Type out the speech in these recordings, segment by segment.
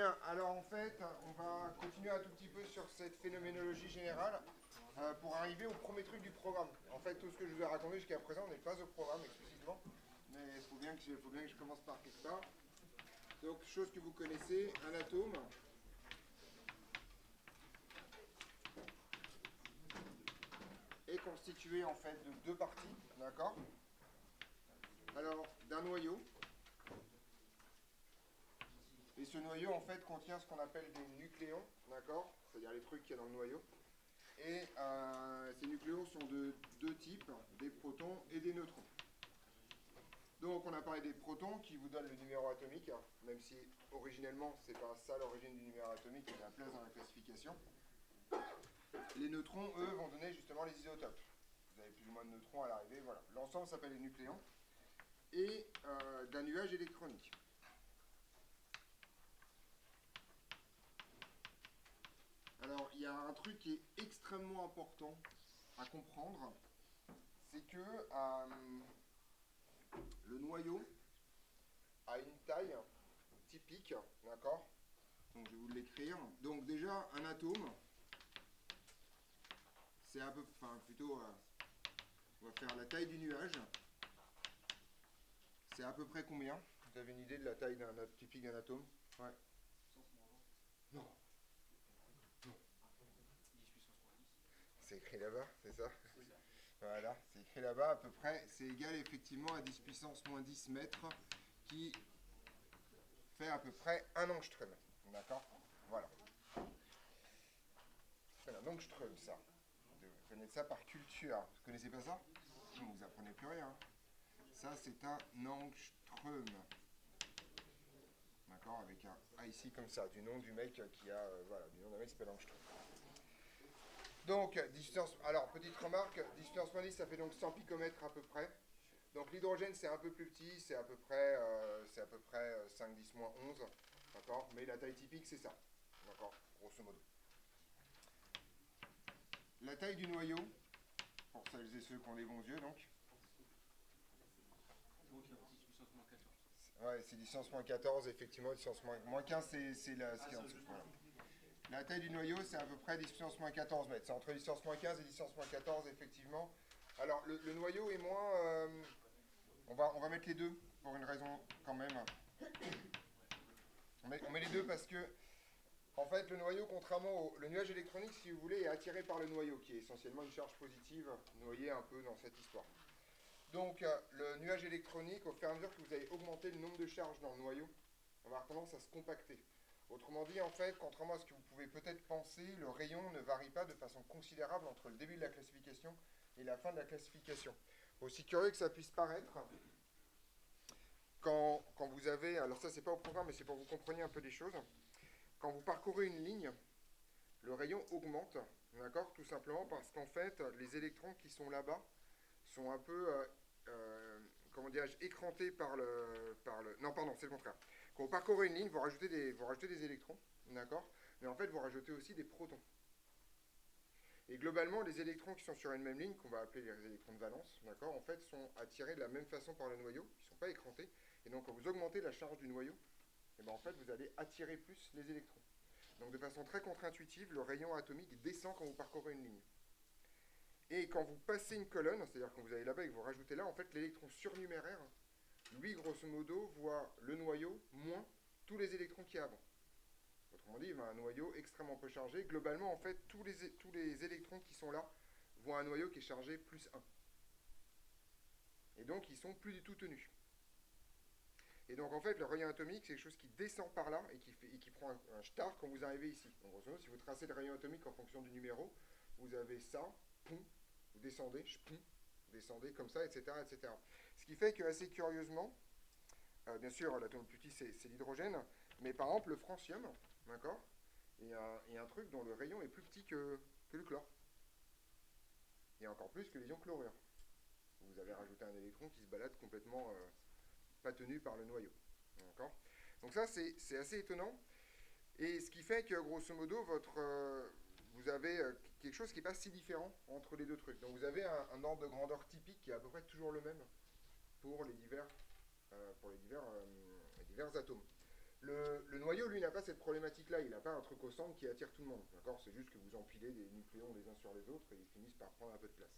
Bien, alors en fait, on va continuer un tout petit peu sur cette phénoménologie générale pour arriver au premier truc du programme. En fait, tout ce que je vous ai raconté jusqu'à présent n'est pas au programme exclusivement, mais il faut bien que je commence par quelque part. Donc, chose que vous connaissez, un atome est constitué en fait de deux parties, d'accord? Alors, d'un noyau. Et ce noyau, en fait, contient ce qu'on appelle des nucléons, d'accord? C'est-à-dire les trucs qu'il y a dans le noyau. Et ces nucléons sont de deux types, des protons et des neutrons. Donc on a parlé des protons qui vous donnent le numéro atomique, hein, même si originellement c'est pas ça l'origine du numéro atomique et de la place dans la classification. Les neutrons, eux, vont donner justement les isotopes. Vous avez plus ou moins de neutrons à l'arrivée, voilà. L'ensemble s'appelle les nucléons. Et d'un nuage électronique. Alors, il y a un truc qui est extrêmement important à comprendre, c'est que le noyau a une taille typique, d'accord? Donc je vais vous l'écrire. Donc déjà, un atome, c'est un peu, enfin plutôt, on va faire la taille du nuage. C'est à peu près combien? Vous avez une idée de la taille typique d'un atome? Ouais. Non. Non. C'est écrit là-bas, c'est ça? Voilà, c'est écrit là-bas à peu près. C'est égal effectivement à 10 puissance moins 10 mètres, qui fait à peu près un angstrom. D'accord? Voilà. C'est un angstrom, ça. Vous connaissez ça par culture. Vous connaissez pas ça? Non, vous apprenez plus rien. Ça, c'est un angstrom. D'accord? Avec un A ici comme ça, du nom du mec qui a. Voilà, du nom d'un mec qui s'appelle angstrom. Donc, distance. Alors, petite remarque, distance moins 10, ça fait donc 100 picomètres à peu près. Donc, l'hydrogène, c'est un peu plus petit, c'est à peu près, 5, 10, moins 11. D'accord? Mais la taille typique, c'est ça. D'accord? Grosso modo. La taille du noyau, pour celles et ceux qui ont des bons yeux, donc. Ouais, c'est distance moins 14, effectivement, distance moins 15, c'est ce qui est en dessous. Voilà. La taille du noyau, c'est à peu près distance moins 14 mètres. C'est entre distance moins 15 et distance moins 14, effectivement. Alors, le noyau est moins... on va mettre les deux, pour une raison quand même. On met les deux parce que, en fait, le noyau, contrairement au... Le nuage électronique, si vous voulez, est attiré par le noyau, qui est essentiellement une charge positive, noyée un peu dans cette histoire. Donc, le nuage électronique, au fur et à mesure que vous allez augmenter le nombre de charges dans le noyau, on va avoir tendance à se compacter. Autrement dit, en fait, contrairement à ce que vous pouvez peut-être penser, le rayon ne varie pas de façon considérable entre le début de la classification et la fin de la classification. Aussi curieux que ça puisse paraître, quand vous avez, alors ça c'est pas au programme, mais c'est pour que vous compreniez un peu les choses, quand vous parcourez une ligne, le rayon augmente, d'accord, tout simplement parce qu'en fait, les électrons qui sont là-bas sont un peu, comment dirais-je, écrantés Non, pardon, c'est le contraire. Quand vous parcourez une ligne, vous rajoutez des électrons, d'accord, mais en fait, vous rajoutez aussi des protons. Et globalement, les électrons qui sont sur une même ligne, qu'on va appeler les électrons de valence, d'accord, en fait, sont attirés de la même façon par le noyau, ils ne sont pas écrantés, et donc quand vous augmentez la charge du noyau, et ben en fait, vous allez attirer plus les électrons. Donc de façon très contre-intuitive, le rayon atomique descend quand vous parcourez une ligne. Et quand vous passez une colonne, c'est-à-dire quand vous allez là-bas et que vous rajoutez là, en fait, l'électron surnuméraire, lui, grosso modo, voit le noyau moins tous les électrons qu'il y a avant. Autrement dit, il va un noyau extrêmement peu chargé. Globalement, en fait, tous les électrons qui sont là voient un noyau qui est chargé plus 1. Et donc, ils sont plus du tout tenus. Et donc, en fait, le rayon atomique, c'est quelque chose qui descend par là et qui prend un star quand vous arrivez ici. Donc, grosso modo, si vous tracez le rayon atomique en fonction du numéro, vous avez ça, poum, vous descendez, poum, vous descendez comme ça, etc., etc. Ce qui fait que, assez curieusement, bien sûr, l'atome le plus petit, c'est l'hydrogène, mais par exemple, le francium, d'accord, il y a un truc dont le rayon est plus petit que le chlore. Et encore plus que les ions chlorure. Vous avez rajouté un électron qui se balade complètement pas tenu par le noyau. D'accord. Donc ça, c'est assez étonnant. Et ce qui fait que, grosso modo, vous avez quelque chose qui n'est pas si différent entre les deux trucs. Donc vous avez un ordre de grandeur typique qui est à peu près toujours le même pour les divers atomes. Le noyau, lui, n'a n'a pas cette problématique-là, il n'a pas un truc au centre qui attire tout le monde, d'accord? C'est juste que vous empilez des nucléons les uns sur les autres et ils finissent par prendre un peu de place.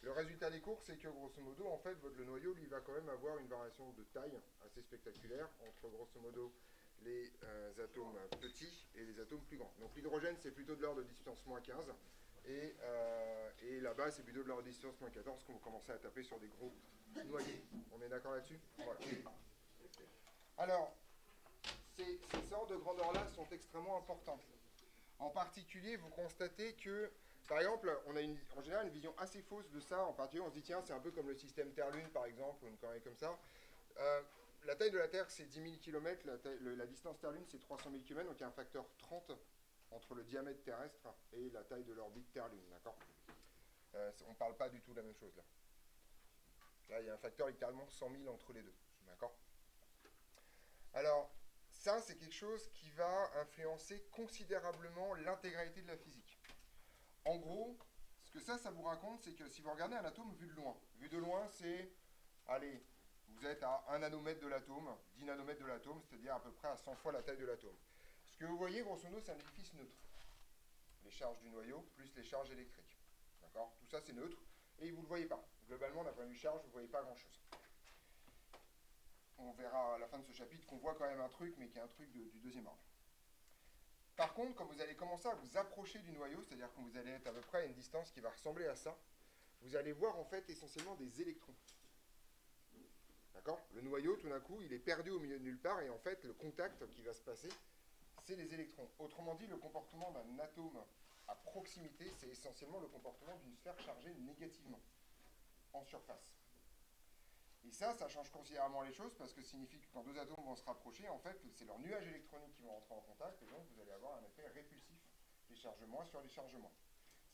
Le résultat des cours, c'est que grosso modo, en fait, le noyau, lui, va quand même avoir une variation de taille assez spectaculaire entre grosso modo les atomes petits et les atomes plus grands. Donc l'hydrogène, c'est plutôt de l'ordre de distance moins 15, et là-bas, c'est plutôt de l'ordre de distance moins 14, quand vous commencez à taper sur des gros noyaux. On est d'accord là-dessus? Voilà. Alors, ces sortes de grandeurs-là sont extrêmement importantes. En particulier, vous constatez que, par exemple, on a en général une vision assez fausse de ça. En particulier, on se dit, tiens, c'est un peu comme le système Terre-Lune, par exemple, ou une connerie comme ça. La taille de la Terre, c'est 10 000 km. La distance Terre-Lune, c'est 300 000 km. Donc, il y a un facteur 30 entre le diamètre terrestre et la taille de l'orbite Terre-Lune. D'accord? On ne parle pas du tout de la même chose, là. Là, il y a un facteur littéralement 100 000 entre les deux. D'accord? Alors, ça, c'est quelque chose qui va influencer considérablement l'intégralité de la physique. En gros, ce que ça vous raconte, c'est que si vous regardez un atome vu de loin, c'est, allez, vous êtes à 1 nanomètre de l'atome, 10 nanomètres de l'atome, c'est-à-dire à peu près à 100 fois la taille de l'atome. Ce que vous voyez, grosso modo, c'est un édifice neutre. Les charges du noyau plus les charges électriques. D'accord? Tout ça, c'est neutre, et vous ne le voyez pas. Globalement, d'un point de vue charge, vous ne voyez pas grand-chose. On verra à la fin de ce chapitre qu'on voit quand même un truc, mais qui est un truc du deuxième ordre. Par contre, quand vous allez commencer à vous approcher du noyau, c'est-à-dire quand vous allez être à peu près à une distance qui va ressembler à ça, vous allez voir en fait essentiellement des électrons. D'accord? Le noyau, tout d'un coup, il est perdu au milieu de nulle part, et en fait, le contact qui va se passer, c'est les électrons. Autrement dit, le comportement d'un atome à proximité, c'est essentiellement le comportement d'une sphère chargée négativement, en surface. Et ça change considérablement les choses parce que ça signifie que quand deux atomes vont se rapprocher, en fait, c'est leurs nuages électroniques qui vont rentrer en contact et donc vous allez avoir un effet répulsif des charges moins sur les charges moins.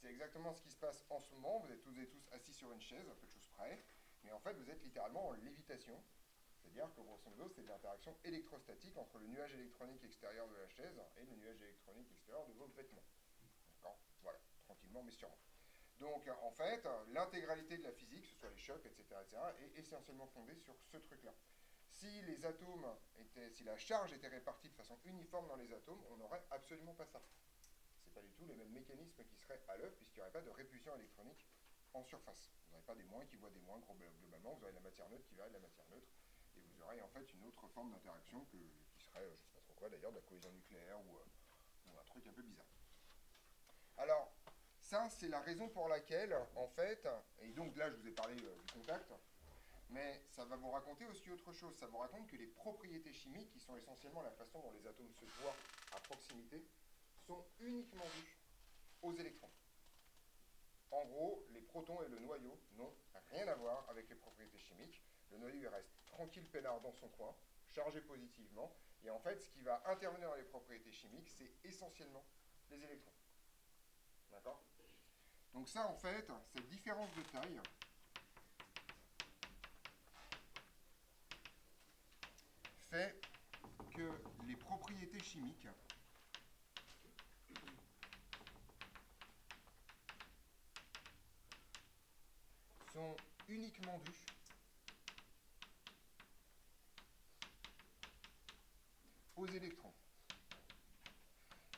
C'est exactement ce qui se passe en ce moment. Vous êtes toutes et tous assis sur une chaise, à peu de choses près, mais en fait, vous êtes littéralement en lévitation. C'est-à-dire que grosso modo, c'est de l'interaction électrostatique entre le nuage électronique extérieur de la chaise et le nuage électronique extérieur de vos vêtements. D'accord? Voilà, tranquillement mais sûrement. Donc, en fait, l'intégralité de la physique, que ce soit les chocs, etc., est essentiellement fondée sur ce truc-là. Si la charge était répartie de façon uniforme dans les atomes, on n'aurait absolument pas ça. Ce n'est pas du tout les mêmes mécanismes qui seraient à l'œuvre, puisqu'il n'y aurait pas de répulsion électronique en surface. Vous n'aurez pas des moins qui voient des moins, globalement, vous aurez la matière neutre qui verrait de la matière neutre, et vous aurez en fait une autre forme d'interaction qui serait, je ne sais pas trop quoi d'ailleurs, de la cohésion nucléaire ou un truc un peu bizarre. Alors, ça, c'est la raison pour laquelle, en fait, et donc là, je vous ai parlé du contact, mais ça va vous raconter aussi autre chose. Ça vous raconte que les propriétés chimiques, qui sont essentiellement la façon dont les atomes se voient à proximité, sont uniquement dues aux électrons. En gros, les protons et le noyau n'ont rien à voir avec les propriétés chimiques. Le noyau, il reste tranquille, peinard dans son coin, chargé positivement, et en fait, ce qui va intervenir dans les propriétés chimiques, c'est essentiellement les électrons. D'accord? Donc ça, en fait, cette différence de taille fait que les propriétés chimiques sont uniquement dues aux électrons.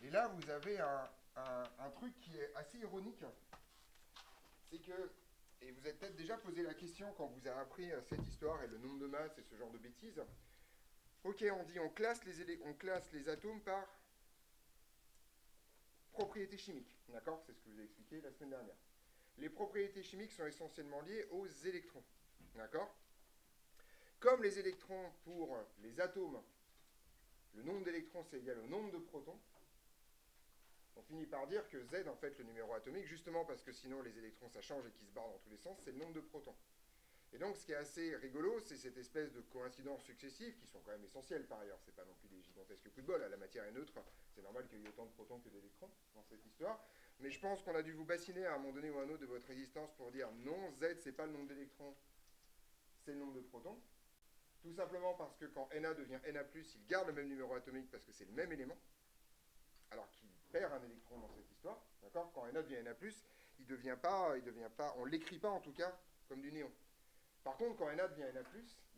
Et là, vous avez un truc qui est assez ironique, c'est que, et vous avez peut-être déjà posé la question quand vous avez appris cette histoire et le nombre de masses et ce genre de bêtises. Ok, on classe les atomes par propriétés chimiques. D'accord? C'est ce que je vous ai expliqué la semaine dernière. Les propriétés chimiques sont essentiellement liées aux électrons. D'accord? Comme les électrons pour les atomes, le nombre d'électrons c'est égal au nombre de protons, on finit par dire que Z, en fait, le numéro atomique, justement parce que sinon les électrons ça change et qu'ils se barrent dans tous les sens, c'est le nombre de protons. Et donc ce qui est assez rigolo, c'est cette espèce de coïncidences successives, qui sont quand même essentielles par ailleurs, c'est pas non plus des gigantesques coups de bol, la matière est neutre, c'est normal qu'il y ait eu autant de protons que d'électrons dans cette histoire, mais je pense qu'on a dû vous bassiner à un moment donné ou à un autre de votre existence pour dire non, Z c'est pas le nombre d'électrons, c'est le nombre de protons, tout simplement parce que quand Na devient Na+, il garde le même numéro atomique parce que c'est le même élément, alors qu'il perd un électron dans cette histoire, d'accord? Quand Na devient Na+, il devient pas, on l'écrit pas en tout cas comme du néon. Par contre, quand Na devient Na+,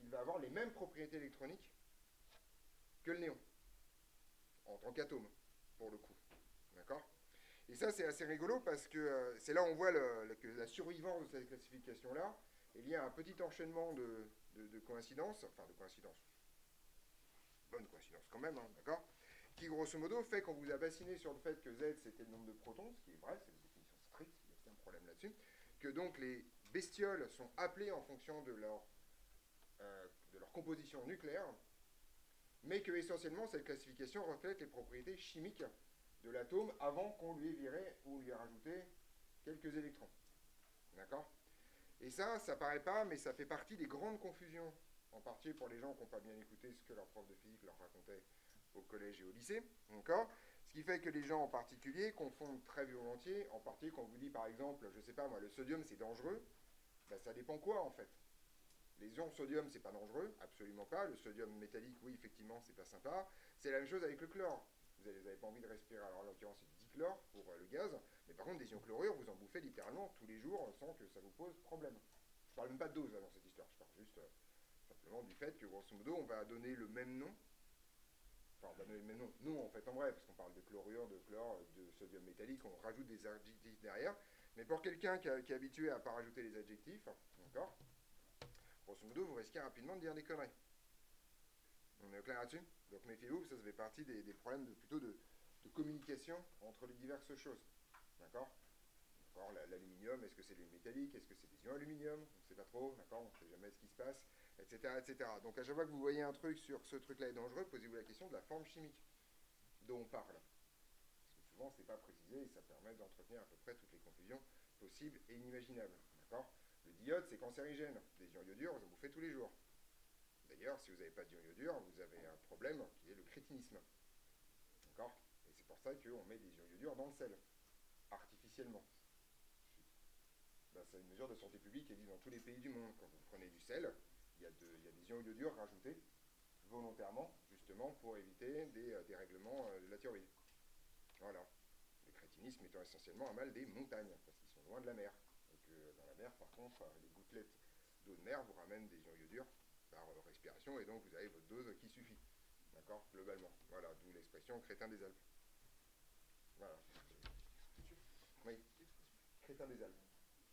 il va avoir les mêmes propriétés électroniques que le néon. en qu'atomes, pour le coup. D'accord? Et ça, c'est assez rigolo parce que c'est là où on voit que la survivance de cette classification-là est liée à un petit enchaînement de coïncidences, enfin de coïncidences, bonne coïncidence quand même, hein, d'accord, qui grosso modo fait qu'on vous a bassiné sur le fait que Z c'était le nombre de protons, ce qui est vrai, c'est une définition stricte, il n'y a aucun problème là-dessus, que donc les bestioles sont appelées en fonction de leur composition nucléaire, mais que essentiellement cette classification reflète les propriétés chimiques de l'atome avant qu'on lui ait viré ou lui ait rajouté quelques électrons. D'accord? Et ça paraît pas, mais ça fait partie des grandes confusions, en particulier pour les gens qui n'ont pas bien écouté ce que leur prof de physique leur racontait au collège et au lycée. D'accord? Ce qui fait que les gens en particulier confondent très volontiers, en particulier quand on vous dit par exemple, je sais pas moi, le sodium c'est dangereux, ben, ça dépend quoi en fait. Les ions sodium c'est pas dangereux, absolument pas. Le sodium métallique, oui effectivement c'est pas sympa. C'est la même chose avec le chlore. Vous n'avez pas envie de respirer, alors en l'occurrence c'est du dichlore pour le gaz, mais par contre des ions chlorure vous en bouffez littéralement tous les jours sans que ça vous pose problème. Je parle même pas de dose dans cette histoire, je parle juste simplement du fait que grosso modo on va donner le même nom. Enfin, on va donner le même nom. Non, en fait, en vrai, parce qu'on parle de chlorure, de chlore, de sodium métallique, on rajoute des adjectifs derrière. Mais pour quelqu'un qui est habitué à ne pas rajouter les adjectifs, d'accord, grosso modo, vous risquez rapidement de dire des conneries. On est au clair là-dessus? Donc méfiez-vous, ça fait partie des problèmes plutôt de communication entre les diverses choses. D'accord? D'accord, l'aluminium, est-ce que c'est des métalliques? Est-ce que c'est des ions aluminium? On ne sait pas trop, d'accord? On ne sait jamais ce qui se passe, etc., etc. Donc à chaque fois que vous voyez un truc sur ce truc-là est dangereux, posez-vous la question de la forme chimique dont on parle. Parce que souvent, ce n'est pas précisé et ça permet d'entretenir à peu près toutes les confusions possibles et inimaginables. D'accord? Le diode, c'est cancérigène. Des ions iodures, vous en bouffez tous les jours. D'ailleurs, si vous n'avez pas d'ions iodures, vous avez un problème qui est le crétinisme. D'accord? Et c'est pour ça qu'on met des ions iodures dans le sel, artificiellement. Ben, c'est une mesure de santé publique qui existe dans tous les pays du monde. Quand vous prenez du sel, il y a des ions iodures rajoutés volontairement, justement, pour éviter des dérèglements de la thyroïde. Voilà. Le crétinisme étant essentiellement un mal des montagnes, parce qu'ils sont loin de la mer. Et que dans la mer, par contre, les gouttelettes d'eau de mer vous ramènent des ions iodures par respiration, et donc vous avez votre dose qui suffit. D'accord? Globalement. Voilà, d'où l'expression crétin des Alpes. Voilà. Oui, crétin des Alpes.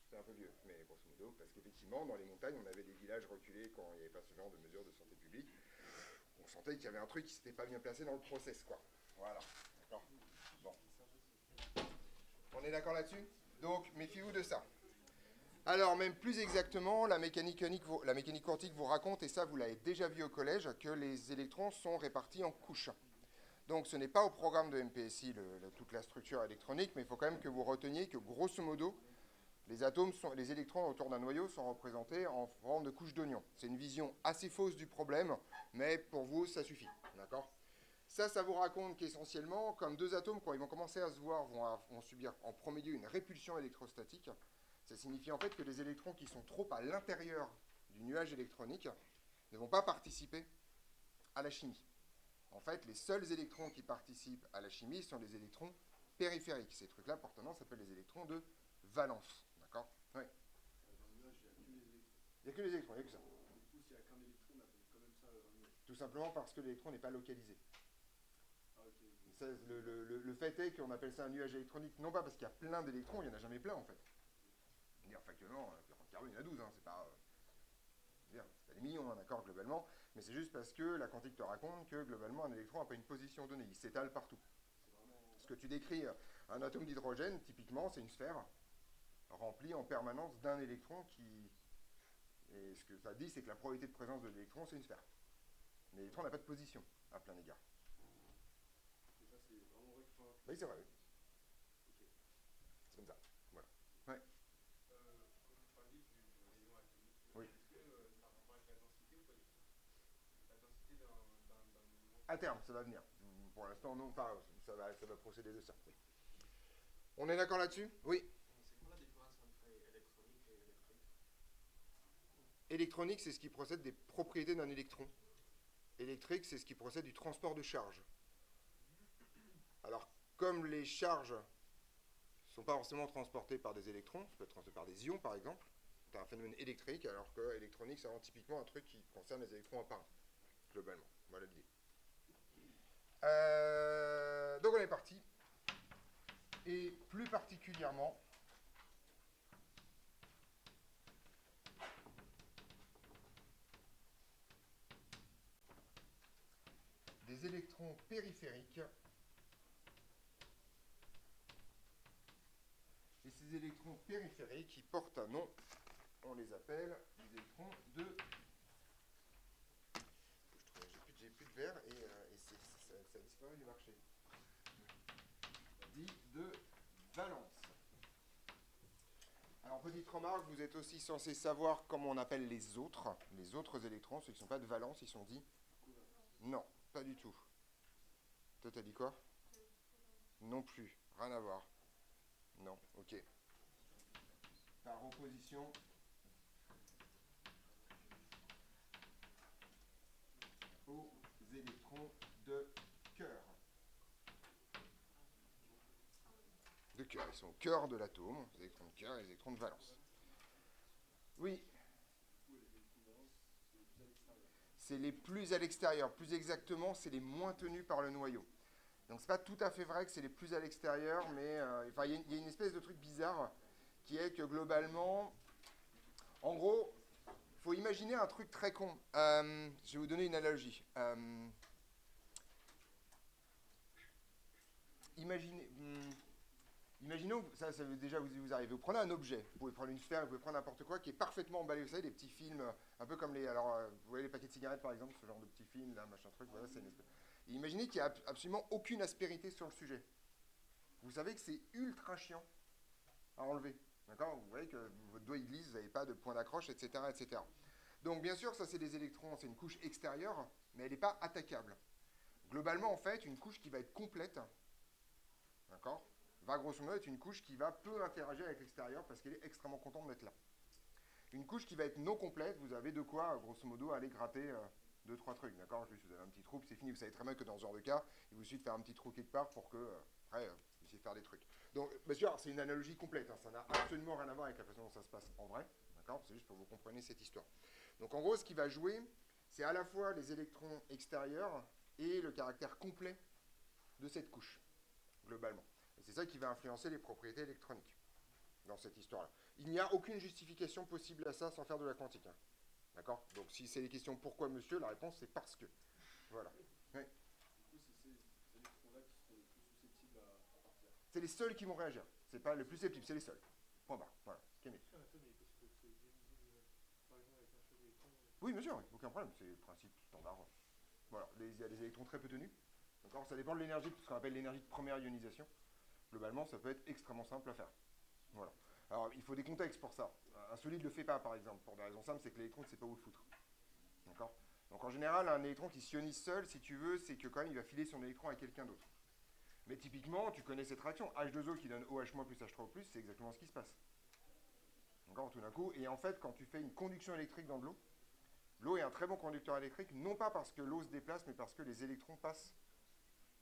C'est un peu vieux, mais grosso modo, parce qu'effectivement, dans les montagnes, on avait des villages reculés quand il n'y avait pas ce genre de mesures de santé publique. On sentait qu'il y avait un truc qui s'était pas bien placé dans le process, quoi. Voilà. D'accord. Bon. On est d'accord là-dessus? Donc, méfiez-vous de ça. Alors, même plus exactement, la mécanique quantique vous raconte, et ça vous l'avez déjà vu au collège, que les électrons sont répartis en couches. Donc, ce n'est pas au programme de MPSI toute la structure électronique, mais il faut quand même que vous reteniez que, grosso modo, les électrons autour d'un noyau sont représentés en forme de couche d'oignon. C'est une vision assez fausse du problème, mais pour vous, ça suffit. D'accord? Ça vous raconte qu'essentiellement, comme deux atomes, quand ils vont commencer à se voir, vont subir en premier lieu une répulsion électrostatique. Ça signifie en fait que les électrons qui sont trop à l'intérieur du nuage électronique ne vont pas participer à la chimie. En fait, les seuls électrons qui participent à la chimie sont les électrons périphériques. Ces trucs-là, portant nom, s'appellent les électrons de valence. D'accord? Oui. Dans le nuage, il n'y a que les électrons. Il n'y a que les électrons, il n'y a que ça. Du coup, s'il n'y a qu'un électron, on appelle quand même ça un nuage. Tout simplement parce que l'électron n'est pas localisé. Ah, ok. Ça, le fait est qu'on appelle ça un nuage électronique, non pas parce qu'il y a plein d'électrons, il n'y en a jamais plein en fait. Dire factuellement, carrément, il y en a 12, hein, c'est pas des millions, hein, d'accord, globalement, mais c'est juste parce que la quantique te raconte que globalement un électron n'a pas une position donnée, il s'étale partout. Ce que tu décris, un atome d'hydrogène, typiquement, c'est une sphère remplie en permanence d'un électron qui. Et ce que ça dit, c'est que la probabilité de présence de l'électron, c'est une sphère. Mais l'électron n'a pas de position, à plein égard. Et ça, c'est vraiment vrai que. Oui, c'est vrai, oui. Ok. C'est comme ça. Voilà. Ouais. Quand vous parliez du rayon atomique, Oui. est-ce que ça a rapport avec la densité ou pas du tout? La densité d'un mouvement? À terme, ça va venir. Pour l'instant, non, pas. Ça va procéder de ça. Oui. On est d'accord là-dessus? Oui. C'est quoi la différence entre électronique et électrique? Électronique, c'est ce qui procède des propriétés d'un électron. Électrique, c'est ce qui procède du transport de charge. Alors, comme les charges ne sont pas forcément transportées par des électrons, ça peut être transporté par des ions, par exemple, tu as un phénomène électrique, alors que électronique, c'est typiquement un truc qui concerne les électrons à part, globalement. Voilà l'idée. Donc on est parti. Et plus particulièrement, des électrons périphériques. Et ces électrons périphériques qui portent un nom, on les appelle les électrons de... J'ai plus de verre et ça a disparu du marché. Dit de valence. Alors, petite remarque, vous êtes aussi censé savoir comment on appelle les autres électrons, ceux qui ne sont pas de valence, ils sont dits... Non, pas du tout. Toi, t'as dit quoi? Non plus, rien à voir. Non, ok. Par opposition aux électrons de cœur. De cœur, ils sont au cœur de l'atome, les électrons de cœur et les électrons de valence. Oui. C'est les plus à l'extérieur. Plus exactement, c'est les moins tenus par le noyau. Donc c'est pas tout à fait vrai que c'est les plus à l'extérieur, mais il y a une espèce de truc bizarre qui est que globalement, en gros, il faut imaginer un truc très con. Je vais vous donner une analogie. Imaginons, ça veut déjà vous arriver. Vous prenez un objet, vous pouvez prendre une sphère, vous pouvez prendre n'importe quoi qui est parfaitement emballé. Vous savez, des petits films, un peu comme les. Alors, vous voyez les paquets de cigarettes par exemple, ce genre de petits films, là, machin truc, voilà, c'est une espèce. Et imaginez qu'il n'y a absolument aucune aspérité sur le sujet. Vous savez que c'est ultra chiant à enlever. D'accord? Vous voyez que votre doigt il glisse, vous n'avez pas de point d'accroche, etc., etc. Donc, bien sûr, ça c'est des électrons, c'est une couche extérieure, mais elle n'est pas attaquable. Globalement, en fait, une couche qui va être complète, d'accord, va grosso modo être une couche qui va peu interagir avec l'extérieur parce qu'elle est extrêmement contente d'être là. Une couche qui va être non complète, vous avez de quoi, grosso modo, aller gratter 2-3 trucs, d'accord? Juste, vous avez un petit trou, puis c'est fini. Vous savez très bien que dans ce genre de cas, il vous suffit de faire un petit trou quelque part pour que, après, vous puissiez faire des trucs. Donc, bien sûr, c'est une analogie complète, hein, ça n'a absolument rien à voir avec la façon dont ça se passe en vrai, d'accord? C'est juste pour que vous compreniez cette histoire. Donc, en gros, ce qui va jouer, c'est à la fois les électrons extérieurs et le caractère complet de cette couche, globalement. Et c'est ça qui va influencer les propriétés électroniques dans cette histoire-là. Il n'y a aucune justification possible à ça sans faire de la quantique. Hein. D'accord? Donc si c'est les questions pourquoi monsieur, la réponse c'est parce que. Voilà. Oui. Du coup, c'est ces électrons-là qui seront les plus susceptibles à partir. C'est les seuls qui vont réagir. C'est pas les plus susceptibles, c'est les seuls. Point barre. Voilà. Camille. Un atome, il est possible de se diviser, par exemple, avec un seul électron. Oui, bien sûr, aucun problème. C'est le principe standard. Voilà. Il y a des électrons très peu tenus. D'accord? Ça dépend de l'énergie, ce qu'on appelle l'énergie de première ionisation. Globalement, ça peut être extrêmement simple à faire. Voilà. Alors, il faut des contextes pour ça. Un solide ne le fait pas, par exemple. Pour des raisons simples, c'est que l'électron ne sait pas où le foutre. D'accord? Donc, en général, un électron qui s'ionise seul, si tu veux, c'est que quand même, il va filer son électron à quelqu'un d'autre. Mais typiquement, tu connais cette réaction. H2O qui donne OH- plus H3O+, c'est exactement ce qui se passe. D'accord? Tout d'un coup. Et en fait, quand tu fais une conduction électrique dans de l'eau, l'eau est un très bon conducteur électrique, non pas parce que l'eau se déplace, mais parce que les électrons passent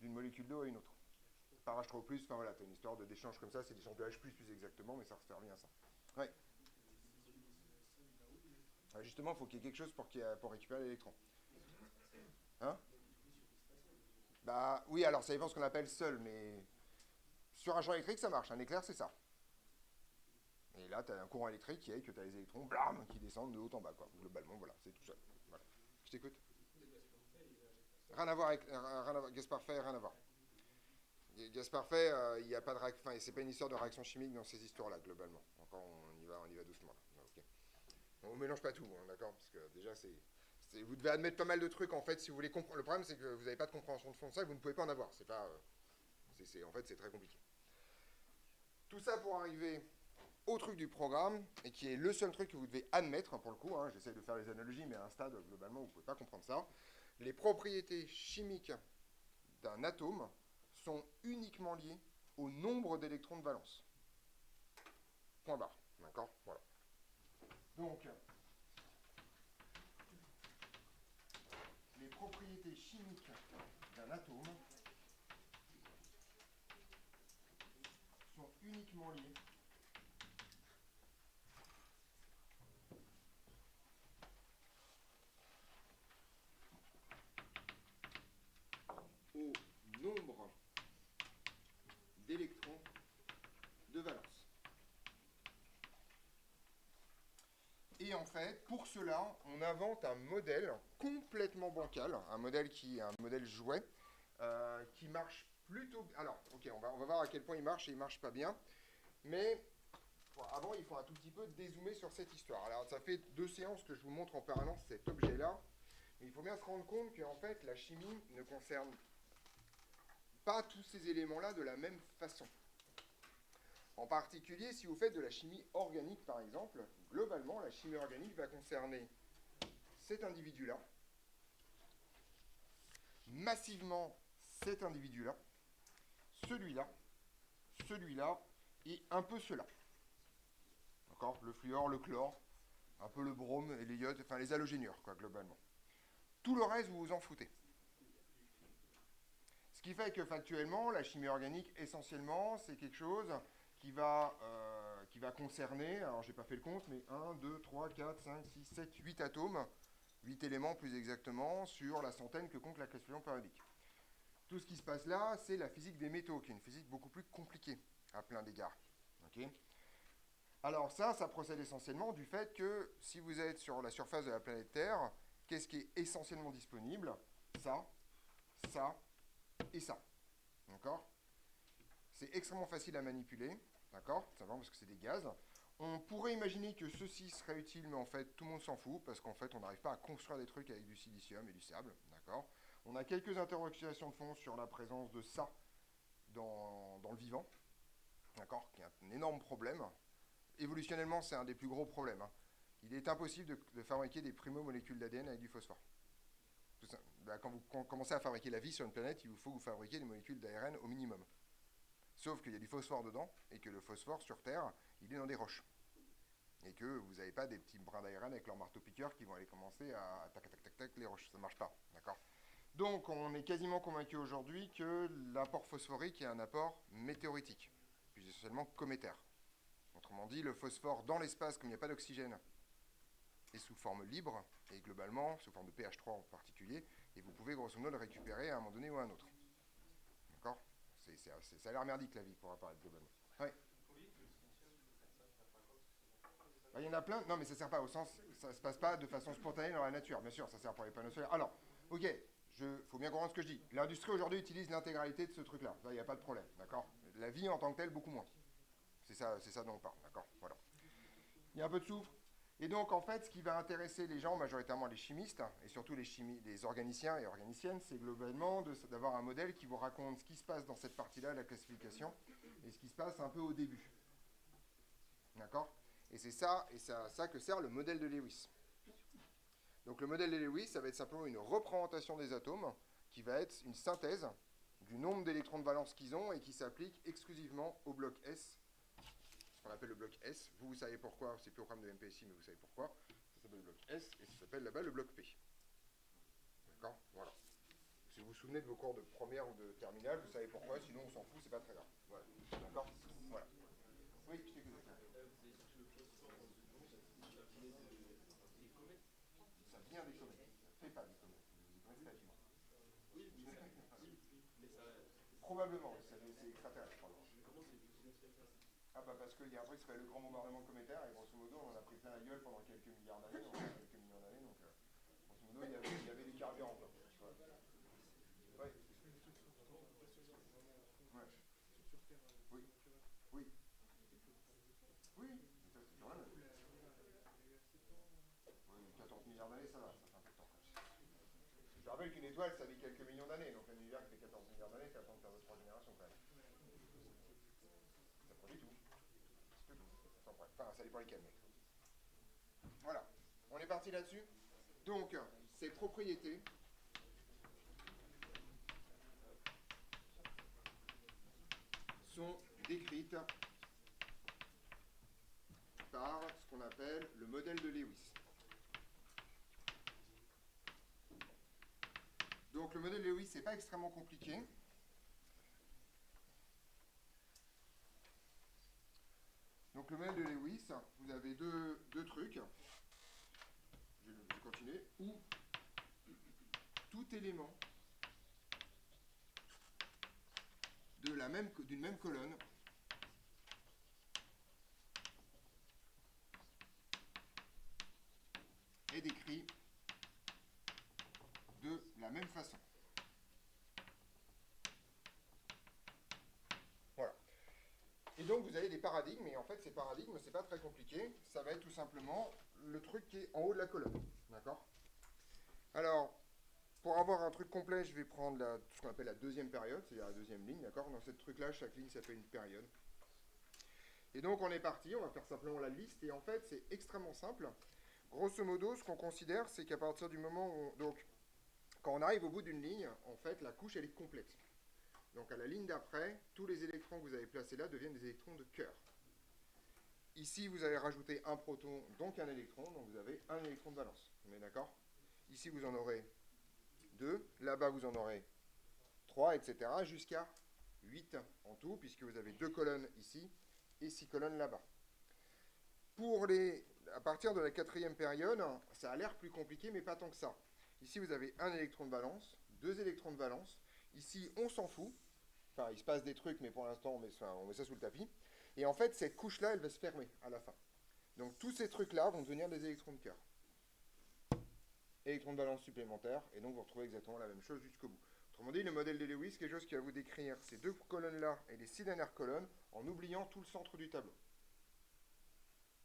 d'une molécule d'eau à une autre. Par H3O+, enfin voilà, tu as une histoire d'échange comme ça, c'est l'échange de H+, plus exactement, mais ça revient à ça. Ouais. Justement, il faut qu'il y ait quelque chose pour récupérer l'électron. Hein? Bah oui, alors ça dépend ce qu'on appelle seul, mais sur un champ électrique, ça marche. Un éclair, c'est ça. Et là, tu as un courant électrique qui est que tu as les électrons blam, qui descendent de haut en bas, quoi. Globalement, voilà, c'est tout seul. Voilà. Je t'écoute. Rien à voir avec gaz parfait, rien à voir. Gaz parfait, il n'y a pas de réaction, enfin, c'est pas une histoire de réaction chimique dans ces histoires-là, globalement. Encore, on y va doucement. Là. Okay. On ne mélange pas tout, hein, d'accord? Parce que déjà, vous devez admettre pas mal de trucs, en fait, si vous voulez comprendre. Le problème, c'est que vous n'avez pas de compréhension de fond de ça, et vous ne pouvez pas en avoir. C'est pas, en fait, c'est très compliqué. Tout ça pour arriver au truc du programme, et qui est le seul truc que vous devez admettre, hein, pour le coup. Hein, j'essaie de faire les analogies, mais à un stade, globalement, vous ne pouvez pas comprendre ça. Les propriétés chimiques d'un atome sont uniquement liés au nombre d'électrons de valence. Point barre. D'accord? Voilà. Donc, les propriétés chimiques d'un atome sont uniquement liées au nombre fait, pour cela, on invente un modèle complètement bancal, un modèle qui est un modèle jouet, qui marche plutôt... Alors, ok, on va voir à quel point il marche et il marche pas bien. Mais bon, avant, il faut un tout petit peu dézoomer sur cette histoire. Alors, ça fait 2 séances que je vous montre en permanence cet objet-là. Mais il faut bien se rendre compte qu'en fait, la chimie ne concerne pas tous ces éléments-là de la même façon. En particulier, si vous faites de la chimie organique, par exemple, globalement, la chimie organique va concerner cet individu-là, massivement cet individu-là, celui-là, celui-là, et un peu cela. D'accord? Le fluor, le chlore, un peu le brome et les iodes, enfin les halogénures, quoi, globalement. Tout le reste, vous vous en foutez. Ce qui fait que factuellement, la chimie organique, essentiellement, c'est quelque chose qui va concerner, alors j'ai pas fait le compte, mais 1, 2, 3, 4, 5, 6, 7, 8 atomes, 8 éléments plus exactement, sur la centaine que compte la classification périodique. Tout ce qui se passe là, c'est la physique des métaux, qui est une physique beaucoup plus compliquée, à plein d'égards. Okay. Alors ça procède essentiellement du fait que si vous êtes sur la surface de la planète Terre, qu'est-ce qui est essentiellement disponible? Ça, ça et ça. D'accord? C'est extrêmement facile à manipuler, d'accord? Simplement parce que c'est des gaz. On pourrait imaginer que ceci serait utile, mais en fait, tout le monde s'en fout, parce qu'en fait, on n'arrive pas à construire des trucs avec du silicium et du sable, d'accord? On a quelques interrogations de fond sur la présence de ça dans le vivant, d'accord? Qui est un énorme problème. Évolutionnellement, c'est un des plus gros problèmes. Hein. Il est impossible de fabriquer des primo-molécules d'ADN avec du phosphore. Quand vous commencez à fabriquer la vie sur une planète, il vous faut que vous fabriquiez des molécules d'ARN au minimum. Sauf qu'il y a du phosphore dedans, et que le phosphore sur Terre, il est dans des roches. Et que vous n'avez pas des petits brins d'ARN avec leur marteau-piqueur qui vont aller commencer à tac, tac, tac, tac, les roches. Ça ne marche pas, d'accord? Donc, on est quasiment convaincu aujourd'hui que l'apport phosphorique est un apport météoritique, puis essentiellement cométaire. Autrement dit, le phosphore dans l'espace, comme il n'y a pas d'oxygène, est sous forme libre, et globalement, sous forme de pH3 en particulier, et vous pouvez grosso modo le récupérer à un moment donné ou à un autre. D'accord? Ça a l'air merdique la vie pour apparaître globalement. Oui. Il y en a plein, non mais ça ne sert pas au sens, ça ne se passe pas de façon spontanée dans la nature, bien sûr, ça sert pour les panneaux solaires. Alors, ok, faut bien comprendre ce que je dis. L'industrie aujourd'hui utilise l'intégralité de ce truc-là, il n'y a pas de problème, d'accord? La vie en tant que telle, beaucoup moins. C'est ça dont on parle, d'accord? Voilà. Il y a un peu de soufre. Et donc, en fait, ce qui va intéresser les gens, majoritairement les chimistes, et surtout les organiciens et organiciennes, c'est globalement d'avoir un modèle qui vous raconte ce qui se passe dans cette partie-là de la classification, et ce qui se passe un peu au début. D'accord? Et c'est ça que sert le modèle de Lewis. Donc, le modèle de Lewis, ça va être simplement une représentation des atomes, qui va être une synthèse du nombre d'électrons de valence qu'ils ont, et qui s'applique exclusivement au bloc S, qu'on appelle le bloc S. Vous savez pourquoi, c'est plus au programme de MPSI, mais vous savez pourquoi. Ça s'appelle le bloc S et ça s'appelle là-bas le bloc P. D'accord? Voilà. Si vous vous souvenez de vos cours de première ou de terminale, vous savez pourquoi, sinon on s'en fout, c'est pas très grave. Voilà. D'accord? Voilà. Oui, je t'écoute. Ça vient des comètes. Ça ne fait pas des comètes. Les comètes, c'est la vie. Oui, mais ça... Probablement, c'est extraterrestre. Ah bah parce qu'il y a un truc qui serait le grand bombardement cométaire et grosso modo on en a pris plein la gueule pendant quelques milliards d'années, donc quelques millions d'années, donc grosso modo il y avait du carburant. Quoi. Ouais. Ouais. Oui. Oui. Oui. Ça c'est quand même. Oui, 14 milliards d'années ça va, ça fait un peu de temps. Je rappelle qu'une étoile ça vit quelques millions d'années, donc un univers qui fait 14 milliards d'années, ça va faire 2-3 générations quand même. Ça produit tout. Enfin, ça dépend lesquels, mais... Voilà, on est parti là-dessus. Donc, ces propriétés sont décrites par ce qu'on appelle le modèle de Lewis. Donc, le modèle de Lewis, c'est pas extrêmement compliqué. Donc le modèle de Lewis, vous avez deux trucs. Je vais continuer. Où tout élément d'une même colonne Et donc vous avez des paradigmes, et en fait ces paradigmes, c'est pas très compliqué, ça va être tout simplement le truc qui est en haut de la colonne. D'accord? Alors, pour avoir un truc complet, je vais prendre ce qu'on appelle la deuxième période, c'est-à-dire la deuxième ligne, d'accord? Dans cette truc-là, chaque ligne s'appelle une période. Et donc on est parti, on va faire simplement la liste, et en fait c'est extrêmement simple. Grosso modo, ce qu'on considère, c'est qu'à partir du moment où... Donc, quand on arrive au bout d'une ligne, en fait, la couche, elle est complète. Donc à la ligne d'après, tous les électrons que vous avez placés là deviennent des électrons de cœur. Ici, vous avez rajouté un proton, donc un électron, donc vous avez un électron de valence. On est d'accord? Ici, vous en aurez 2, là-bas, vous en aurez 3, etc., jusqu'à 8 en tout, puisque vous avez 2 colonnes ici et 6 colonnes là-bas. À partir de la quatrième période, ça a l'air plus compliqué, mais pas tant que ça. Ici, vous avez un électron de valence, 2 électrons de valence. Ici, on s'en fout. Enfin, il se passe des trucs, mais pour l'instant, on met ça sous le tapis. Et en fait, cette couche-là, elle va se fermer à la fin. Donc, tous ces trucs-là vont devenir des électrons de cœur. Électrons de valence supplémentaires, et donc vous retrouvez exactement la même chose jusqu'au bout. Autrement dit, le modèle de Lewis, quelque chose qui va vous décrire ces 2 colonnes-là et les 6 dernières colonnes, en oubliant tout le centre du tableau.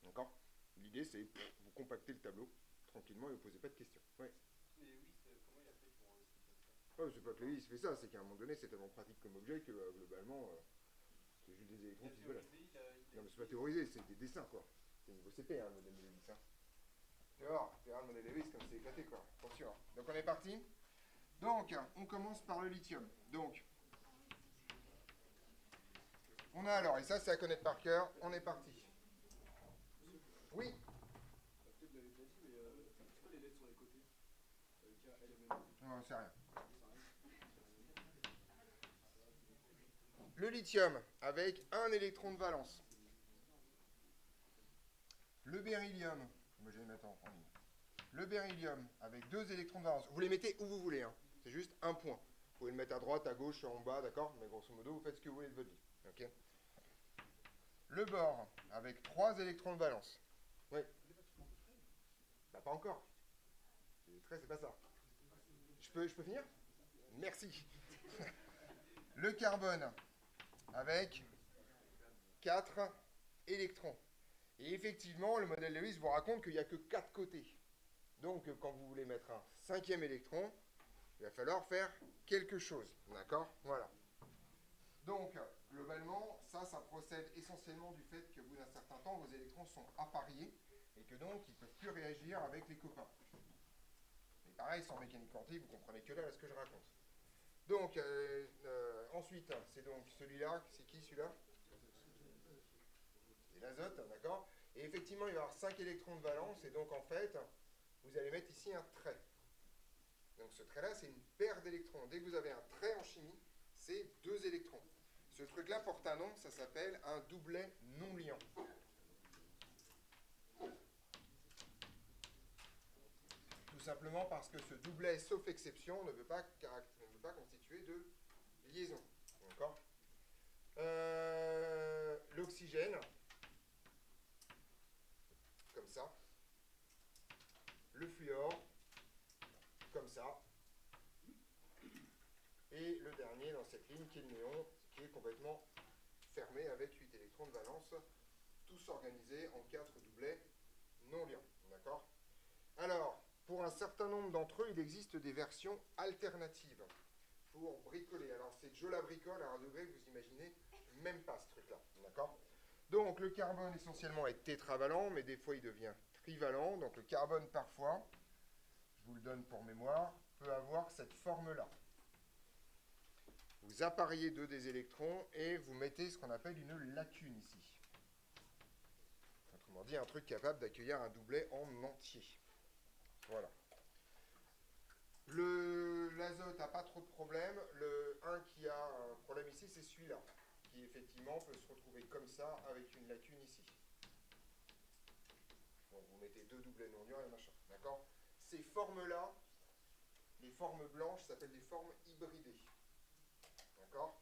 D'accord? L'idée, c'est vous compactez le tableau tranquillement et vous ne posez pas de questions. Ouais. Mais oui, comment il a fait pour expliquer ça? Oh, c'est pas que Lewis fait ça, c'est qu'à un moment donné, c'est tellement pratique comme objet que globalement, c'est juste des électrons qui se baladent. Non, mais c'est pas théorisé, c'est des dessins, quoi. C'est niveau CP, hein, le modèle de Lewis. Hein. Tu vas voir le modèle de Lewis comme c'est éclaté, quoi. Attention. Hein. Donc, on est parti. Donc, on commence par le lithium. Donc, on a alors, et ça, c'est à connaître par cœur, on est parti. Oui. Peut-être vous l'avez déjà dit, mais c'est quoi les lettres sur les côtés? K, L, M, N. Non, c'est rien. Le lithium avec un électron de valence. Le beryllium, moi je vais les mettre en ligne. Le beryllium avec 2 électrons de valence. Vous les mettez où vous voulez, hein. C'est juste un point. Vous pouvez le mettre à droite, à gauche, en bas, d'accord? Mais grosso modo, vous faites ce que vous voulez de votre vie. Okay. Le bore avec 3 électrons de valence. Oui. Bah, pas encore. Les traits, c'est pas ça. Je peux finir? Merci. Le carbone avec 4 électrons. Et effectivement, le modèle Lewis vous raconte qu'il n'y a que 4 côtés. Donc, quand vous voulez mettre un 5e électron, il va falloir faire quelque chose. D'accord? Voilà. Donc, globalement, ça procède essentiellement du fait qu'au bout d'un certain temps, vos électrons sont appariés et que donc, ils ne peuvent plus réagir avec les copains. Et pareil, sans mécanique quantique, vous comprenez que là ce que je raconte. Donc, ensuite, c'est donc celui-là. C'est qui celui-là? C'est l'azote, d'accord? Et effectivement, il va y avoir 5 électrons de valence, et donc en fait, vous allez mettre ici un trait. Donc ce trait-là, c'est une paire d'électrons. Dès que vous avez un trait en chimie, c'est 2 électrons. Ce truc-là porte un nom, ça s'appelle un doublet non liant. Tout simplement parce que ce doublet, sauf exception, ne veut pas constituer de liaison. D'accord? L'oxygène, comme ça. Le fluor, comme ça. Et le dernier dans cette ligne, qui est le néon, qui est complètement fermé avec 8 électrons de valence, tous organisés en 4 doublets non liants. D'accord? Alors, pour un certain nombre d'entre eux, il existe des versions alternatives pour bricoler. Alors, c'est Joe la bricole à 1 degré, vous imaginez même pas ce truc-là. D'accord? Donc, le carbone essentiellement est tétravalent, mais des fois il devient trivalent. Donc, le carbone, parfois, je vous le donne pour mémoire, peut avoir cette forme-là. Vous appariez 2 des électrons et vous mettez ce qu'on appelle une lacune ici. Autrement dit, un truc capable d'accueillir un doublet en entier. Voilà. L'azote n'a pas trop de problème. Le 1 qui a un problème ici, c'est celui-là, qui effectivement peut se retrouver comme ça avec une lacune ici. Donc vous mettez 2 doublets non liants et machin. D'accord? Ces formes-là, les formes blanches, s'appellent des formes hybridées. D'accord?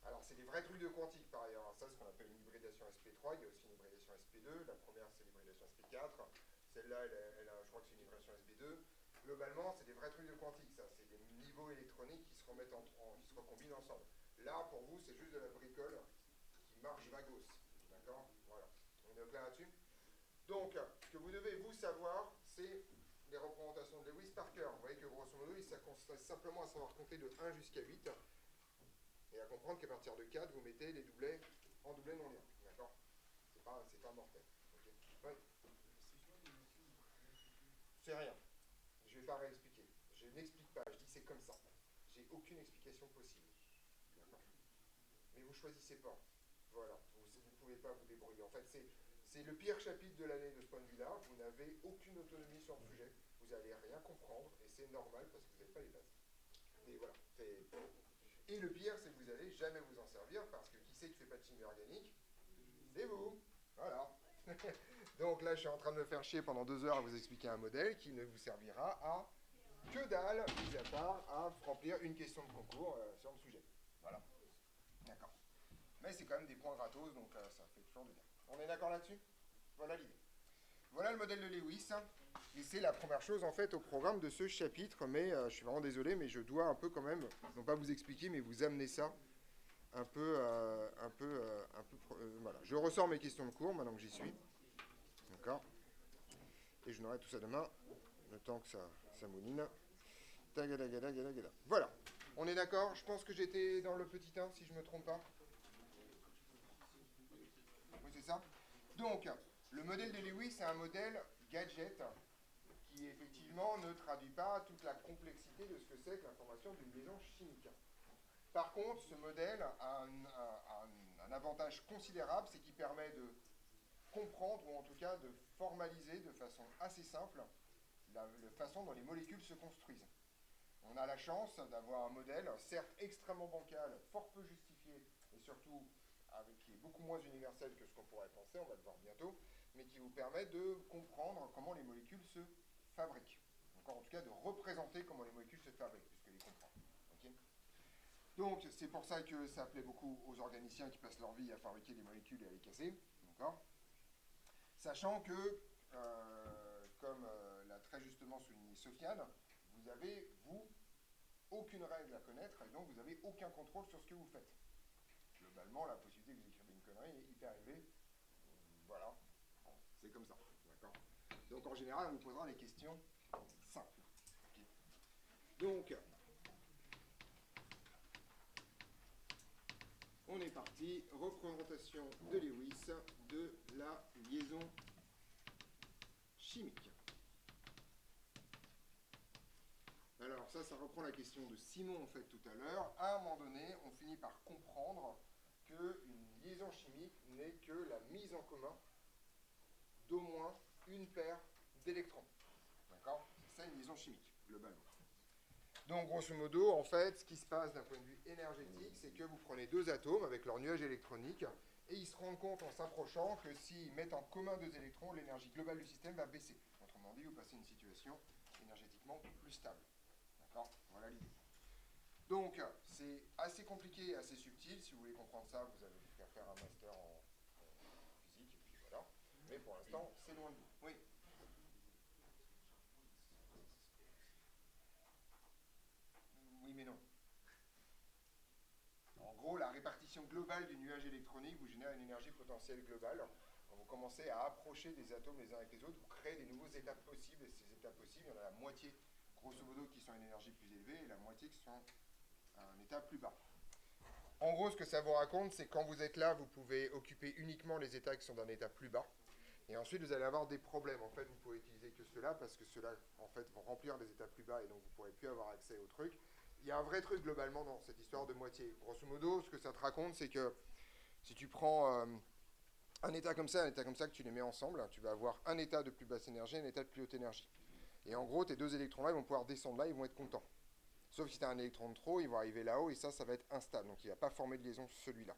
Alors c'est des vrais trucs de quantique par ailleurs. Alors, ça, c'est ce qu'on appelle une hybridation SP3. Il y a aussi une hybridation SP2. La première, c'est l'hybridation SP4. Celle-là, je crois que c'est une hybridation SP2. Globalement, c'est des vrais trucs de quantique, ça. C'est des niveaux électroniques qui se remettent qui se recombinent ensemble. Là, pour vous, c'est juste de la bricole qui marche vagos. D'accord? Voilà. On est au clair là-dessus? Donc, ce que vous devez vous savoir, c'est les représentations de Lewis par cœur. Vous voyez que grosso modo, ça consiste simplement à savoir compter de 1 jusqu'à 8 et à comprendre qu'à partir de 4, vous mettez les doublets en doublet non lien. D'accord? C'est pas mortel. Okay. Ouais. C'est rien. Je ne vais pas réexpliquer. Je n'explique pas. Je dis c'est comme ça. J'ai aucune explication possible. D'accord? Mais vous choisissez pas. Voilà. Vous ne pouvez pas vous débrouiller. En fait, c'est le pire chapitre de l'année de ce point de vue-là. Vous n'avez aucune autonomie sur le sujet. Vous n'allez rien comprendre et c'est normal parce que vous n'avez pas les bases. Et voilà. Et le pire, c'est que vous n'allez jamais vous en servir parce que qui c'est qui ne fait pas de chimie organique? C'est vous. Voilà. Donc là, je suis en train de me faire chier pendant 2 heures à vous expliquer un modèle qui ne vous servira à que dalle, mis à part à remplir une question de concours sur le sujet. Voilà. D'accord. Mais c'est quand même des points gratos, donc ça fait toujours du bien. On est d'accord là-dessus? Voilà l'idée. Voilà le modèle de Lewis. Et c'est la première chose, en fait, au programme de ce chapitre. Mais je suis vraiment désolé, mais je dois un peu quand même, non pas vous expliquer, mais vous amener ça un peu voilà. Je ressors mes questions de cours, maintenant que j'y suis. D'accord? Et je n'aurai tout ça demain, le temps que ça mouline. Tagadagadagadagada. Voilà. On est d'accord? Je pense que j'étais dans le petit 1, si je ne me trompe pas. Oui, c'est ça. Donc, le modèle de Lewis, c'est un modèle gadget qui, effectivement, ne traduit pas toute la complexité de ce que c'est que l'information d'une liaison chimique. Par contre, ce modèle a un avantage considérable, c'est qu'il permet de comprendre, ou en tout cas de formaliser de façon assez simple, la façon dont les molécules se construisent. On a la chance d'avoir un modèle, certes extrêmement bancal, fort peu justifié, et surtout qui est beaucoup moins universel que ce qu'on pourrait penser, on va le voir bientôt, mais qui vous permet de comprendre comment les molécules se fabriquent. Encore en tout cas de représenter comment les molécules se fabriquent, puisque les comprendre. Okay. Donc c'est pour ça que ça plaît beaucoup aux organiciens qui passent leur vie à fabriquer des molécules et à les casser. D'accord ? Sachant que, comme l'a très justement souligné Sofiane, vous avez, vous, aucune règle à connaître et donc vous n'avez aucun contrôle sur ce que vous faites. Globalement, la possibilité que vous écrivez une connerie est hyper élevée. Voilà, c'est comme ça. D'accord. Donc en général, on vous posera les questions simples. Okay. Donc, on est parti. Représentation de Lewis de la liaison chimique. Alors ça reprend la question de Simon en fait tout à l'heure. À un moment donné, on finit par comprendre qu'une liaison chimique n'est que la mise en commun d'au moins une paire d'électrons. D'accord? C'est ça une liaison chimique, globalement. Donc grosso modo, en fait, ce qui se passe d'un point de vue énergétique, c'est que vous prenez 2 atomes avec leur nuage électronique et ils se rendent compte en s'approchant que s'ils mettent en commun 2 électrons, l'énergie globale du système va baisser. Autrement dit, vous passez à une situation énergétiquement plus stable. D'accord? Voilà l'idée. Donc, c'est assez compliqué et assez subtil. Si vous voulez comprendre ça, vous allez faire un master en physique, et puis voilà. Mais pour l'instant, c'est loin de vous. Oui. Oui, mais non. En gros, la répartition globale du nuage électronique vous génère une énergie potentielle globale. Quand vous commencez à approcher des atomes les uns avec les autres, vous créez des nouveaux états possibles. Et ces états possibles, il y en a la moitié, grosso modo, qui sont à une énergie plus élevée et la moitié qui sont à un état plus bas. En gros, ce que ça vous raconte, c'est que quand vous êtes là, vous pouvez occuper uniquement les états qui sont d'un état plus bas. Et ensuite, vous allez avoir des problèmes. En fait, vous ne pouvez utiliser que ceux-là parce que ceux-là, en fait, vont remplir les états plus bas et donc vous ne pourrez plus avoir accès au truc. Il y a un vrai truc globalement dans cette histoire de moitié. Grosso modo, ce que ça te raconte, c'est que si tu prends un état comme ça que tu les mets ensemble, tu vas avoir un état de plus basse énergie et un état de plus haute énergie. Et en gros, tes 2 électrons-là, ils vont pouvoir descendre là, ils vont être contents. Sauf si tu as un électron de trop, ils vont arriver là-haut et ça va être instable. Donc il ne va pas former de liaison celui-là.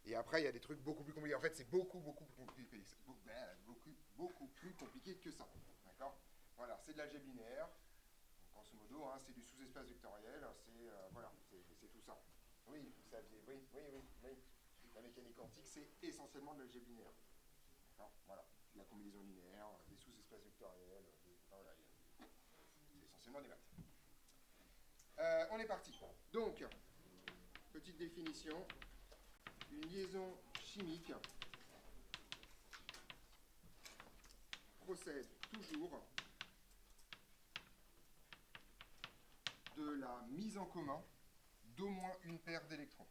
Et après, il y a des trucs beaucoup plus compliqués. En fait, c'est beaucoup plus compliqué que ça. D'accord? Voilà, c'est de l'algèbre linéaire. Grosso modo, hein, c'est du sous-espace vectoriel. Voilà, c'est tout ça. Oui, vous saviez. Oui. La mécanique quantique, c'est essentiellement de l'algèbre linéaire. D'accord? Voilà, de la combinaison linéaire, des sous-espaces vectoriels. Voilà, c'est essentiellement des maths. On est parti. Donc, petite définition. Une liaison chimique, procède toujours de la mise en commun d'au moins une paire d'électrons.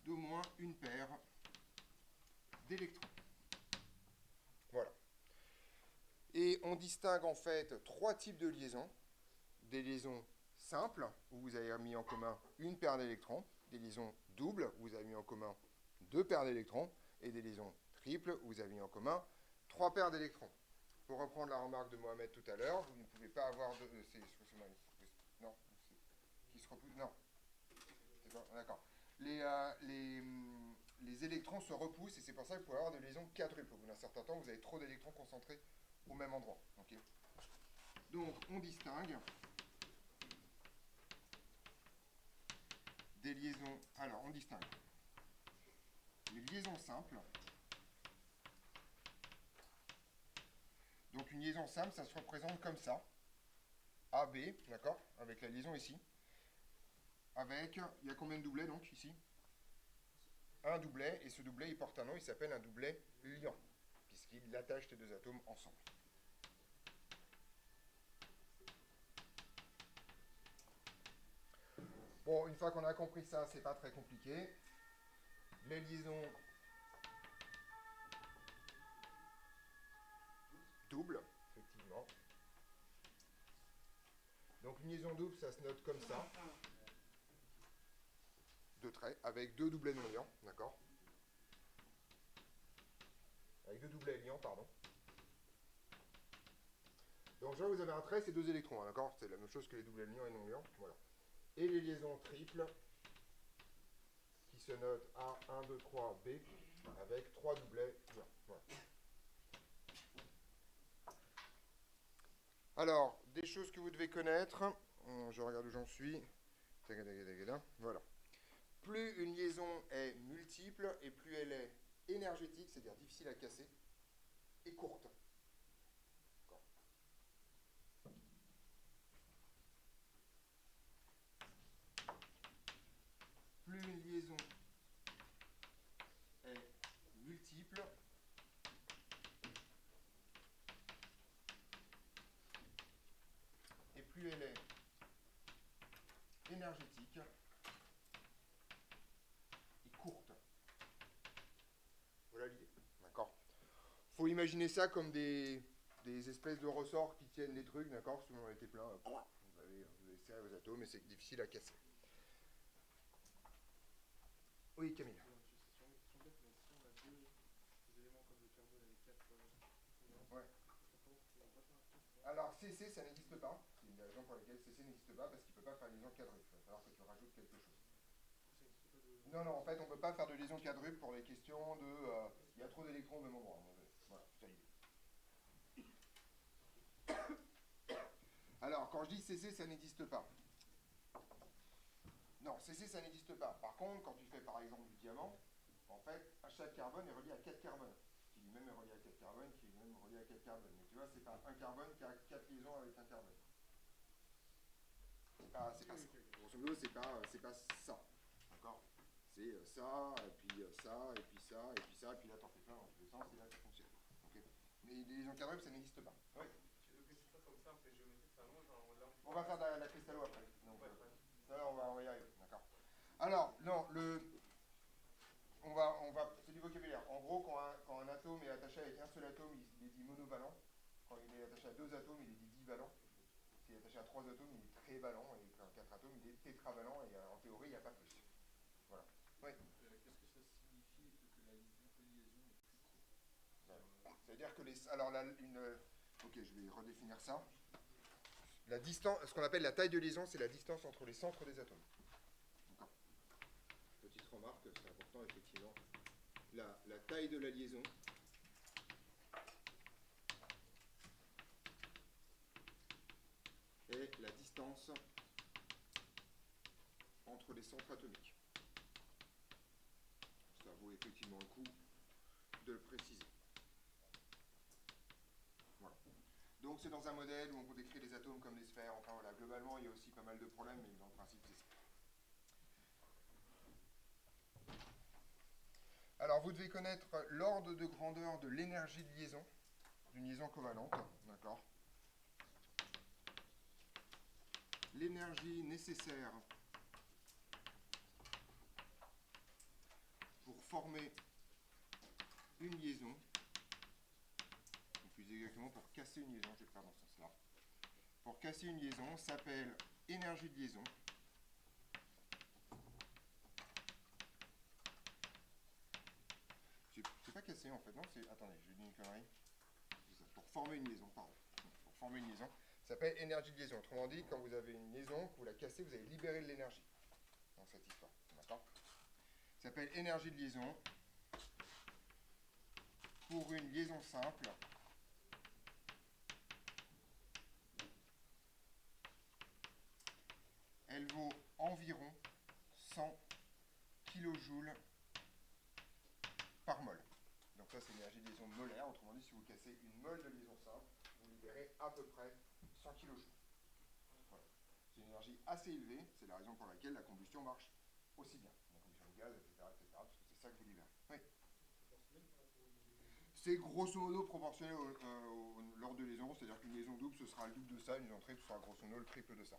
D'au moins une paire d'électrons. Voilà. Et on distingue en fait trois types de liaisons. Des liaisons simples, où vous avez mis en commun une paire d'électrons. Des liaisons doubles, où vous avez mis en commun deux paires d'électrons. Et des liaisons triples, où vous avez mis en commun trois paires d'électrons. Pour reprendre la remarque de Mohamed tout à l'heure, vous ne pouvez pas avoir de... non, qui se repousse... Non. D'accord. Les électrons se repoussent et c'est pour ça qu'il faut avoir des liaisons quadruples. Au bout d'un certain temps, vous avez trop d'électrons concentrés au même endroit. Okay. Donc, on distingue des liaisons... Alors, on distingue les liaisons simples. Donc, une liaison simple, ça se représente comme ça. AB, d'accord, avec la liaison ici. Avec, il y a combien de doublets donc ici? Un doublet, et ce doublet il porte un nom, il s'appelle un doublet liant, puisqu'il attache les deux atomes ensemble. Bon, une fois qu'on a compris ça, c'est pas très compliqué. Les liaisons doubles, effectivement. Donc une liaison double, ça se note comme ça. Deux traits, avec deux doublets non liants, d'accord? Avec deux doublets liants, pardon. Donc là, vous avez un trait, c'est deux électrons, hein, d'accord? C'est la même chose que les doublets liants et non liants, voilà. Et les liaisons triples, qui se notent A, 1, 2, 3, B, avec trois doublets liants, voilà. Alors, des choses que vous devez connaître, je regarde où j'en suis, voilà. Plus une liaison est multiple et plus elle est énergétique, c'est-à-dire difficile à casser, et courte. Plus une liaison est multiple, et plus elle est énergétique et courte. Voilà l'idée, d'accord? Faut imaginer ça comme des espèces de ressorts qui tiennent les trucs, d'accord? Si on en était plein, vous avez serré vos atomes et c'est difficile à casser. Oui, Camille. Ouais. Alors, CC, ça n'existe pas. C'est une des raisons pour lesquelles CC n'existe pas, parce qu'il ne peut pas faire une liaison quadruple. Il va falloir que tu rajoutes quelque chose. Non, non, en fait, on ne peut pas faire de liaison quadruple pour les questions de... Il y a trop d'électrons au même endroit. Voilà, c'est ça l'idée. Alors, quand je dis CC, ça n'existe pas. Non, CC, ça n'existe pas. Par contre, quand tu fais par exemple du diamant, en fait, chaque carbone est relié à 4 carbones. Qui lui-même est relié à 4 carbones, qui lui-même est relié à 4 carbones. Mais tu vois, c'est pas un carbone qui a 4 liaisons avec un carbone. C'est pas ça. Grosso modo, c'est pas ça. D'accord? C'est ça, et puis ça, et puis ça, et puis ça, et puis là, t'en fais plein dans tous les sens, et là, ça fonctionne. Okay. Mais les liaisons quadruples, ça n'existe pas. Oui. Tu veux que c'est ça comme ça, on fait géométrique, ça allonge, là on va faire de la cristallo après. Donc, ouais, ça, on va y arriver. D'accord. Alors, non, c'est du vocabulaire. En gros, quand un atome est attaché avec un seul atome, il est dit monovalent. Quand il est attaché à deux atomes, il est dit divalent. S'il est attaché à trois atomes, il est trivalent. Et quand quatre atomes, il est tétravalent. Et en théorie, il n'y a pas plus. Voilà. Oui. Qu'est-ce que ça signifie que la liaison est plus courte? C'est-à-dire que les... Alors, ok, je vais redéfinir ça. La distance, ce qu'on appelle la taille de liaison, c'est la distance entre les centres des atomes. D'accord. Petite remarque, c'est important, effectivement. La taille de la liaison est la distance entre les centres atomiques. Ça vaut effectivement le coup de le préciser. Voilà. Donc, Donc c'est dans un modèle où on décrit les atomes comme des sphères. Enfin voilà, globalement il y a aussi pas mal de problèmes, mais dans le principe c'est ça. Alors vous devez connaître l'ordre de grandeur de l'énergie de liaison, d'une liaison covalente, d'accord? L'énergie nécessaire pour former une liaison, ou plus exactement pour casser une liaison, je vais le faire dans ce sens-là. Pour casser une liaison s'appelle énergie de liaison. C'est pas cassé en fait, non? Attendez, je dis une connerie. Pour former une liaison, pardon. Pour former une liaison, ça s'appelle énergie de liaison. Autrement dit, quand vous avez une liaison, que vous la cassez, vous avez libéré de l'énergie dans cette histoire. D'accord? Ça s'appelle énergie de liaison. Pour une liaison simple, elle vaut environ 100 kJ par mol. Donc ça, c'est l'énergie de liaison molaire. Autrement dit, si vous cassez une mole de liaison simple, vous libérez à peu près 100 kJ. Voilà. C'est une énergie assez élevée. C'est la raison pour laquelle la combustion marche aussi bien. La combustion de gaz, etc., parce que c'est ça que vous libérez. Oui. C'est grosso modo proportionnel l'ordre de liaison, c'est-à-dire qu'une liaison double, ce sera le double de ça, une liaison triple, ce sera grosso modo le triple de ça.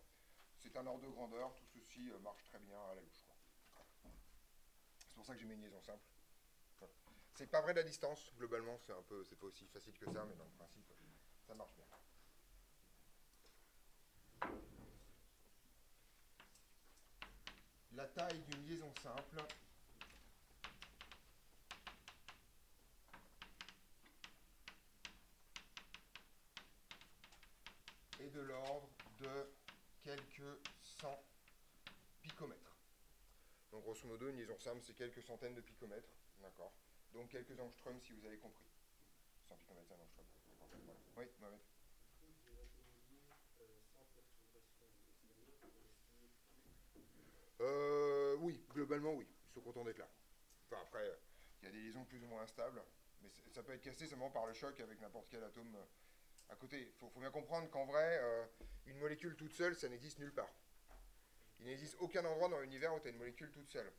C'est un ordre de grandeur, tout ceci marche très bien à la louche, quoi. C'est pour ça que j'ai mis une liaison simple. Voilà. C'est pas vrai la distance, globalement, c'est pas aussi facile que ça, mais dans le principe, ça marche bien. La taille d'une liaison simple est de l'ordre de quelques 100 picomètres. Donc grosso modo, une liaison simple, c'est quelques centaines de picomètres, d'accord? Donc quelques angstroms si vous avez compris. 100 picomètres, c'est un angstrom. Voilà. Oui, Mohamed. Oui, globalement oui, ils sont contents d'être là. Enfin après, il y a des liaisons plus ou moins instables, mais ça peut être cassé seulement par le choc avec n'importe quel atome à côté. Il faut bien comprendre qu'en vrai, une molécule toute seule, ça n'existe nulle part. Il n'existe aucun endroit dans l'univers où tu as une molécule toute seule.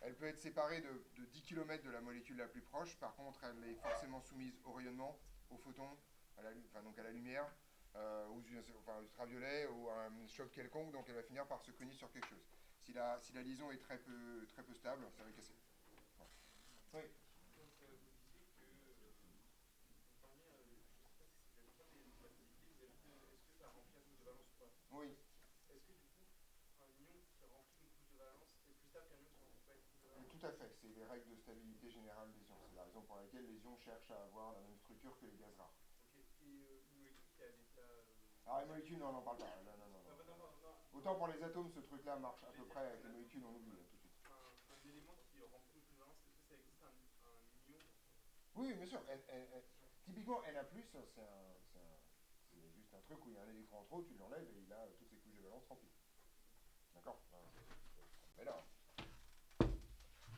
Elle peut être séparée de 10 km de la molécule la plus proche, par contre elle est forcément soumise au rayonnement, aux photons, donc à la lumière, ou ultraviolet, ou à un choc quelconque, donc elle va finir par se cogner sur quelque chose. Si la liaison est très peu stable, ça va casser. Voilà. Oui. Donc vous disiez que vous parliez, je ne sais pas si c'est exactement ça, mais la stabilité, vous avez dit, est-ce que ça remplit un couche de valence ou pas? Oui. Est-ce que du coup, un ion qui remplit une couche de valence est plus stable qu'un ion qui ne remplit pas une couche de valence? Tout à fait, c'est les règles de stabilité générale des ions. C'est la raison pour laquelle les ions cherchent à avoir la même structure que les gaz rares. Ok, et une molécule qui a des tas. Alors les molécules, non, on n'en parle pas. Non. Autant pour les atomes, ce truc-là marche à peu près avec les molécules, on oublie tout de suite. Un élément qui remplit une couche de valence, est-ce que ça existe un ion? Oui, bien sûr. Typiquement, Na+, c'est juste un truc où il y a un électron en trop, tu l'enlèves et il a toutes ses couches de valence remplies. D'accord? Mais là,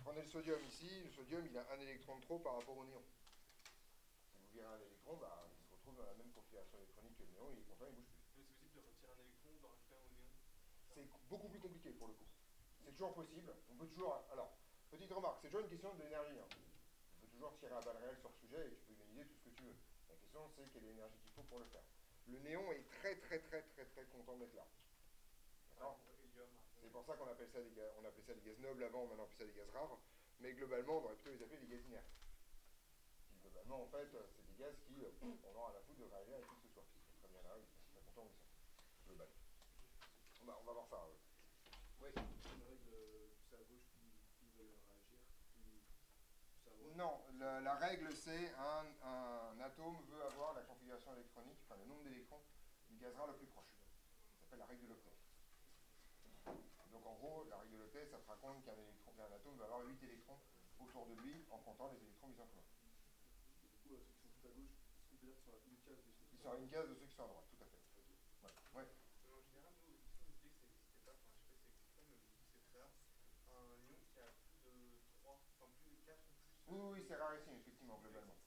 prenez le sodium ici, le sodium il a un électron de trop par rapport au néon. Si vous virez un électron, il se retrouve dans la même configuration électronique que le néon, il est content, il bouge plus. Mais c'est possible de retirer un électron ou d'en rajouter un au néon? C'est beaucoup plus compliqué pour le coup. C'est toujours possible. On peut toujours. Alors, petite remarque, c'est toujours une question de l'énergie. Hein. On peut toujours tirer à balles réelles sur le sujet et tu peux imaginer tout ce que tu veux. La question c'est quelle est l'énergie qu'il faut pour le faire. Le néon est très content d'être là. D'accord? C'est pour ça qu'on appelle ça des gaz, on appelait ça des gaz nobles avant, maintenant on appelle ça des gaz rares. Mais globalement, on aurait plutôt les appeler des gaz inertes. Puis globalement, en fait, c'est des gaz qui, on aura à la foutre de réagir avec qui que ce soit. Ils sont très bien là, ils sont très contents où ils sont. Global. On va voir ça. Oui. Une règle, plus à gauche, plus ils veulent réagir, plus à droite. Non, la règle c'est un atome veut avoir la configuration électronique, enfin le nombre d'électrons du gaz rare le plus proche. Ça s'appelle la règle de l'octet. Donc en gros, la règle de l'octet, ça te raconte qu'un atome va avoir 8 électrons autour de lui en comptant les électrons mis en commun. Et du coup, ceux qui sont tout à gauche, est-ce qu'on peut dire qu'ils sont à une case de ceux qui Ils sont à une case de ceux qui sont à droite, tout à fait. Ok. Ouais. En général, nous, ici, on disait que ça n'existait pas, enfin, je sais pas si ça existe pas, mais au début, c'est très rare. Un ion qui a plus de 3, enfin plus de 4 ou plus. Oui, c'est rarissime, effectivement, globalement.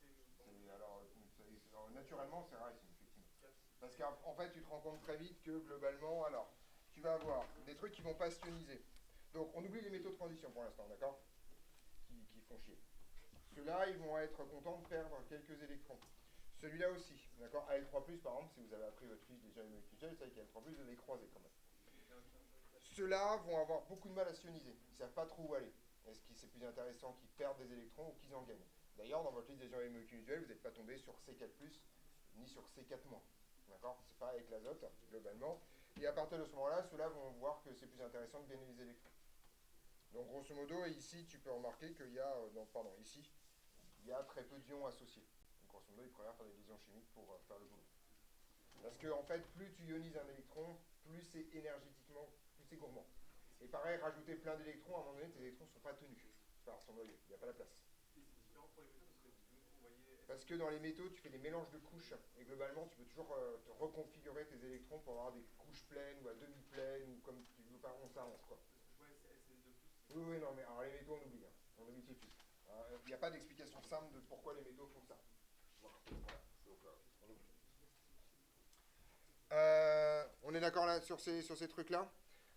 Alors, naturellement, c'est rarissime, effectivement. 4 Parce qu'en fait, tu te rends compte très vite que globalement, alors, tu vas avoir des trucs qui vont pas se ioniser. Donc, on oublie les métaux de transition pour l'instant, d'accord, qui font chier. Ceux-là, ils vont être contents de perdre quelques électrons. Celui-là aussi, d'accord. Al3+, par exemple, si vous avez appris votre fiche déjà moléculaire, vous savez qu'Al3+, vous allez croiser quand même. Ceux-là vont avoir beaucoup de mal à s'ioniser. Ils ne savent pas trop où aller. Est-ce que c'est plus intéressant qu'ils perdent des électrons ou qu'ils en gagnent? D'ailleurs, dans votre liste des géométries moléculaires, vous n'êtes pas tombé sur C4+, ni sur C4-. D'accord? C'est pas avec l'azote, globalement. Et à partir de ce moment-là, ceux-là vont voir que c'est plus intéressant de gagner les électrons. Donc, grosso modo, ici, tu peux remarquer qu'il y a, ici, il y a très peu d'ions associés. Donc, grosso modo, ils préfèrent faire des liaisons chimiques pour faire le boulot. Parce que, en fait, plus tu ionises un électron, plus c'est énergétiquement, plus c'est gourmand. Et pareil, rajouter plein d'électrons, à un moment donné, tes électrons ne sont pas tenus par son noyau. Il n'y a pas la place. Et c'est différent pour les métaux parce que vous voyez. Parce que dans les métaux, tu fais des mélanges de couches. Et globalement, tu peux toujours te reconfigurer tes électrons pour avoir des couches pleines ou à demi-pleines, ou comme tu veux, on s'arrange, quoi. Parce que je vois SN2+. Oui, oui, non, mais alors les métaux, on oublie. Hein. On oublie tout de suite. Il n'y a pas d'explication simple de pourquoi les métaux font ça. Voilà. Donc, on oublie. On est d'accord là sur ces trucs-là?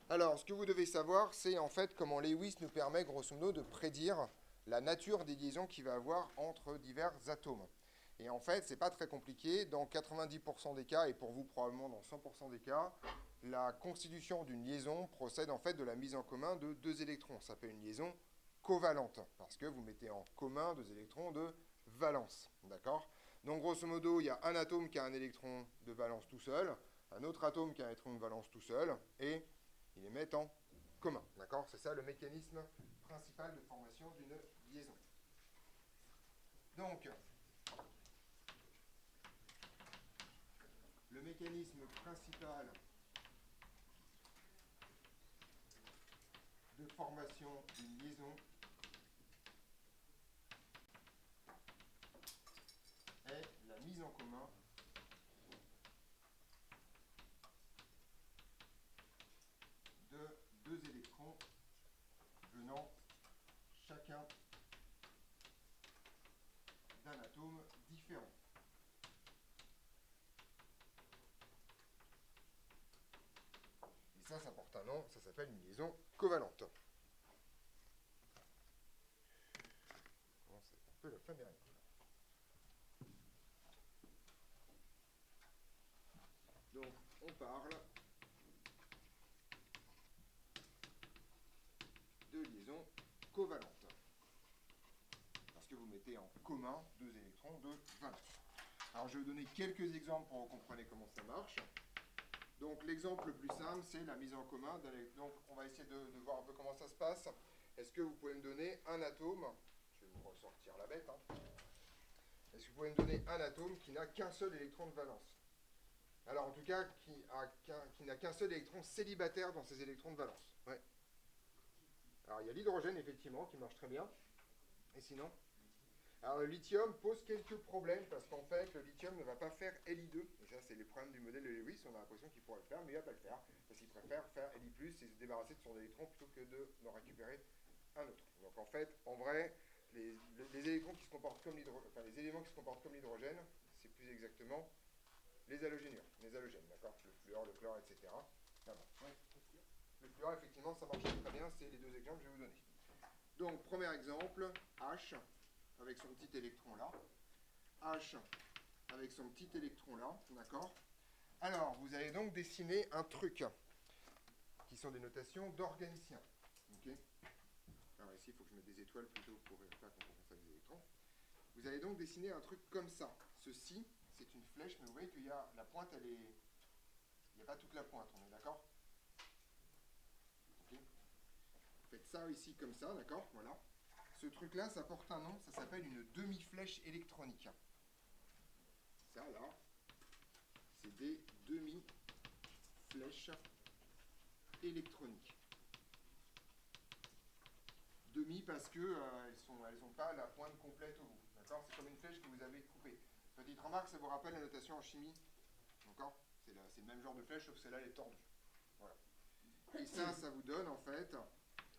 Alors, ce que vous devez savoir, c'est en fait comment Lewis nous permet, grosso modo, de prédire la nature des liaisons qu'il va avoir entre divers atomes. Et en fait, c'est pas très compliqué. Dans 90% des cas, et pour vous probablement dans 100% des cas, la constitution d'une liaison procède en fait de la mise en commun de deux électrons. Ça s'appelle une liaison covalente, parce que vous mettez en commun deux électrons de valence. D'accord? Donc, grosso modo, il y a un atome qui a un électron de valence tout seul, un autre atome qui a un électron de valence tout seul, et ils les mettent en commun. D'accord? C'est ça le mécanisme principal de formation d'une liaison. Donc, le mécanisme principal de formation d'une liaison est la mise en commun de deux électrons venant chacun d'un atome différent. Et ça porte un nom, ça s'appelle une liaison covalente. Bon, c'est un peu la fin des règles. Donc, on parle de liaison covalente. Parce que vous mettez en commun deux électrons de valence. Alors, je vais vous donner quelques exemples pour que vous compreniez comment ça marche. Donc, l'exemple le plus simple, c'est la mise en commun d'un électron. Donc, on va essayer de voir un peu comment ça se passe. Est-ce que vous pouvez me donner un atome? Je vais vous ressortir la bête. Hein. Est-ce que vous pouvez me donner un atome qui n'a qu'un seul électron de valence? Alors, en tout cas, qui n'a qu'un seul électron célibataire dans ses électrons de valence. Ouais. Alors, il y a l'hydrogène, effectivement, qui marche très bien. Et sinon? Alors, le lithium pose quelques problèmes, parce qu'en fait, le lithium ne va pas faire Li2. Et ça, c'est les problèmes du modèle de Lewis. On a l'impression qu'il pourrait le faire, mais il ne va pas le faire. Parce qu'il préfère faire Li+, et se débarrasser de son électron, plutôt que d'en récupérer un autre. Donc, en fait, en vrai, les électrons qui se comportent comme l'hydrogène, enfin, les éléments qui se comportent comme l'hydrogène, c'est plus exactement les halogénures, d'accord? Le fluor, le chlore, etc. Ah bon, ouais. Le fluor, effectivement, ça marche très bien, c'est les deux exemples que je vais vous donner. Donc, premier exemple, H, avec son petit électron là. H, avec son petit électron là, d'accord? Alors, vous allez donc dessiner un truc, qui sont des notations d'organiciens. Ok? Alors ici, il faut que je mette des étoiles plutôt pour pas qu'on confond ça avec des électrons. Vous allez donc dessiner un truc comme ça. Ceci, c'est une flèche, mais vous voyez qu'il y a la pointe, elle est... Il n'y a pas toute la pointe, on est d'accord? Ok. Faites ça ici comme ça, d'accord? Voilà. Ce truc-là, ça porte un nom, ça s'appelle une demi-flèche électronique. Ça, là, c'est des demi-flèches électroniques. Demi parce que elles n'ont pas la pointe complète au bout. D'accord? C'est comme une flèche que vous avez coupée. Petite remarque, ça vous rappelle la notation en chimie. D'accord? C'est le même genre de flèche, sauf que celle-là, elle est tordue. Voilà. Et ça vous donne en fait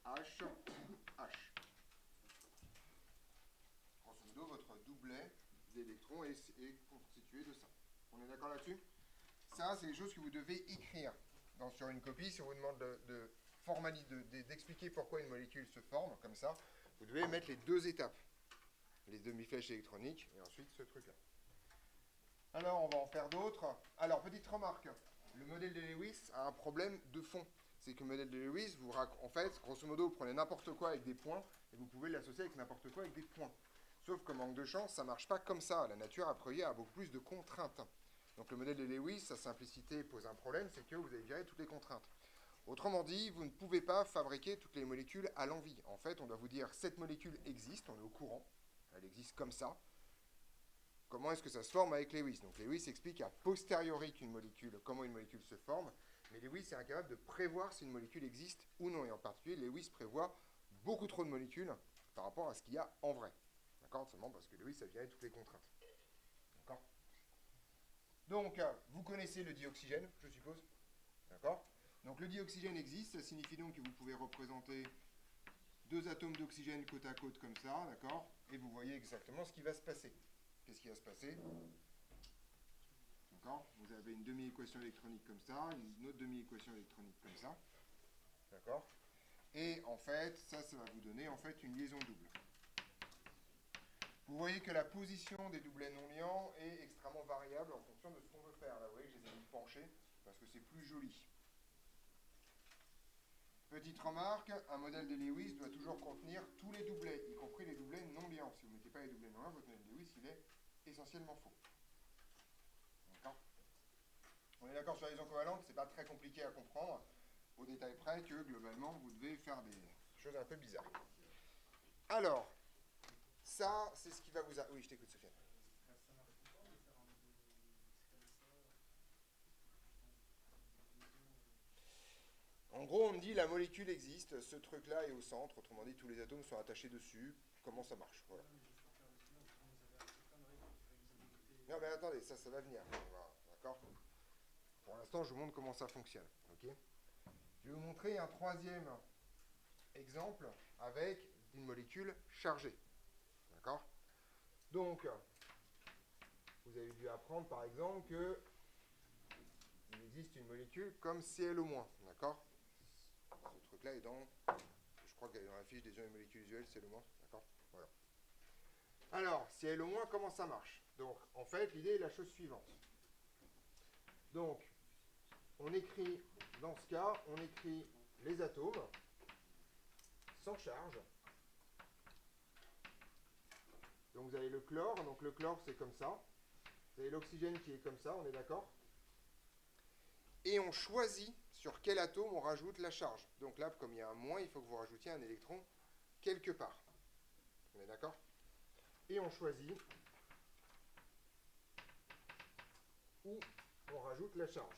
H, H. Grosso modo, votre doublet d'électrons est constitué de ça. On est d'accord là-dessus? ça, c'est les choses que vous devez écrire sur une copie. Si on vous demande d'expliquer pourquoi une molécule se forme, comme ça, vous devez mettre les deux étapes. Les demi-flèches électroniques, et ensuite ce truc-là. Alors, on va en faire d'autres. Alors, petite remarque. Le modèle de Lewis a un problème de fond. C'est que le modèle de Lewis, en fait, grosso modo, vous prenez n'importe quoi avec des points, et vous pouvez l'associer avec n'importe quoi avec des points. Sauf que, manque de chance, ça ne marche pas comme ça. La nature, a priori, a beaucoup plus de contraintes. Donc, le modèle de Lewis, sa simplicité pose un problème, c'est que vous avez viré toutes les contraintes. Autrement dit, vous ne pouvez pas fabriquer toutes les molécules à l'envie. En fait, on doit vous dire, cette molécule existe, on est au courant, elle existe comme ça. Comment est-ce que ça se forme avec Lewis? Donc Lewis explique a posteriori comment une molécule se forme, mais Lewis est incapable de prévoir si une molécule existe ou non. Et en particulier, Lewis prévoit beaucoup trop de molécules par rapport à ce qu'il y a en vrai. D'accord? Seulement parce que Lewis a viré toutes les contraintes. D'accord? Donc, vous connaissez le dioxygène, je suppose. D'accord? Donc le dioxygène existe, ça signifie donc que vous pouvez représenter deux atomes d'oxygène côte à côte comme ça, d'accord? Et vous voyez exactement ce qui va se passer. Qu'est-ce qui va se passer? D'accord? Vous avez une demi-équation électronique comme ça, une autre demi-équation électronique comme ça. D'accord? Et en fait, ça va vous donner en fait une liaison double. Vous voyez que la position des doublets non liants est extrêmement variable en fonction de ce qu'on veut faire. Là, vous voyez que je les ai mis penchés parce que c'est plus joli. Petite remarque, un modèle de Lewis doit toujours contenir tous les doublets, y compris les doublets non liants. Si vous ne mettez pas les doublets non liants, votre modèle de Lewis, il est essentiellement faux. D'accord? On est d'accord sur la liaison covalente, c'est pas très compliqué à comprendre, au détail près que, globalement, vous devez faire des choses un peu bizarres. Alors, ça, c'est ce qui va vous... Oui, je t'écoute, Sofiane. En gros, on me dit la molécule existe, ce truc-là est au centre, autrement dit, tous les atomes sont attachés dessus. Comment ça marche? Voilà. Non, mais attendez, ça va venir. D'accord? Pour l'instant, je vous montre comment ça fonctionne. Okay? Je vais vous montrer un troisième exemple avec une molécule chargée. D'accord? Donc, vous avez dû apprendre, par exemple, que il existe une molécule comme Cl-. D'accord? Ce truc-là est dans... Je crois qu'elle est dans la fiche des ions et molécules usuelles, Cl-. D'accord? Voilà. Alors, Cl-, comment ça marche? Donc, en fait, l'idée est la chose suivante. Donc, on écrit, dans ce cas, on écrit les atomes sans charge. Donc, vous avez le chlore. Donc, le chlore, c'est comme ça. Vous avez l'oxygène qui est comme ça, on est d'accord? Et on choisit sur quel atome on rajoute la charge. Donc là, comme il y a un moins, il faut que vous rajoutiez un électron quelque part. On est d'accord? Et on choisit où on rajoute la charge.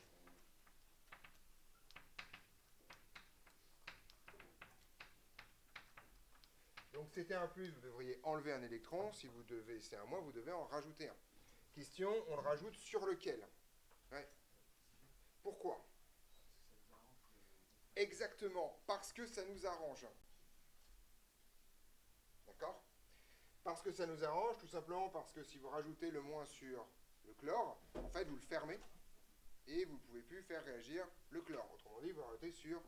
Donc c'était un plus, vous devriez enlever un électron. Si c'est un moins, vous devez en rajouter un. Question, on le rajoute sur lequel? Ouais. Pourquoi? Exactement, parce que ça nous arrange. D'accord? Parce que ça nous arrange, tout simplement parce que si vous rajoutez le moins sur le chlore, en fait, vous le fermez et vous ne pouvez plus faire réagir le chlore. Autrement dit, vous rajoutez sur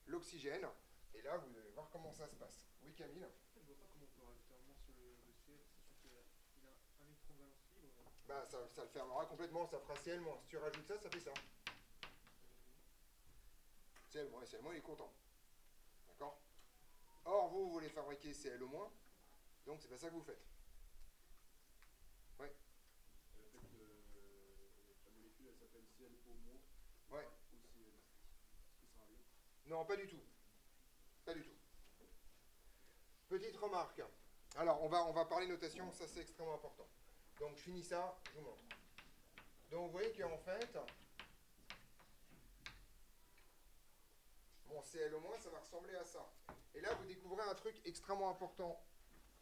l'oxygène et là, vous allez voir comment ça se passe. Oui, Camille? Je vois pas comment on peut rajouter un moins sur le Cl, sachant qu'il a un électron valence libre. Bah, ça le fermera complètement, ça fera Cl-. Si tu rajoutes ça, ça fait ça. Cl-, et Cl-, il est content. D'accord? Or, vous voulez fabriquer Cl-, donc c'est pas ça que vous faites. Ouais. Le fait que la molécule, elle s'appelle ClO-, Ouais. ou Cl. Est-ce que ça a un lien? Non, pas du tout. Pas du tout. Petite remarque. Alors, on va parler notation, ça c'est extrêmement important. Donc, je finis ça, je vous montre. Donc, vous voyez qu'en fait, mon Cl-, ça va ressembler à ça. Et là, vous découvrez un truc extrêmement important.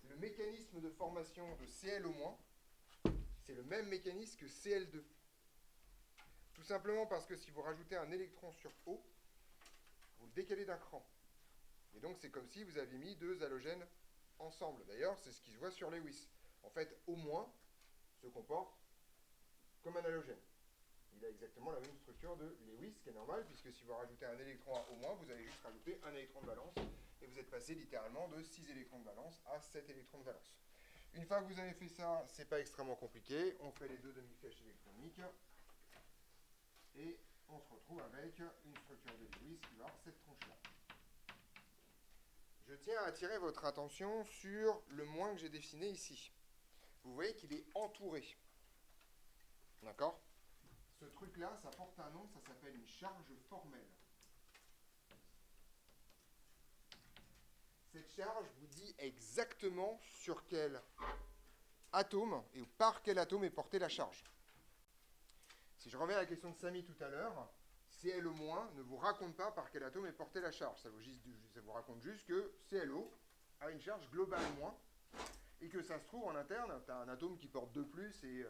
Le mécanisme de formation de Cl-, c'est le même mécanisme que Cl2. Tout simplement parce que si vous rajoutez un électron sur O, vous le décalez d'un cran. Et donc, c'est comme si vous aviez mis deux halogènes ensemble. D'ailleurs, c'est ce qui se voit sur Lewis. En fait, O- se comporte comme un halogène. il a exactement la même structure de Lewis, ce qui est normal, puisque si vous rajoutez un électron à au moins, vous allez juste rajouter un électron de valence, et vous êtes passé littéralement de 6 électrons de valence à 7 électrons de valence. Une fois que vous avez fait ça, c'est pas extrêmement compliqué, on fait les deux demi-flèches électroniques, et on se retrouve avec une structure de Lewis qui va avoir cette tronche-là. Je tiens à attirer votre attention sur le moins que j'ai dessiné ici. Vous voyez qu'il est entouré. D'accord ? Ce truc-là, ça porte un nom, ça s'appelle une charge formelle. Cette charge vous dit exactement sur quel atome et par quel atome est portée la charge. Si je reviens à la question de Samy tout à l'heure, ClO- ne vous raconte pas par quel atome est portée la charge. Ça vous raconte juste que ClO a une charge globale moins, et que ça se trouve en interne, tu as un atome qui porte 2+,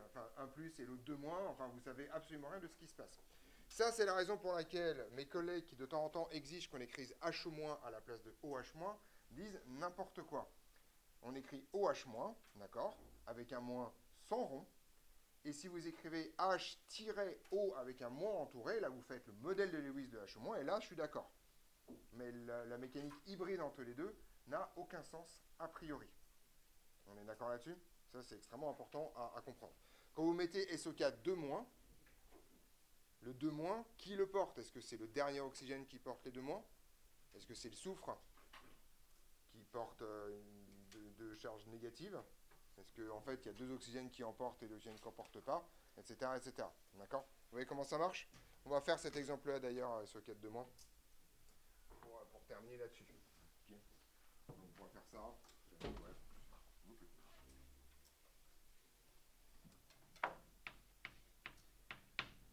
enfin 1+, et l'autre 2-, enfin vous savez absolument rien de ce qui se passe. Ça, c'est la raison pour laquelle mes collègues qui de temps en temps exigent qu'on écrive H- à la place de OH-, disent n'importe quoi. On écrit OH-, d'accord, avec un moins sans rond, et si vous écrivez H-O avec un moins entouré, là vous faites le modèle de Lewis de H-, et là je suis d'accord. Mais la mécanique hybride entre les deux n'a aucun sens a priori. On est d'accord là-dessus? Ça, c'est extrêmement important à comprendre. Quand vous mettez SO4 2-, le 2-, qui le porte? Est-ce que c'est le dernier oxygène qui porte les 2-? Est-ce que c'est le soufre qui porte de charge négative? Est-ce qu'en fait, il y a 2 oxygènes qui en portent et 2 oxygènes qui n'en portent pas? Etc. etc. D'accord? Vous voyez comment ça marche? On va faire cet exemple-là d'ailleurs, SO4 2-, pour terminer là-dessus. Okay. Donc on va faire ça. Ouais.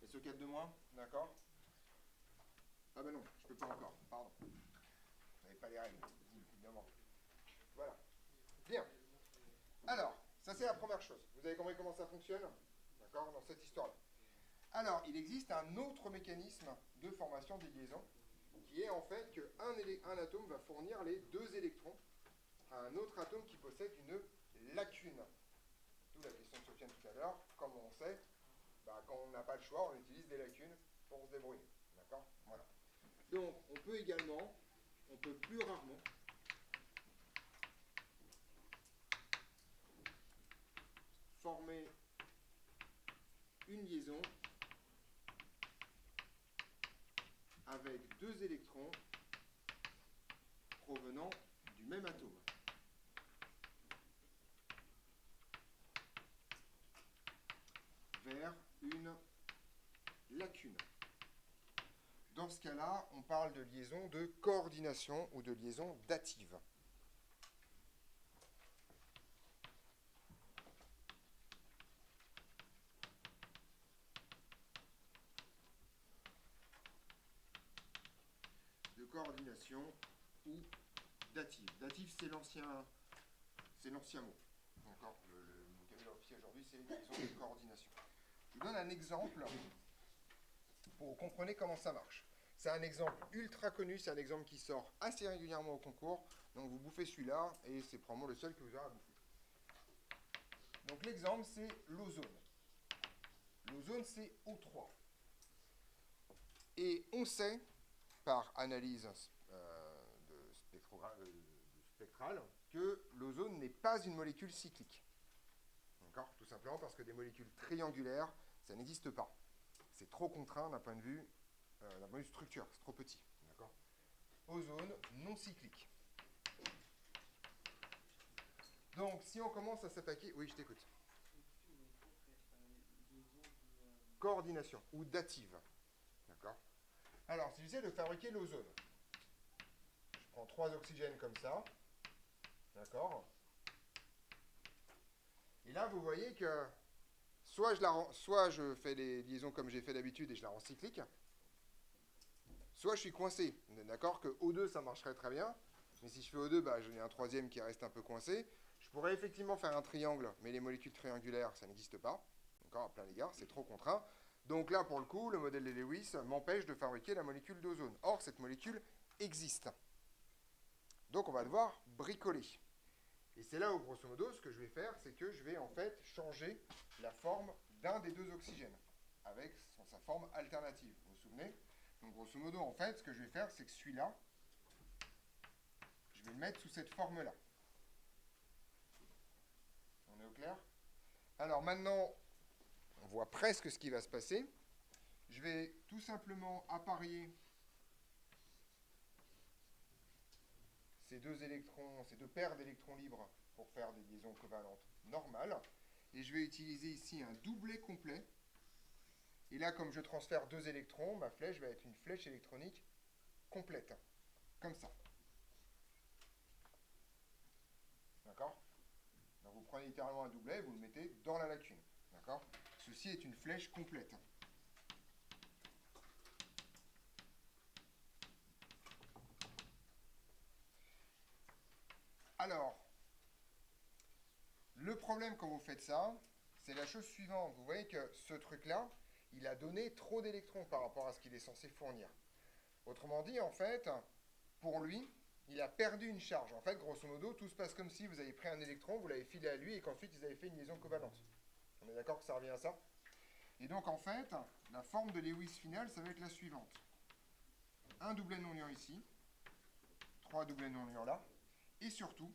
SO4 2-, d'accord? Ah ben non, je peux pas encore, pardon. Vous n'avez pas les règles, évidemment. Voilà. Bien. Alors, ça c'est la première chose. Vous avez compris comment ça fonctionne? D'accord? Dans cette histoire-là. Alors, il existe un autre mécanisme de formation des liaisons, qui est en fait qu'un atome va fournir les 2 électrons à un autre atome qui possède une lacune. D'où la question de Sofiane tout à l'heure. Comme on sait, quand on n'a pas le choix, on utilise des lacunes pour se débrouiller. D'accord? Voilà. Donc, on peut plus rarement former une liaison avec 2 électrons provenant du même atome. Vers une lacune. Dans ce cas-là, on parle de liaison de coordination ou de liaison dative. De coordination ou dative. Dative, c'est l'ancien mot. D'accord? Le vocabulaire officiel aujourd'hui, c'est liaison de coordination. Je vous donne un exemple pour que vous compreniez comment ça marche. C'est un exemple ultra connu, c'est un exemple qui sort assez régulièrement au concours. Donc vous bouffez celui-là et c'est probablement le seul que vous aurez à bouffer. Donc l'exemple, c'est l'ozone. L'ozone, c'est O3. Et on sait, par analyse spectrale, que l'ozone n'est pas une molécule cyclique. D'accord? Tout simplement parce que des molécules triangulaires, ça n'existe pas. C'est trop contraint d'un point de vue structure, c'est trop petit. D'accord? Ozone non cyclique. Donc, si on commence à s'attaquer... Oui, je t'écoute. Coordination ou dative. D'accord? Alors, si j'essaie de fabriquer l'ozone, je prends 3 oxygènes comme ça. D'accord? Et là, vous voyez que soit je fais les liaisons comme j'ai fait d'habitude et je la rends cyclique, soit je suis coincé. D'accord? Que O2, ça marcherait très bien. Mais si je fais O2, j'ai un troisième qui reste un peu coincé. Je pourrais effectivement faire un triangle, mais les molécules triangulaires, ça n'existe pas. D'accord? À plein égard, c'est trop contraint. Donc là, pour le coup, le modèle de Lewis m'empêche de fabriquer la molécule d'ozone. Or, cette molécule existe. Donc, on va devoir bricoler. Et c'est là où, grosso modo, ce que je vais faire, c'est que je vais en fait changer la forme d'un des 2 oxygènes. avec sa forme alternative. Vous vous souvenez? Donc grosso modo, en fait, ce que je vais faire, c'est que celui-là, je vais le mettre sous cette forme-là. On est au clair? Alors maintenant, on voit presque ce qui va se passer. Je vais tout simplement apparier ces deux électrons, ces deux paires d'électrons libres pour faire des liaisons covalentes normales. Et je vais utiliser ici un doublet complet. Et là, comme je transfère deux électrons, ma flèche va être une flèche électronique complète. Comme ça. D'accord? Donc vous prenez littéralement un doublet et vous le mettez dans la lacune. D'accord? Ceci est une flèche complète. Alors, le problème quand vous faites ça, c'est la chose suivante. Vous voyez que ce truc-là, il a donné trop d'électrons par rapport à ce qu'il est censé fournir. Autrement dit, en fait, pour lui, il a perdu une charge. En fait, grosso modo, tout se passe comme si vous avez pris un électron, vous l'avez filé à lui et qu'ensuite ils avaient fait une liaison covalente. On est d'accord que ça revient à ça? Et donc, en fait, la forme de Lewis finale, ça va être la suivante. Un doublet non-liant ici, trois doublets non-liants là, et surtout,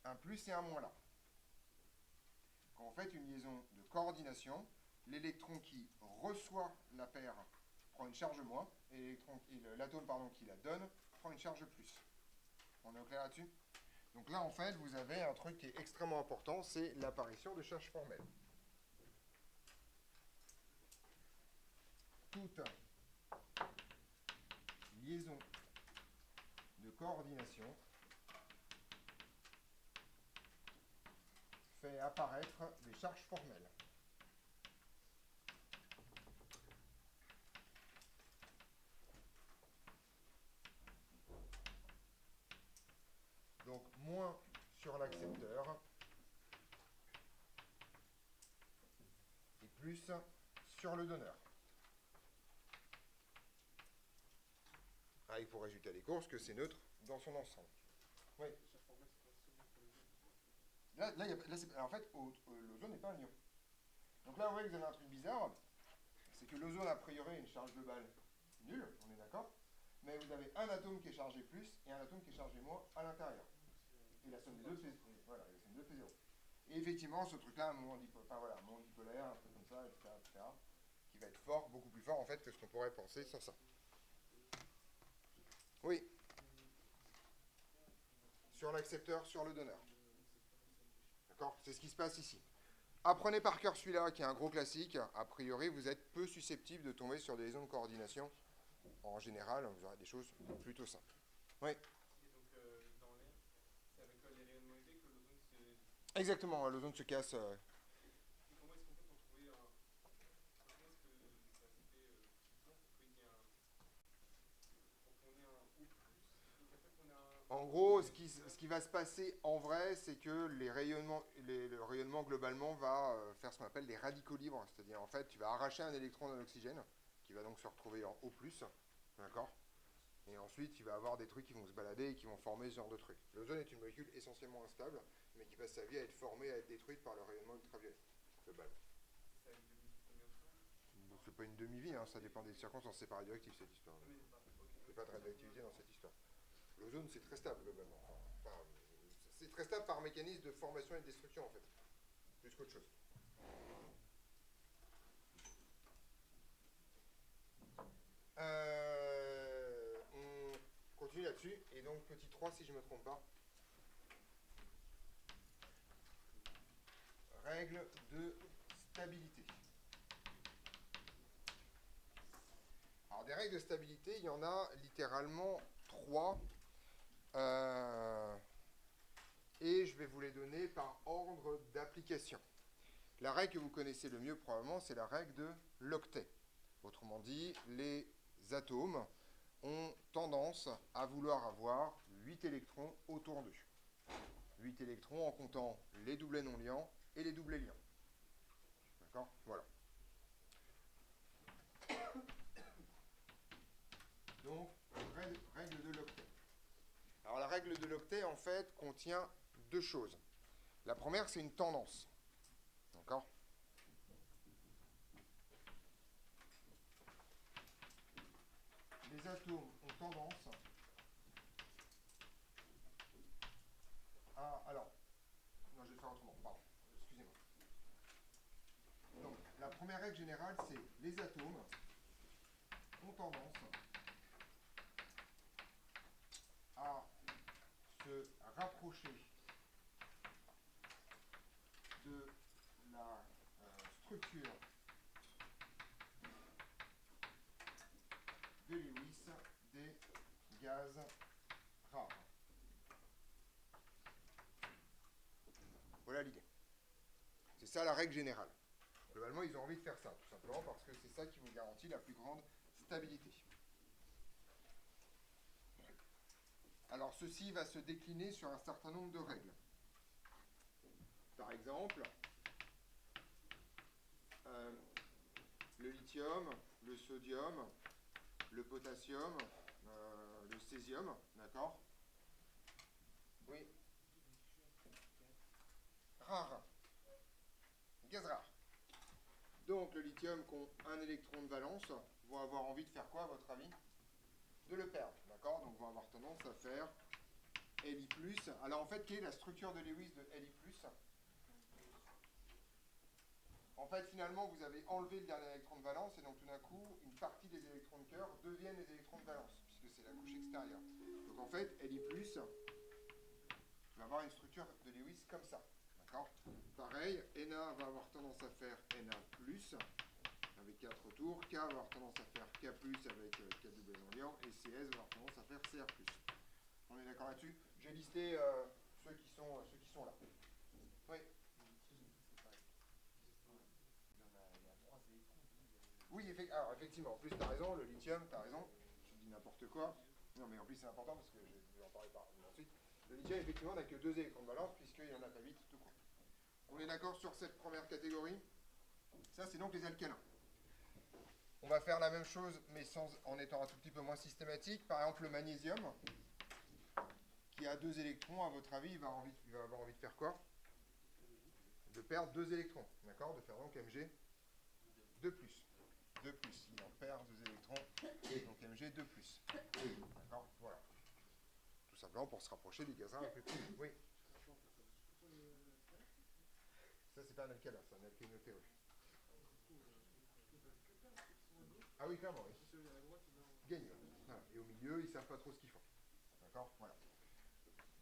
un plus et un moins là. Quand on fait une liaison de coordination, l'électron qui reçoit la paire prend une charge moins, et l'atome qui la donne prend une charge plus. On est au clair là-dessus? Donc là, en fait, vous avez un truc qui est extrêmement important, c'est l'apparition de charges formelles. Toute liaison de coordination fait apparaître des charges formelles. Donc moins sur l'accepteur et plus sur le donneur. Avec pour résultat des courses que c'est neutre dans son ensemble. Oui. Là, en fait, l'ozone n'est pas un ion. Donc là, vous voyez que vous avez un truc bizarre, c'est que l'ozone, a priori, a une charge globale nulle, on est d'accord, mais vous avez un atome qui est chargé plus et un atome qui est chargé moins à l'intérieur. Et la somme des deux fait, voilà, la somme des deux fait 0. Et effectivement, ce truc-là, un moment dipolaire, un truc comme ça, etc., qui va être fort, beaucoup plus fort en fait que ce qu'on pourrait penser sans ça. Oui. Sur l'accepteur, sur le donneur. D'accord? C'est ce qui se passe ici. Apprenez par cœur celui-là, qui est un gros classique. A priori, vous êtes peu susceptible de tomber sur des liaisons de coordination. En général, vous aurez des choses plutôt simples. Oui. Et donc, dans l'air, c'est avec les rayonnements UV que l'ozone se... Exactement, l'ozone se casse. Et comment est-ce qu'on fait pour trouver un... Comment est-ce que ça se fait pour qu'il y ait un... Pour qu'on ait un O+, et qu'après qu'on a un... En gros, ce qui va se passer en vrai, c'est que le rayonnement globalement va faire ce qu'on appelle des radicaux libres. C'est-à-dire, en fait, tu vas arracher un électron d'un oxygène, qui va donc se retrouver en O+, d'accord? Et ensuite, il va avoir des trucs qui vont se balader et qui vont former ce genre de trucs. L'ozone est une molécule essentiellement instable, mais qui passe sa vie à être formée, à être détruite par le rayonnement ultraviolet, globalement. Ça a une demi combien de temps? C'est pas une demi-vie, hein, ça dépend des circonstances, c'est pas radioactif cette histoire. Mais c'est pas... Ok. Il n'y a pas de radioactivité dans cette histoire. L'ozone, c'est très stable, globalement. C'est très stable par mécanisme de formation et de destruction, en fait. Plus qu'autre chose. On continue là-dessus. Et donc, petit 3, si je ne me trompe pas. Règle de stabilité. Alors, des règles de stabilité, il y en a littéralement 3. Et je vais vous les donner par ordre d'application. La règle que vous connaissez le mieux probablement, c'est la règle de l'octet. Autrement dit, les atomes ont tendance à vouloir avoir 8 électrons autour d'eux. 8 électrons en comptant les doublets non liants et les doublets liants. D'accord? Voilà. Donc, règle de l'octet. Alors, la règle de l'octet, en fait, contient deux choses. La première, c'est une tendance. les atomes ont tendance à... Alors, non, je vais le faire autrement, pardon, excusez-moi. Donc, la première règle générale, c'est les atomes ont tendance à se rapprocher de la structure de Lewis des gaz rares. Voilà l'idée. C'est ça la règle générale. Globalement, ils ont envie de faire ça, tout simplement parce que c'est ça qui vous garantit la plus grande stabilité. Alors, ceci va se décliner sur un certain nombre de règles. Par exemple, le lithium, le sodium, le potassium, le césium, d'accord? Oui. Rare. Gaz rare. Donc, le lithium qui ont un électron de valence vont avoir envie de faire quoi, à votre avis? De le perdre, d'accord? Donc, vont avoir tendance à faire Li+. Alors, en fait, quelle est la structure de Lewis de Li+? En fait, finalement, vous avez enlevé le dernier électron de valence et donc tout d'un coup, une partie des électrons de cœur deviennent les électrons de valence, puisque c'est la couche extérieure. Donc en fait, Li+, va avoir une structure de Lewis comme ça. D'accord? Pareil, Na va avoir tendance à faire Na+, avec 4 tours, K va avoir tendance à faire K+, avec K double liant, et CS va avoir tendance à faire Cr+. On est d'accord là-dessus? J'ai listé ceux qui sont là. Oui. Oui, alors effectivement, en plus tu as raison, le lithium, tu as raison, je dis n'importe quoi. Non mais en plus c'est important parce que je vais en parler par ensuite. Le lithium effectivement n'a que 2 électrons de valence puisqu'il n'y en a pas 8 tout court. On est d'accord sur cette première catégorie? Ça c'est donc les alcalins. On va faire la même chose mais en étant un tout petit peu moins systématique. Par exemple le magnésium, qui a 2 électrons, à votre avis, il va avoir envie de faire quoi? De perdre 2 électrons, d'accord? De faire donc Mg 2+. 2+, il en perd 2 électrons, et donc Mg 2+. D'accord? Voilà. Tout simplement pour se rapprocher des gaz rares un peu plus. Oui. Ça, c'est pas un alcalin, c'est un alkénothéreux. Ah oui, clairement, oui. Gagne. Voilà. Et au milieu, ils ne savent pas trop ce qu'ils font. D'accord? Voilà.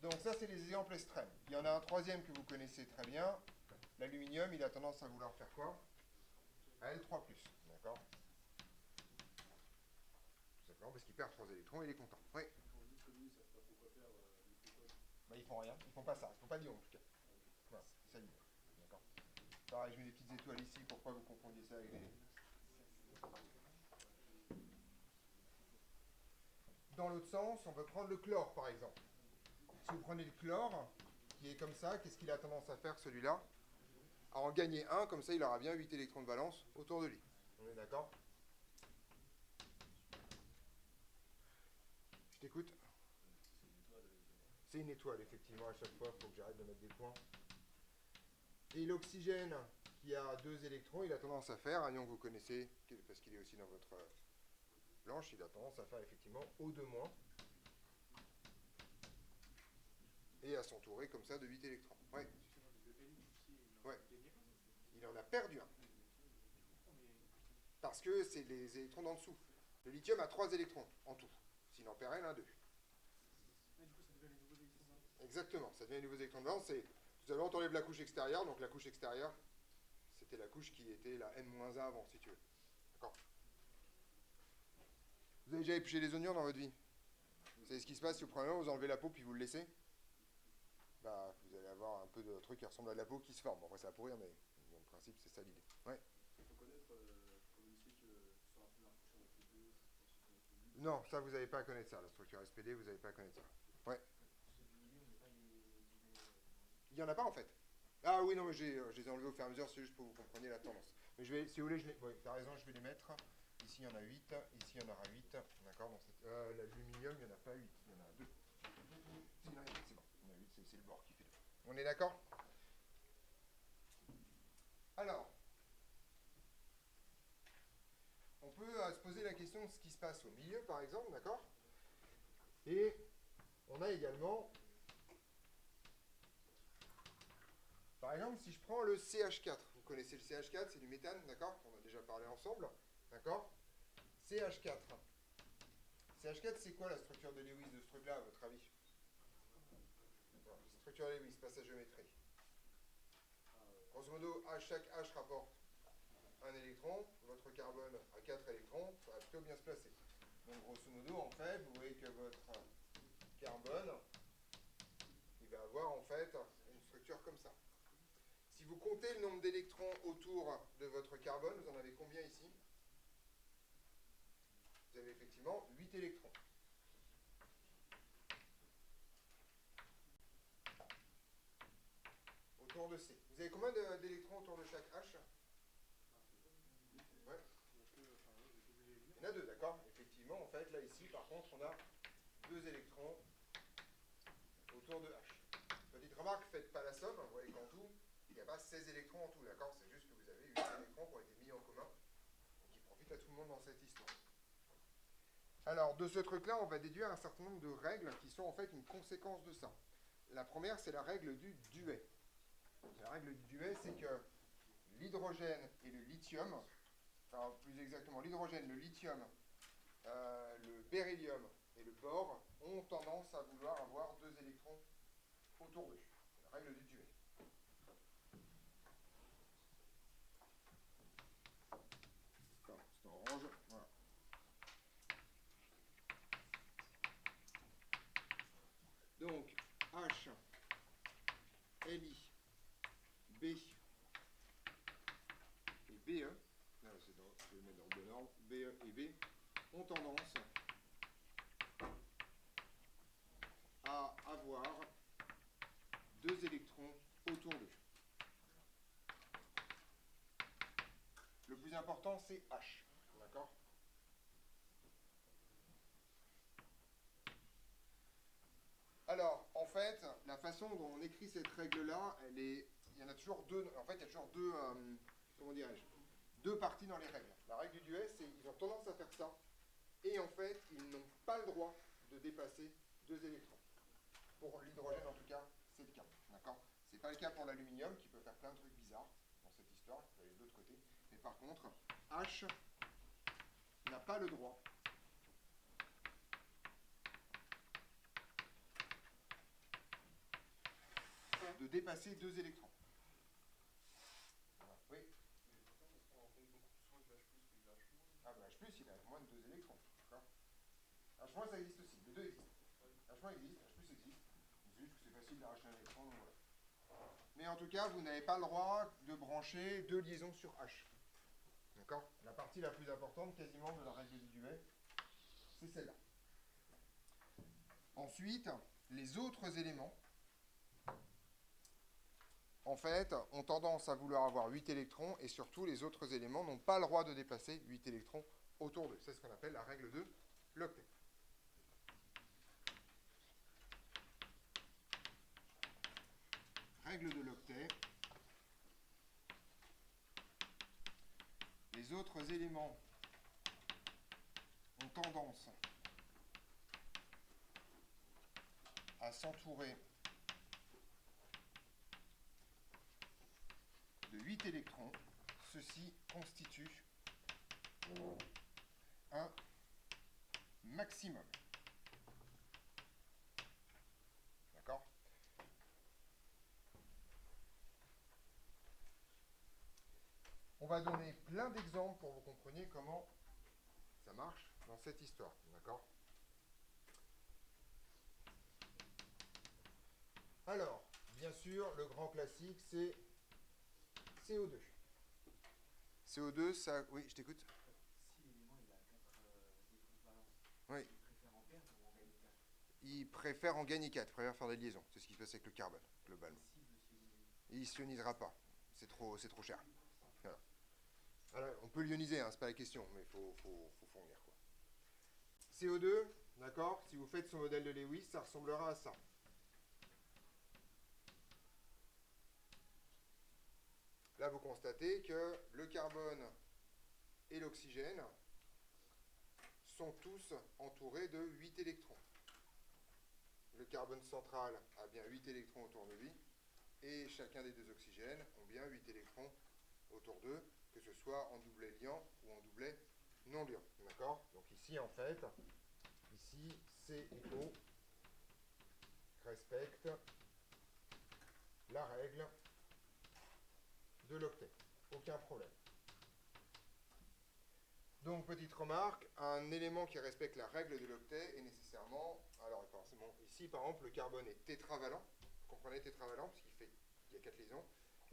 Donc ça, c'est les exemples extrêmes. Il y en a un troisième que vous connaissez très bien. L'aluminium, il a tendance à vouloir faire quoi? À L3+. D'accord? Tout simplement parce qu'il perd 3 électrons et il est content. Oui. Bah, ils font rien, ils font pas ça, ils font pas d'ion en tout cas. Voilà, c'est ça l'idée. D'accord. Pareil, je mets des petites étoiles ici pour pas vous confondiez ça avec les... Dans l'autre sens, on peut prendre le chlore par exemple. Si vous prenez le chlore, qui est comme ça, qu'est-ce qu'il a tendance à faire celui-là? À en gagner un, comme ça il aura bien 8 électrons de valence autour de lui. On est d'accord? Je t'écoute. C'est une étoile, effectivement, à chaque fois, il faut que j'arrête de mettre des points. Et l'oxygène, qui a 2 électrons, il a tendance à faire, un ion que vous connaissez, parce qu'il est aussi dans votre planche, il a tendance à faire effectivement O2-, et à s'entourer comme ça de 8 électrons. Ouais. Ouais. Il en a perdu un. Parce que c'est les électrons d'en dessous. Le lithium a 3 électrons en tout. S'il en perd un, 2. Exactement, ça devient les nouveaux électrons de valence. Tout à l'heure, on enlève la couche extérieure, donc la couche extérieure, c'était la couche qui était la N-1 avant, si tu veux. D'accord? Vous avez déjà épluché les oignons dans votre vie? Vous savez ce qui se passe si vous prenez un, vous enlevez la peau puis vous le laissez? Bah, vous allez avoir un peu de truc qui ressemble à de la peau qui se forme. Bon, après, ça va pourrir, mais dans le principe, c'est ça l'idée. Ouais. Il faut connaître, comme on sait que sur la première couche, on a fait 2, ensuite on a fait 8. Non, ça, vous n'avez pas à connaître ça. La structure SPD, vous n'avez pas à connaître ça. Ouais. Il n'y en a pas, en fait. Ah oui, non, mais je les ai enlevés au fur et à mesure, c'est juste pour que vous compreniez la tendance. Mais je vais, si vous voulez, ouais, t'as raison, je vais les mettre. Ici, il y en a 8. Ici, il y en aura 8. D'accord? L'aluminium, il n'y en a pas 8. Il y en a 2. Il y en a 8, c'est bon. Il y en a 8, c'est le bord qui fait 2. On est d'accord? Alors, on peut à se poser la question de ce qui se passe au milieu, par exemple, d'accord? Et on a également, par exemple, si je prends le CH4, vous connaissez le CH4, c'est du méthane, d'accord? On a déjà parlé ensemble, d'accord? CH4. CH4, c'est quoi la structure de Lewis de ce truc-là, à votre avis? Voilà, structure de Lewis, passagiométrie. Grosso modo, chaque H rapporte un électron, votre carbone a 4 électrons, ça va plutôt bien se placer. Donc grosso modo, en fait, vous voyez que votre carbone, il va avoir en fait une structure comme ça. Si vous comptez le nombre d'électrons autour de votre carbone, vous en avez combien ici? Vous avez effectivement 8 électrons. Autour de C. Vous avez combien d'électrons autour de chaque H? Ouais. Il y en a 2, d'accord? Effectivement, en fait, là, ici, par contre, on a 2 électrons autour de H. Petite remarque, faites pas la somme, vous voyez qu'en tout, il n'y a pas 16 électrons en tout, d'accord? C'est juste que vous avez 8 électrons qui ont été mis en commun et qui profitent à tout le monde dans cette histoire. Alors, de ce truc-là, on va déduire un certain nombre de règles qui sont en fait une conséquence de ça. La première, c'est la règle du duet. La règle du duet, c'est que l'hydrogène et le lithium, enfin plus exactement l'hydrogène, le lithium, le beryllium et le bore ont tendance à vouloir avoir 2 électrons autour d'eux. C'est la règle du duet. C'est en orange, voilà. Donc, H, Li, B et BE, là, je vais le mettre dans le bon ordre, BE et B, ont tendance à avoir 2 électrons autour d'eux. Le plus important, c'est H. D'accord? Alors, en fait, la façon dont on écrit cette règle-là, il y en a toujours deux. En fait, il y a toujours deux, comment dirais-je, deux parties dans les règles. La règle du duet, c'est qu'ils ont tendance à faire ça, et en fait, ils n'ont pas le droit de dépasser 2 électrons. Pour l'hydrogène, en tout cas, c'est le cas. D'accord? C'est pas le cas pour l'aluminium, qui peut faire plein de trucs bizarres dans cette histoire. Vous allez de l'autre côté. Mais par contre, H n'a pas le droit de dépasser 2 électrons. Voilà. Oui. Mais pourtant, on se rend compte beaucoup plus souvent du H+, que du H-. Ah bah H+, il a moins de 2 électrons. D'accord? H-, ça existe aussi. Les deux existent. H- existe, H+, existe. C'est juste que c'est facile d'arracher un électron, donc voilà. Mais en tout cas, vous n'avez pas le droit de brancher 2 liaisons sur H. D'accord? La partie la plus importante, quasiment, de la règle du duet, c'est celle-là. Ensuite, les autres éléments, en fait, ont tendance à vouloir avoir 8 électrons, et surtout, les autres éléments n'ont pas le droit de dépasser 8 électrons autour d'eux. C'est ce qu'on appelle la règle de l'octet. Règle de l'octet. Les autres éléments ont tendance à s'entourer de 8 électrons. Ceci constitue un maximum. D'accord? On va donner plein d'exemples pour que vous compreniez comment ça marche dans cette histoire. D'accord? Alors, bien sûr, le grand classique, c'est CO2. CO2, ça... Oui, je t'écoute. Si l'élément il a 4 électrons de valence, Oui. il préfère en gagner 4 Il préfère en gagner 4, il préfère faire des liaisons. C'est ce qui se passe avec le carbone, globalement. Il ne s'ionisera pas. C'est trop cher. Voilà. Alors, on peut l'ioniser, hein, c'est pas la question, mais il faut fournir, quoi. CO2, d'accord? Si vous faites son modèle de Lewis, ça ressemblera à ça. Là, vous constatez que le carbone et l'oxygène sont tous entourés de 8 électrons. Le carbone central a bien 8 électrons autour de lui, et chacun des deux oxygènes ont bien 8 électrons autour d'eux, que ce soit en doublet liant ou en doublet non liant. D'accord? Donc ici, en fait, ici, C et O respectent la règle de l'octet. Aucun problème. Donc, petite remarque, un élément qui respecte la règle de l'octet est nécessairement... Alors, forcément, ici, par exemple, le carbone est tétravalent. Vous comprenez tétravalent, parce qu'il y a 4 liaisons.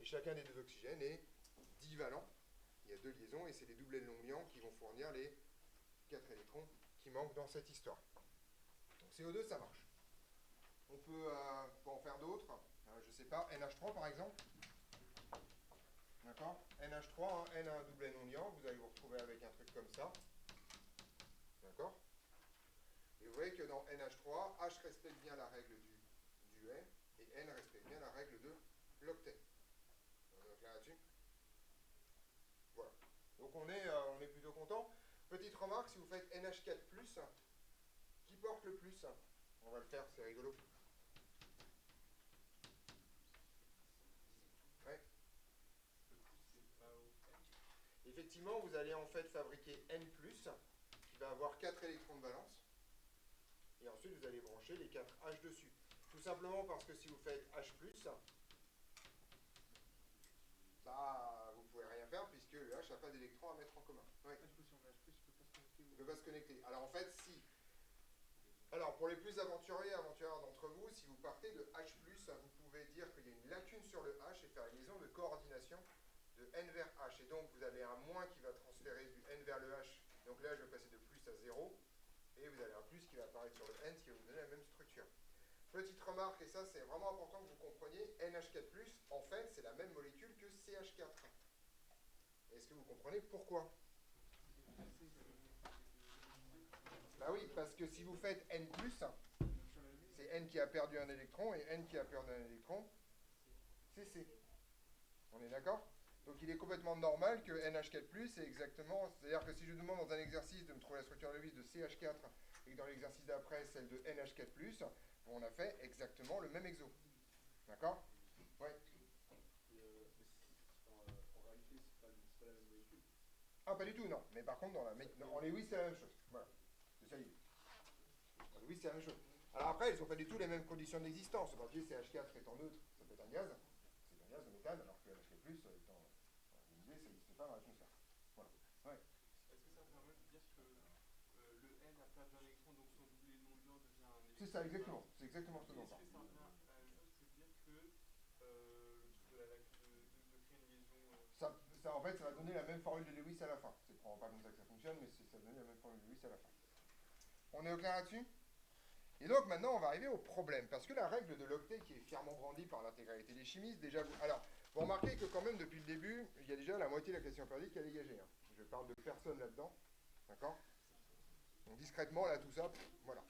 Et chacun des deux oxygènes est divalent. Il y a 2 liaisons, et c'est les doublets non liants qui vont fournir les 4 électrons qui manquent dans cette histoire. Donc, CO2, ça marche. On peut en faire d'autres. Je ne sais pas, NH3 par exemple. D'accord? NH3, hein, N a un doublet non liant, vous allez vous retrouver avec un truc comme ça. D'accord? Et vous voyez que dans NH3, H respecte bien la règle du N, et N respecte bien la règle de l'octet. On est clair là-dessus? Voilà. Donc on est plutôt content. Petite remarque, si vous faites NH4+, qui porte le plus? On va le faire, c'est rigolo. Ouais. Effectivement, vous allez en fait fabriquer N+, qui va avoir 4 électrons de valence. Et ensuite, vous allez brancher les 4 H dessus. Tout simplement parce que si vous faites H+, bah, vous ne pouvez rien faire puisque le H n'a pas d'électrons à mettre en commun. Ouais. Du coup, si on met H+, il Il ne peut pas se connecter. ne peut pas se connecter. Alors en fait, si... Alors, pour les plus aventurières d'entre vous, si vous partez de H+, vous pouvez dire qu'il y a une lacune sur le H et faire une liaison de coordination de N vers H. Et donc, vous avez un moins qui va transférer du N vers le H. Donc là, je vais passer de plus à 0. Et vous avez un plus qui va apparaître sur le N, ce qui va vous donner la même structure. Petite remarque, et ça, c'est vraiment important que vous compreniez, NH4+, en fait, c'est la même molécule que CH4. Est-ce que vous comprenez pourquoi? Bah oui, parce que si vous faites N+, c'est N qui a perdu un électron, et N qui a perdu un électron, c'est C. On est d'accord? Donc il est complètement normal que NH4+, c'est exactement... C'est-à-dire que si je demande dans un exercice de me trouver la structure de Lewis de CH4, et que dans l'exercice d'après, celle de NH4+, on a fait exactement le même exo. D'accord? Ouais. En réalité, c'est pas la même molécule. Ah, pas du tout, non. Mais par contre, en Lewis, c'est la même chose. Voilà. C'est ça l'idée. En Lewis, c'est la même chose. Alors après, ils ne sont pas du tout les mêmes conditions d'existence. Par exemple, CH4 étant neutre, ça peut être un gaz. C'est un gaz de méthane, alors que NH4+, étant ionisé, ça n'existe pas dans l'atmosphère. Voilà. Ouais. Est-ce que ça permet de dire que le N a perdu un électron, donc son doublé non liant devient un électron? C'est ça, exactement. C'est exactement ce dont on parle. Est-ce que ça revient à la même chose que de dire que le truc de créer une liaison... En fait, ça va donner la même formule de Lewis à la fin. C'est probablement pas comme ça que ça fonctionne, mais ça va donner la même formule de Lewis à la fin. On est au clair là-dessus? Et donc maintenant, on va arriver au problème. Parce que la règle de l'octet, qui est fièrement brandie par l'intégralité des chimistes, déjà... Alors, vous remarquez que quand même, depuis le début, il y a déjà la moitié de la question périodique qui est dégagée. Hein. Je parle de personne là-dedans. D'accord? Donc discrètement, là, tout ça, voilà.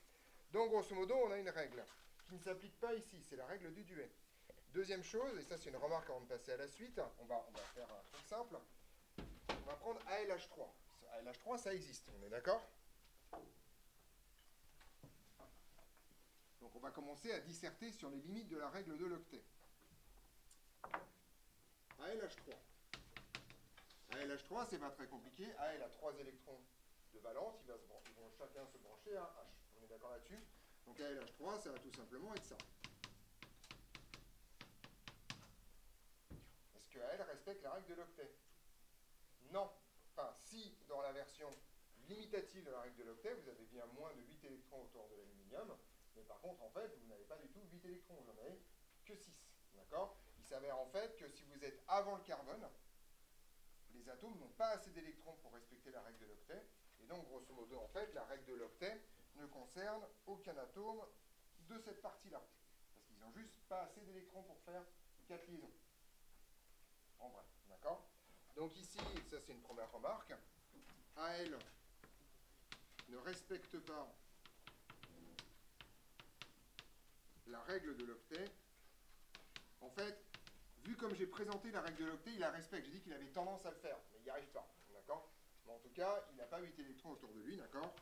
Donc, grosso modo, on a une règle qui ne s'applique pas ici. C'est la règle du duet. Deuxième chose, et ça c'est une remarque avant de passer à la suite, on va faire un truc simple. On va prendre ALH3. ALH3, ça existe, on est d'accord? Donc on va commencer à disserter sur les limites de la règle de l'octet. ALH3. ALH3, c'est pas très compliqué. AL a 3 électrons de valence, ils vont chacun se brancher à H. On est d'accord là-dessus? Donc ALH3, ça va tout simplement être ça. Est-ce que AL respecte la règle de l'octet? Non. Enfin, si, dans la version limitative de la règle de l'octet, vous avez bien moins de 8 électrons autour de l'aluminium, mais par contre, en fait, vous n'avez pas du tout 8 électrons, vous n'en avez que 6. D'accord? Il s'avère en fait que si vous êtes avant le carbone, les atomes n'ont pas assez d'électrons pour respecter la règle de l'octet, et donc, grosso modo, en fait, la règle de l'octet ne concerne aucun atome de cette partie-là, parce qu'ils n'ont juste pas assez d'électrons pour faire 4 liaisons. En vrai, d'accord? Donc ici, ça c'est une première remarque, AL ne respecte pas la règle de l'octet. En fait, vu comme j'ai présenté la règle de l'octet, il la respecte. J'ai dit qu'il avait tendance à le faire, mais il n'y arrive pas, d'accord? Mais en tout cas, il n'a pas 8 électrons autour de lui, d'accord?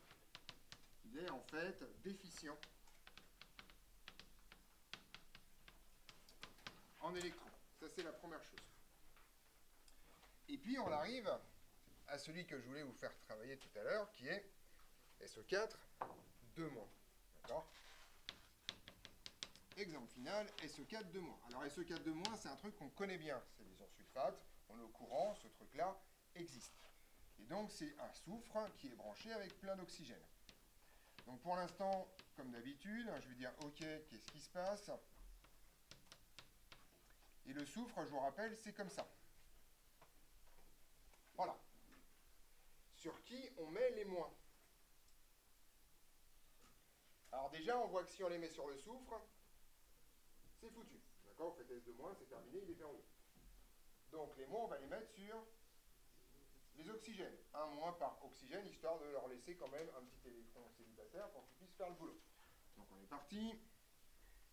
il est en fait déficient en électrons. Ça, c'est la première chose. Et puis, on arrive à celui que je voulais vous faire travailler tout à l'heure, qui est SO4, 2-. D'accord? Exemple final, SO4, 2-. Alors, SO4, 2-, c'est un truc qu'on connaît bien. C'est des ions sulfates, on est au courant, ce truc-là existe. Et donc, c'est un soufre qui est branché avec plein d'oxygène. Donc, pour l'instant, comme d'habitude, je vais dire OK, qu'est-ce qui se passe? Et le soufre, je vous rappelle, c'est comme ça. Voilà. Sur qui on met les moins. Alors déjà, on voit que si on les met sur le soufre, c'est foutu. D'accord? Vous faites S2-, c'est terminé, il est verrouillé. Donc les moins, on va les mettre sur les oxygènes. Un moins par oxygène, histoire de leur laisser quand même un petit électron célibataire pour qu'ils puissent faire le boulot. Donc on est parti.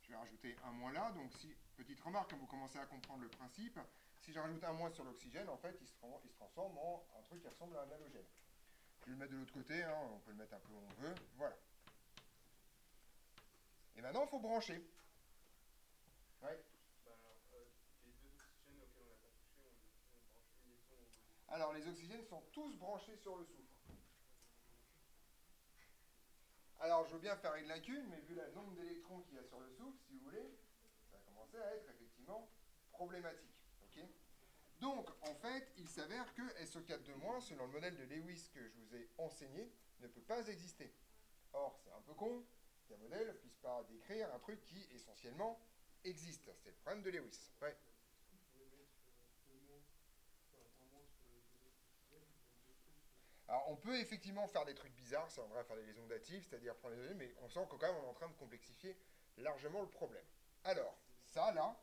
Je vais rajouter un moins là. Donc si, petite remarque, quand vous commencez à comprendre le principe, si je rajoute un moins sur l'oxygène, en fait, il se transforme en un truc qui ressemble à un halogène. Je vais le mettre de l'autre côté, hein, on peut le mettre un peu où on veut. Voilà. Et maintenant, il faut brancher. Ouais. Bah alors, les deux oxygènes auxquels on n'a pas touché, on branche une liaison au... Alors, les oxygènes sont tous branchés sur le soufre. Alors, je veux bien faire une lacune, mais vu le nombre d'électrons qu'il y a sur le soufre, si vous voulez, ça va commencer à être effectivement problématique. Okay? Donc, en fait, il s'avère que SO4, 2-, selon le modèle de Lewis que je vous ai enseigné, ne peut pas exister. Or, c'est un peu con qu'un modèle ne puisse pas décrire un truc qui, essentiellement, existe. C'est le problème de Lewis. Ouais. Alors, on peut effectivement faire des trucs bizarres, ça, on va faire des liaisons datives, c'est-à-dire prendre les données, mais on sent que quand même on est en train de complexifier largement le problème. Alors, ça, là,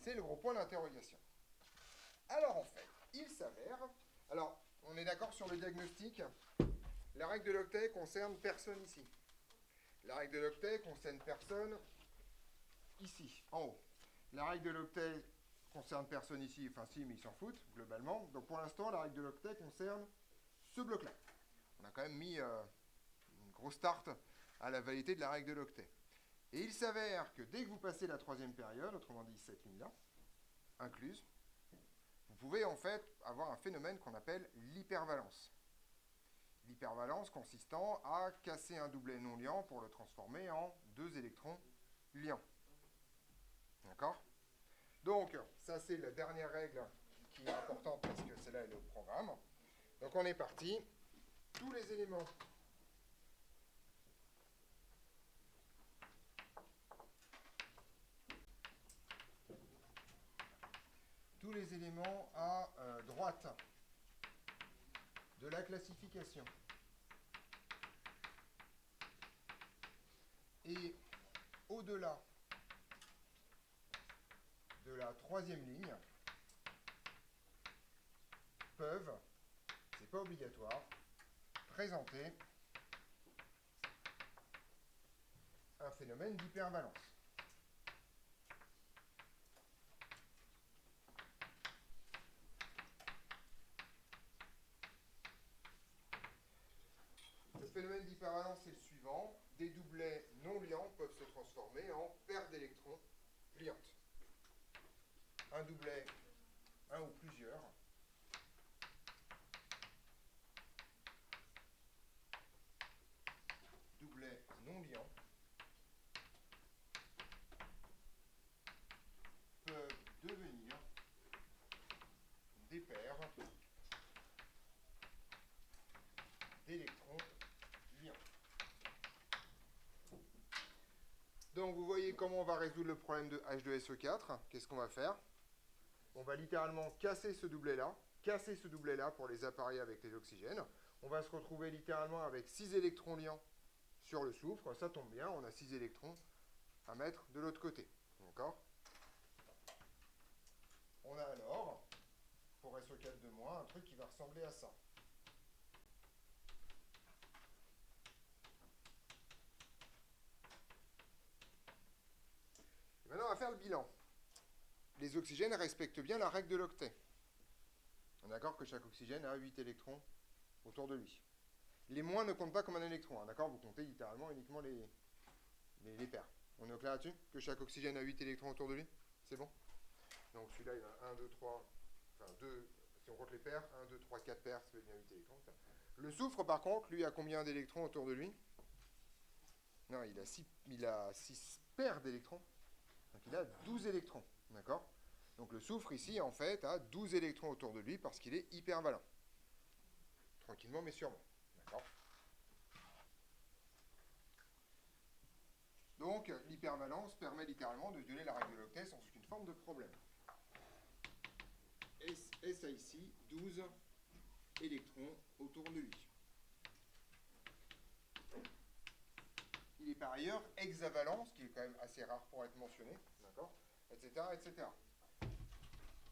c'est le gros point d'interrogation. Alors, en fait, il s'avère... Alors, on est d'accord sur le diagnostic. La règle de l'octet concerne personne ici. La règle de l'octet concerne personne ici, en haut. La règle de l'octet concerne personne ici, enfin si, mais ils s'en foutent, globalement. Donc pour l'instant, la règle de l'octet concerne ce bloc-là. On a quand même mis une grosse tarte à la validité de la règle de l'octet. Et il s'avère que dès que vous passez la troisième période, autrement dit cette ligne-là, incluse, vous pouvez en fait avoir un phénomène qu'on appelle l'hypervalence. L'hypervalence consistant à casser un doublet non liant pour le transformer en deux électrons liants. D'accord? Donc, ça c'est la dernière règle qui est importante parce que celle-là elle est au programme. Donc on est parti. Tous les éléments à droite de la classification et au-delà de la troisième ligne peuvent, c'est pas obligatoire, présenter un phénomène d'hypervalence. Le phénomène d'hypervalence est le suivant. Des doublets non liants peuvent se transformer en paires d'électrons liantes. Un doublet, un ou plusieurs, doublets non liants peuvent devenir des paires d'électrons liants. Donc vous voyez comment on va résoudre le problème de H2SO4. Qu'est-ce qu'on va faire? On va littéralement casser ce doublet-là pour les appareiller avec les oxygènes. On va se retrouver littéralement avec 6 électrons liants sur le soufre. Ça tombe bien, on a 6 électrons à mettre de l'autre côté. D'accord? On a alors, pour SO4 de moins, un truc qui va ressembler à ça. Et maintenant, on va faire le bilan. Les oxygènes respectent bien la règle de l'octet. On est d'accord que chaque oxygène a 8 électrons autour de lui. Les moins ne comptent pas comme un électron, hein, d'accord? Vous comptez littéralement uniquement les paires. On est au clair là-dessus? Que chaque oxygène a 8 électrons autour de lui? C'est bon? Donc celui-là, il a 1, 2, 3, enfin 2, si on compte les paires, 1, 2, 3, 4 paires, ça fait bien 8 électrons. Ça. Le soufre, par contre, lui, a combien d'électrons autour de lui? Non, il a 6 paires d'électrons. Donc il a 12 électrons, d'accord? Donc le soufre, ici, en fait, a 12 électrons autour de lui parce qu'il est hypervalent. Tranquillement, mais sûrement. D'accord? Donc, l'hypervalence permet littéralement de violer la règle de l'octet sans aucune forme de problème. S a ici 12 électrons autour de lui. Il est par ailleurs hexavalent, ce qui est quand même assez rare pour être mentionné, d'accord, etc., etc.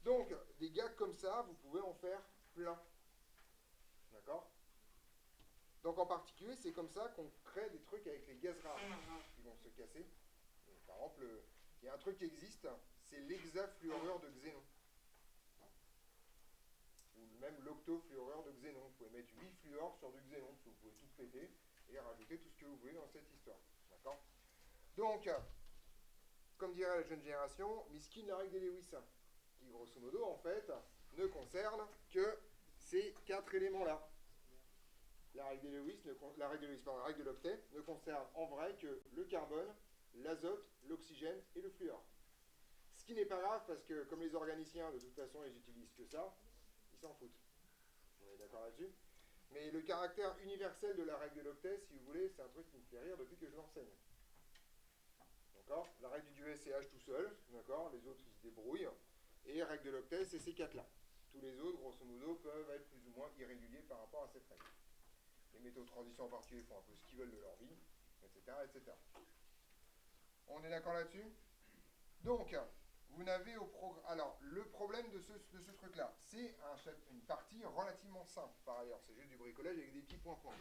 Donc, des gags comme ça, vous pouvez en faire plein. D'accord? Donc, en particulier, c'est comme ça qu'on crée des trucs avec les gaz rares qui vont se casser. Donc, par exemple, il y a un truc qui existe, c'est l'hexafluorure de xénon. Ou même l'octofluorure de xénon. Vous pouvez mettre 8 fluors sur du xénon, parce que vous pouvez tout péter et rajouter tout ce que vous voulez dans cette histoire. D'accord? Donc, comme dirait la jeune génération, miskin la règle de Lewis, qui grosso modo, en fait, ne concerne que ces 4 éléments-là. La règle de Lewis, la règle de l'octet, ne concerne en vrai que le carbone, l'azote, l'oxygène et le fluor. Ce qui n'est pas grave, parce que comme les organiciens, de toute façon, ils utilisent que ça, ils s'en foutent. On est d'accord là-dessus? Mais le caractère universel de la règle de l'octet, si vous voulez, c'est un truc qui me fait rire depuis que je l'enseigne. D'accord? La règle du SCH tout seul, d'accord? Les autres, ils se débrouillent. Et la règle de l'octet, c'est ces 4-là. Tous les autres, grosso modo, peuvent être plus ou moins irréguliers par rapport à cette règle. Les métaux de transition en particulier font un peu ce qu'ils veulent de leur vie, etc., etc. On est d'accord là-dessus? Donc, vous n'avez alors, le problème de ce truc-là, c'est une partie relativement simple, par ailleurs. C'est juste du bricolage avec des petits points-points.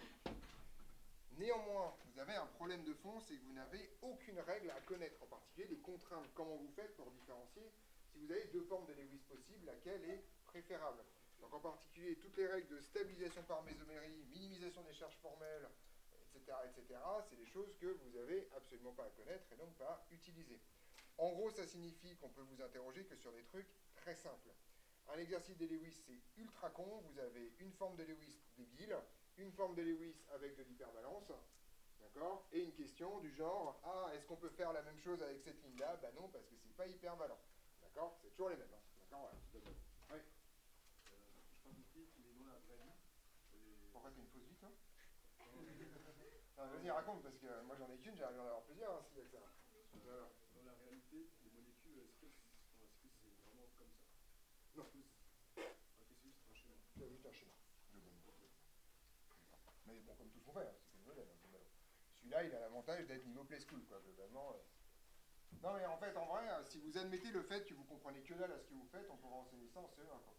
Néanmoins, vous avez un problème de fond, c'est que vous n'avez aucune règle à connaître, en particulier les contraintes. Comment vous faites pour différencier si vous avez deux formes de Lewis possibles, laquelle est préférable? Donc en particulier, toutes les règles de stabilisation par mésomérie, minimisation des charges formelles, etc., c'est des choses que vous n'avez absolument pas à connaître et donc pas à utiliser. En gros, ça signifie qu'on peut vous interroger que sur des trucs très simples. Un exercice de Lewis, c'est ultra con. Vous avez une forme de Lewis débile, une forme de Lewis avec de l'hypervalence, d'accord? Et une question du genre, ah, est-ce qu'on peut faire la même chose avec cette ligne-là? Ben non, parce que c'est pas hypervalent. D'accord? C'est toujours les mêmes. Hein. D'accord? Voilà. Oui. Je pas compris, mais dans la vraie vie. Pourquoi t'as une fausse vie, toi? Vas-y, raconte, parce que moi j'en ai qu'une, j'aimerais bien en avoir plusieurs, hein, s'il y a que ça. Voilà. Dans la réalité, les molécules, est-ce que c'est vraiment comme ça? Non. Ok, c'est juste un schéma. C'est juste un schéma. Mais bon, comme tout ce qu'on fait, hein, c'est comme le modèle. Hein, celui-là, il a l'avantage d'être niveau play school, quoi, globalement. Non, mais en fait, en vrai, si vous admettez le fait que vous comprenez que dalle à ce que vous faites, on peut renseigner ça en CE1, quoi.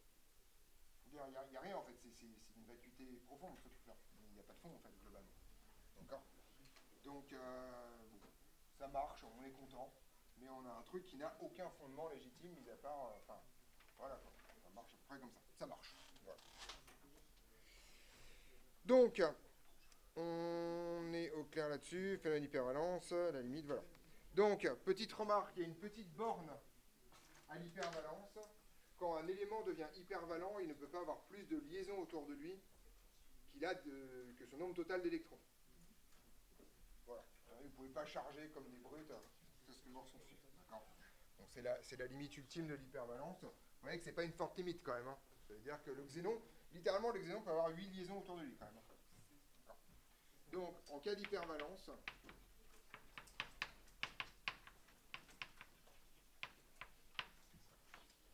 Il n'y a rien, en fait, c'est une vacuité profonde, ce truc-là. Il n'y a pas de fond, en fait, globalement. D'accord? Donc, bon, ça marche, on est content, mais on a un truc qui n'a aucun fondement légitime, mis à part, enfin, voilà, quoi. Ça marche à peu près comme ça. Ça marche. Voilà. Donc, on est au clair là-dessus, phénomène hypervalence, la limite, voilà. Donc, petite remarque, il y a une petite borne à l'hypervalence. Quand un élément devient hypervalent, il ne peut pas avoir plus de liaisons autour de lui qu'il a que son nombre total d'électrons. Voilà. Vous ne pouvez pas charger comme des brutes, c'est ce que mort son fils. D'accord. Donc c'est la limite ultime de l'hypervalence. Vous voyez que c'est pas une forte limite quand même. Hein. Ça veut dire que le xénon, littéralement le xénon peut avoir 8 liaisons autour de lui quand même. D'accord. Donc en cas d'hypervalence,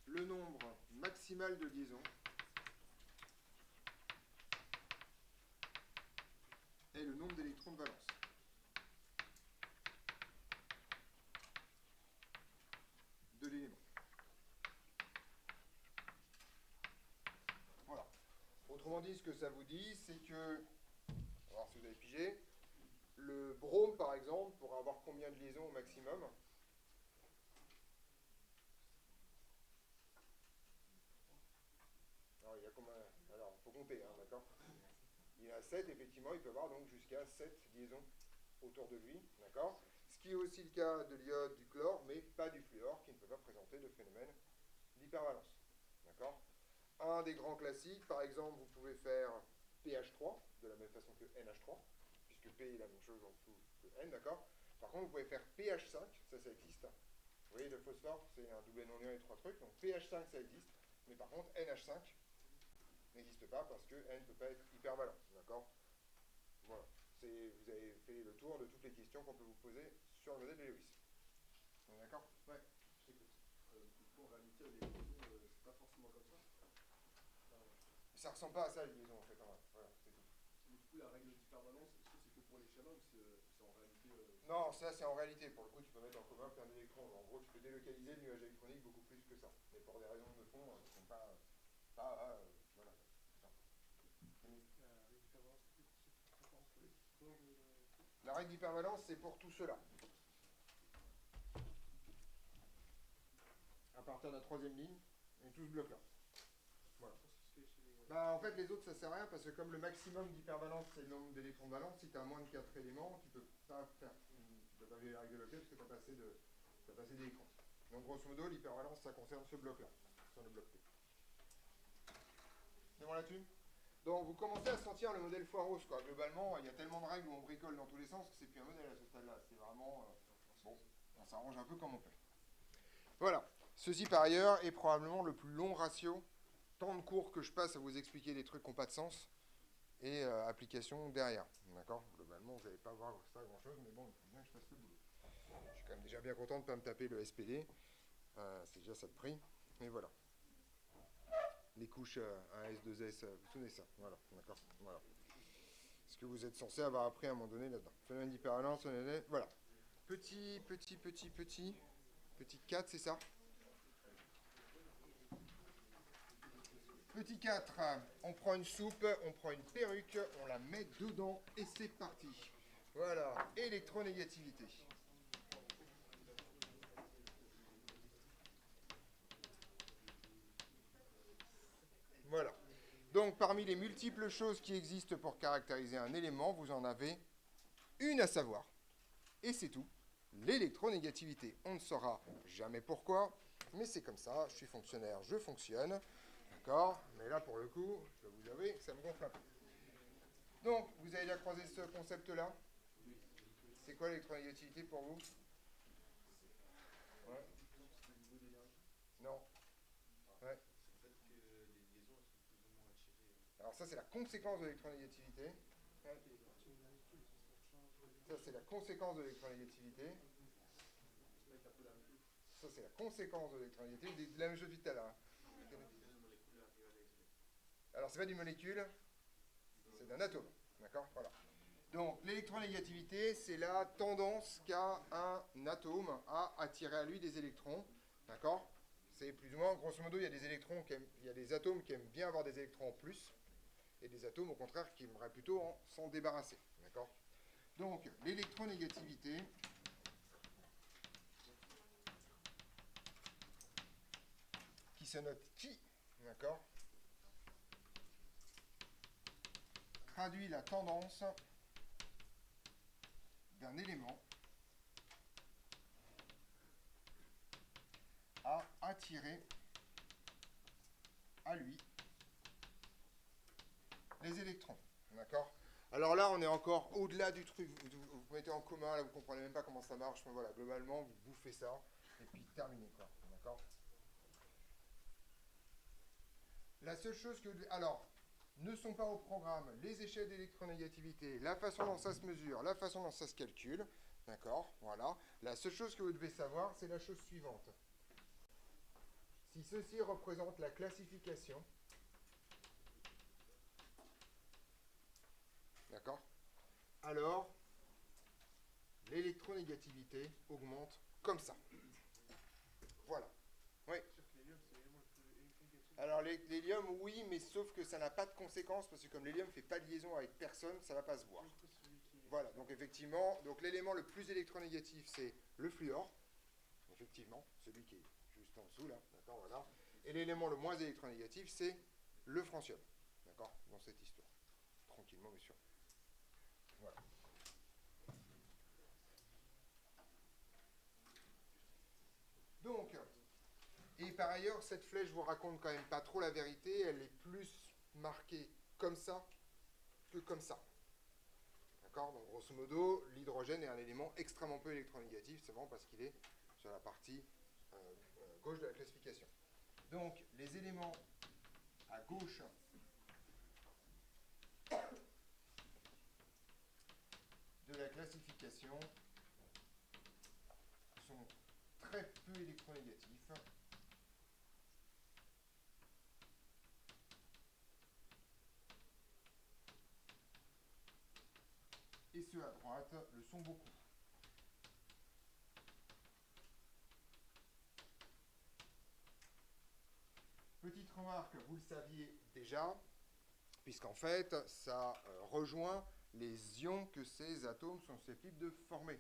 le nombre maximal de liaisons est le nombre d'électrons de valence. De l'élément. Voilà. Autrement dit, ce que ça vous dit, c'est que, on va voir si vous avez pigé, le brome, par exemple, pourra avoir combien de liaisons au maximum? Alors, il y a combien? Alors, il faut compter, hein, d'accord? Il y en a 7, effectivement, il peut avoir donc jusqu'à 7 liaisons autour de lui, d'accord? Ce qui est aussi le cas de l'iode, du chlore, mais pas du fluor, qui ne peut pas présenter de phénomène d'hypervalence, d'accord? Un des grands classiques, par exemple, vous pouvez faire pH3, de la même façon que NH3, puisque P est la même chose en dessous que N, d'accord? Par contre, vous pouvez faire pH5, ça existe. Vous voyez, le phosphore, c'est un double non ion et 3 trucs, donc pH5, ça existe, mais par contre, NH5 n'existe pas parce que N ne peut pas être hypervalent, d'accord? Voilà. Vous avez fait le tour de toutes les questions qu'on peut vous poser sur le modèle de Lewis. On est d'accord? Ouais. Je sais que du coup, en réalité, les liaisons, c'est pas forcément comme ça. Ça ressemble pas à ça, les liaisons, en fait. Hein. Voilà, c'est tout. Mais du coup, la règle d'hypervalence, est-ce que c'est que pour les schémas ou c'est en réalité. Non, ça c'est en réalité. Pour le coup, tu peux mettre en commun plein d'électrons. En gros, tu peux délocaliser le nuage électronique beaucoup plus que ça. Mais pour des raisons de fond, ils ne sont pas. Voilà. La règle d'hypervalence, c'est pour tout cela. À partir de la troisième ligne, et tout ce bloc-là. Voilà. Bah, en fait, les autres, ça sert à rien parce que comme le maximum d'hypervalence, c'est le nombre d'électrons de valence, si tu as moins de 4 éléments, tu peux pas violer la règle de Locke parce que tu as passé d'électrons. Donc, grosso modo, l'hypervalence, ça concerne ce bloc-là, sur le bloc P. C'est bon là-dessus? Donc, vous commencez à sentir le modèle foireuse, quoi. Globalement, il y a tellement de règles où on bricole dans tous les sens que c'est plus un modèle à ce stade-là. C'est vraiment... bon, on s'arrange un peu comme on peut. Voilà. Ceci, par ailleurs, est probablement le plus long ratio, temps de cours que je passe à vous expliquer des trucs qui n'ont pas de sens, et application derrière. D'accord? Globalement, vous n'allez pas voir ça grand-chose, mais bon, il faut bien que je fasse le boulot. Je suis quand même déjà bien content de ne pas me taper le SPD. C'est déjà ça de prix. Mais voilà. Les couches 1S, 2S, vous souvenez ça? Voilà, d'accord. Voilà. Ce que vous êtes censé avoir appris à un moment donné là-dedans. Phénomène d'hypervalence, voilà. Petit 4, c'est ça? Petit 4, on prend une soupe, on prend une perruque, on la met dedans et c'est parti. Voilà, électronégativité. Voilà. Donc parmi les multiples choses qui existent pour caractériser un élément, vous en avez une à savoir. Et c'est tout. L'électronégativité. On ne saura jamais pourquoi, mais c'est comme ça, je suis fonctionnaire, je fonctionne. D'accord? Mais là, pour le coup, je dois vous avouer que ça me gonfle un peu. Donc, vous avez déjà croisé ce concept-là? C'est quoi l'électronégativité pour vous? Ouais. Non. Ouais. Alors ça, c'est la conséquence de l'électronégativité. Ouais. Ça, c'est la conséquence de l'électronégativité. Ça, c'est la conséquence de l'électronégativité. La même chose depuis tout à l'heure. Alors, c'est pas d'une molécule, c'est d'un atome. D'accord? Voilà. Donc, l'électronégativité, c'est la tendance qu'a un atome à attirer à lui des électrons. D'accord? C'est plus ou moins, grosso modo, il y a des électrons il y a des atomes qui aiment bien avoir des électrons en plus, et des atomes, au contraire, qui aimeraient plutôt s'en débarrasser. D'accord? Donc, l'électronégativité, qui se note qui, d'accord, traduit la tendance d'un élément à attirer à lui les électrons. D'accord? Alors là, on est encore au-delà du truc. Vous mettez en commun, là, vous ne comprenez même pas comment ça marche. Mais voilà, globalement, vous bouffez ça, et puis terminé, quoi. D'accord? La seule chose que... Alors, ne sont pas au programme les échelles d'électronégativité, la façon dont ça se mesure, la façon dont ça se calcule. D'accord? Voilà. La seule chose que vous devez savoir, c'est la chose suivante. Si ceci représente la classification, d'accord? Alors, l'électronégativité augmente comme ça. Voilà. Oui. Alors, l'hélium, oui, mais sauf que ça n'a pas de conséquences, parce que comme l'hélium ne fait pas de liaison avec personne, ça ne va pas se voir. Voilà, donc effectivement, donc l'élément le plus électronégatif, c'est le fluor. Effectivement, celui qui est juste en dessous, là. D'accord, voilà. Et l'élément le moins électronégatif, c'est le francium. D'accord, dans cette histoire. tranquillement, bien sûr. Voilà. Donc, et par ailleurs, cette flèche vous raconte quand même pas trop la vérité, elle est plus marquée comme ça que comme ça. D'accord? Donc grosso modo, l'hydrogène est un élément extrêmement peu électronégatif, c'est vraiment parce qu'il est sur la partie gauche de la classification. Donc les éléments à gauche de la classification sont très peu électronégatifs. Et ceux à droite le sont beaucoup. Petite remarque, vous le saviez déjà, puisqu'en fait, ça rejoint les ions que ces atomes sont susceptibles de former.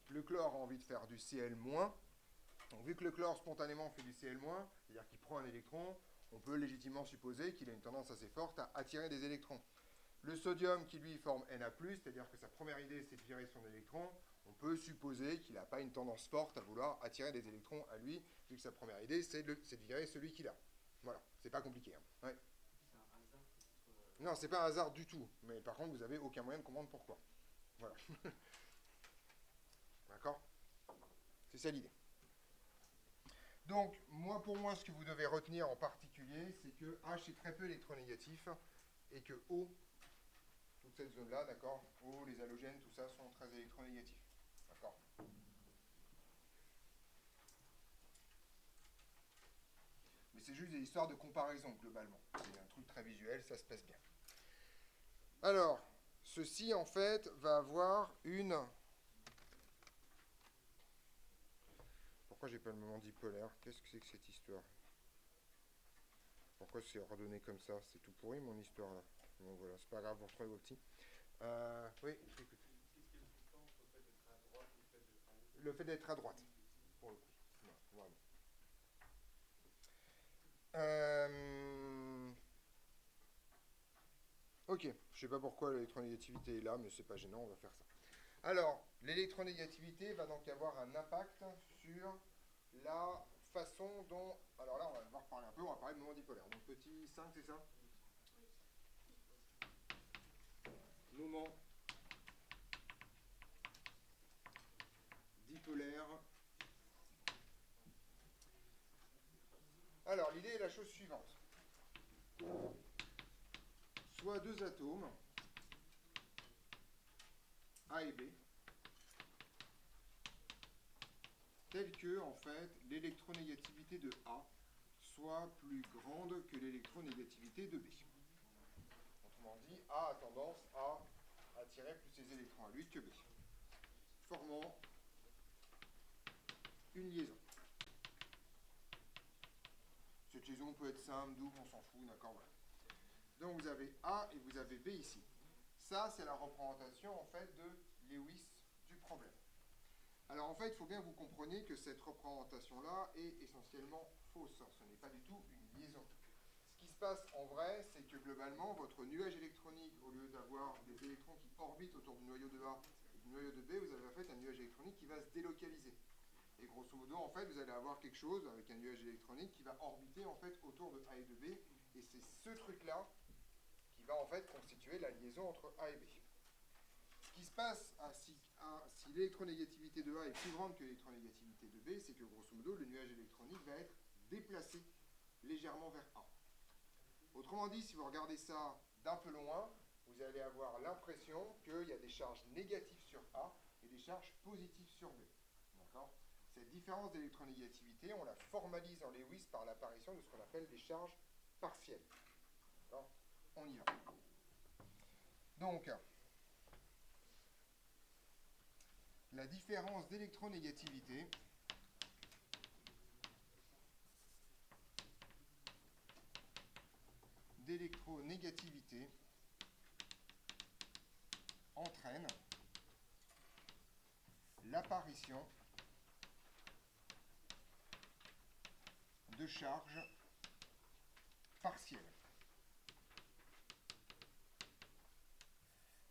Le chlore a envie de faire du Cl-, donc vu que le chlore spontanément fait du Cl-, c'est-à-dire qu'il prend un électron, on peut légitimement supposer qu'il a une tendance assez forte à attirer des électrons. Le sodium qui lui forme Na+, c'est-à-dire que sa première idée c'est de virer son électron, on peut supposer qu'il n'a pas une tendance forte à vouloir attirer des électrons à lui, vu que sa première idée c'est de virer celui qu'il a. Voilà, c'est pas compliqué. Hein. Ouais. C'est un hasard peut-être. Non, c'est pas un hasard du tout, mais par contre vous n'avez aucun moyen de comprendre pourquoi. Voilà. D'accord? C'est ça l'idée. Donc, pour moi, ce que vous devez retenir en particulier, c'est que H est très peu électronégatif et que O, toute cette zone-là, d'accord, O, les halogènes, tout ça, sont très électronégatifs. D'accord? Mais c'est juste des histoires de comparaison, globalement. C'est un truc très visuel, ça se passe bien. Alors, ceci, en fait, va avoir une... Pourquoi j'ai pas le moment dipolaire? Qu'est-ce que c'est que cette histoire? Pourquoi c'est ordonné comme ça? C'est tout pourri, mon histoire, là. Bon, voilà, c'est pas grave, vous retrouvez vos petits. Oui, je t'écoute. Qu'est-ce qui est le plus fort entre le fait d'être à droite et le fait d'être en haut? Le fait d'être à droite, pour le coup. Ouais, vraiment. Ok, je sais pas pourquoi l'électronégativité est là, mais c'est pas gênant, on va faire ça. Alors, l'électronégativité va donc avoir un impact sur la façon dont... Alors là, on va devoir parler un peu, on va parler de moment dipolaire. Donc petit 5, c'est ça? Moment dipolaire. Alors, l'idée est la chose suivante. Soit deux atomes, A et B, tels que, en fait, l'électronégativité de A soit plus grande que l'électronégativité de B. Autrement dit, A a tendance à attirer plus ses électrons à lui que B, formant une liaison. Cette liaison peut être simple, double, on s'en fout, d'accord, voilà. Donc vous avez A et vous avez B ici. Ça, c'est la représentation, en fait, de Lewis du problème. Alors, en fait, il faut bien que vous compreniez que cette représentation-là est essentiellement fausse. Ce n'est pas du tout une liaison. Ce qui se passe en vrai, c'est que globalement, votre nuage électronique, au lieu d'avoir des électrons qui orbitent autour du noyau de A et du noyau de B, vous avez en fait un nuage électronique qui va se délocaliser. Et grosso modo, en fait, vous allez avoir quelque chose avec un nuage électronique qui va orbiter en fait autour de A et de B. Et c'est ce truc-là qui va en fait constituer la liaison entre A et B. Ce qui se passe si l'électronégativité de A est plus grande que l'électronégativité de B, c'est que grosso modo, le nuage électronique va être déplacé légèrement vers A. Autrement dit, si vous regardez ça d'un peu loin, vous allez avoir l'impression qu'il y a des charges négatives sur A et des charges positives sur B. D'accord ? Cette différence d'électronégativité, on la formalise en Lewis par l'apparition de ce qu'on appelle des charges partielles. D'accord ? On y va. Donc, la différence d'électronégativité entraîne l'apparition de charges partielles.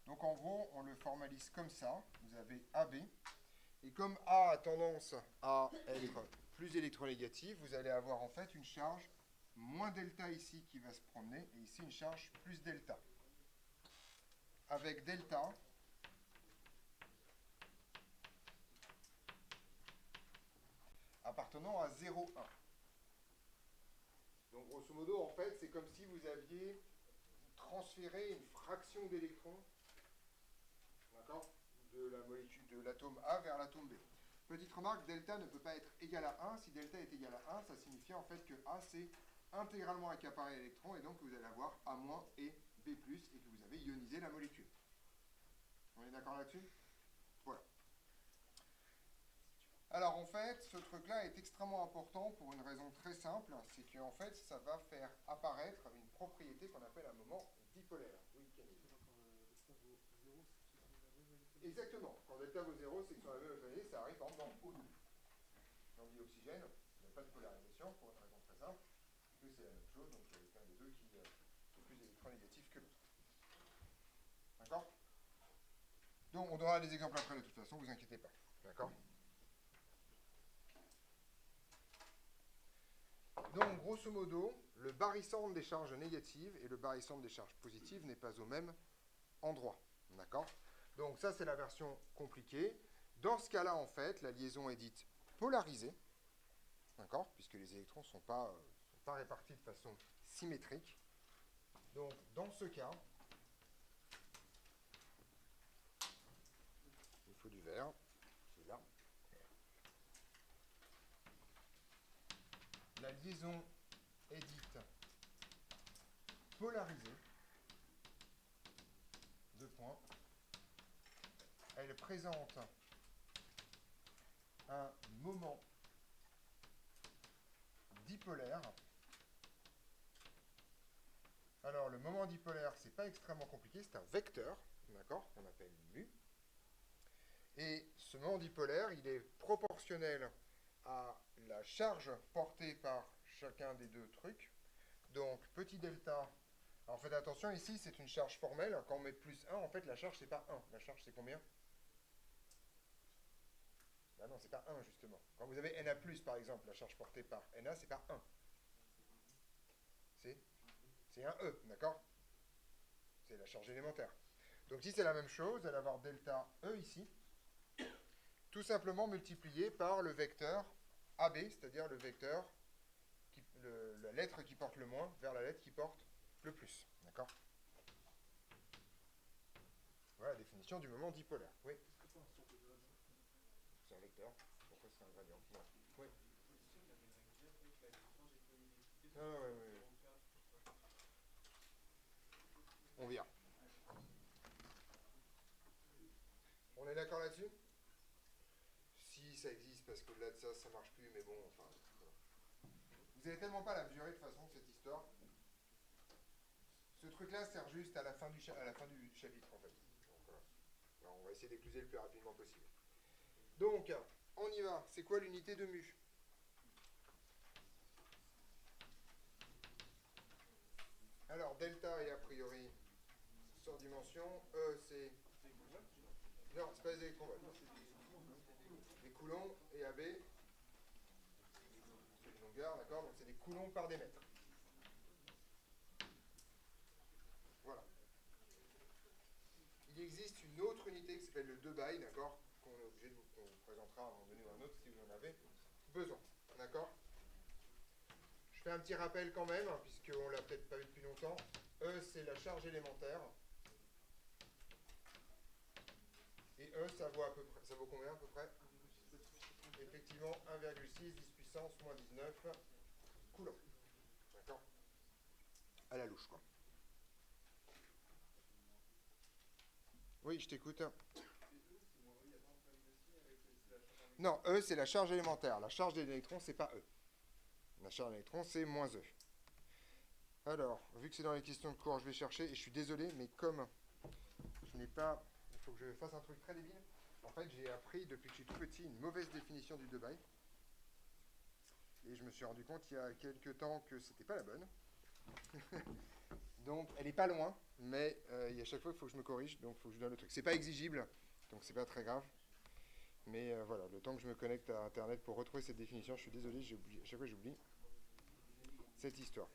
Donc en gros, on le formalise comme ça. Vous avez AB. Et comme A a tendance à être plus électronégatif, vous allez avoir en fait une charge moins delta ici qui va se promener, et ici une charge plus delta. Avec delta appartenant à 0,1. Donc grosso modo, en fait, c'est comme si vous aviez transféré une fraction d'électrons, d'accord, de la molécule, de l'atome A vers l'atome B. Petite remarque, delta ne peut pas être égal à 1. Si delta est égal à 1, ça signifie en fait que A, c'est intégralement accaparé d'électrons, et donc vous allez avoir A- et B+, et que vous avez ionisé la molécule. On est d'accord là-dessus? Voilà. Alors en fait, ce truc-là est extrêmement important pour une raison très simple, c'est qu'en fait, ça va faire apparaître une propriété qu'on appelle un moment dipolaire. Oui, Camille. Exactement. Quand delta vaut 0, c'est que sur la même énergie, ça arrive par exemple dans O2. Dans l'oxygène, il n'y a pas de polarisation pour une raison très simple, que c'est la même chose, donc c'est un des deux qui est plus électronégatif que l'autre. D'accord? Donc on donnera des exemples après de toute façon, vous inquiétez pas. D'accord? Donc grosso modo, le barycentre des charges négatives et le barycentre des charges positives n'est pas au même endroit. D'accord? Donc ça c'est la version compliquée. Dans ce cas-là, en fait, la liaison est dite polarisée. D'accord? Puisque les électrons ne sont pas répartis de façon symétrique. Donc dans ce cas, il faut du vert, qui est là. La liaison est dite polarisée. Deux points. Elle présente un moment dipolaire. Alors, le moment dipolaire, c'est pas extrêmement compliqué, c'est un vecteur, d'accord, qu'on appelle mu. Et ce moment dipolaire, il est proportionnel à la charge portée par chacun des deux trucs. Donc, petit delta. Alors, faites attention, ici, c'est une charge formelle. Quand on met plus 1, en fait, la charge, c'est pas 1. La charge, c'est combien? Ah non, c'est pas 1, justement. Quand vous avez Na+, par exemple, la charge portée par Na, c'est pas 1. C'est un E, d'accord? C'est la charge élémentaire. Donc si c'est la même chose, elle va avoir delta E ici, tout simplement multiplié par le vecteur AB, c'est-à-dire le vecteur, la lettre qui porte le moins vers la lettre qui porte le plus. D'accord? Voilà la définition du moment dipolaire. Oui? C'est un vecteur. Pourquoi c'est un gradient? Non. Oui. Ah, ouais, ouais. On verra. On est d'accord là-dessus? Si ça existe, parce qu'au-delà de ça, ça marche plus, mais bon, enfin. Voilà. Vous n'allez tellement pas la mesurer de toute façon, cette histoire. Ce truc-là sert juste à la fin du chapitre, en fait. Donc, voilà. Alors, on va essayer d'écluser le plus rapidement possible. Donc, on y va. C'est quoi l'unité de mu? Alors, delta est a priori sans dimension. E, c'est... Non, c'est pas les électronvolts. Les coulombs et AB, c'est une longueur, d'accord? Donc, c'est des coulombs par des mètres. Voilà. Il existe une autre unité qui s'appelle le Debye, d'accord? Qu'on est obligé de qu'on vous présentera à un moment donné ou un autre si vous en avez besoin. D'accord? Je fais un petit rappel quand même, hein, puisqu'on ne l'a peut-être pas vu depuis longtemps. E, c'est la charge élémentaire. Et E, ça vaut à peu près. Ça vaut combien à peu près? Effectivement, 1,6, 10 puissance, moins 19 coulombs. D'accord? À la louche, quoi. Oui, je t'écoute. Non, E, c'est la charge élémentaire. La charge des électrons, c'est pas E. La charge d'électrons, c'est moins E. Alors, vu que c'est dans les questions de cours, je vais chercher, et je suis désolé, mais comme je n'ai pas... Il faut que je fasse un truc très débile. En fait, j'ai appris, depuis que je suis tout petit, une mauvaise définition du Debye. Et je me suis rendu compte il y a quelques temps que c'était pas la bonne. Donc, elle n'est pas loin, mais à chaque fois, il faut que je me corrige, donc il faut que je donne le truc. C'est pas exigible, donc c'est pas très grave. Mais voilà, le temps que je me connecte à Internet pour retrouver cette définition, je suis désolé, à chaque fois j'oublie cette histoire.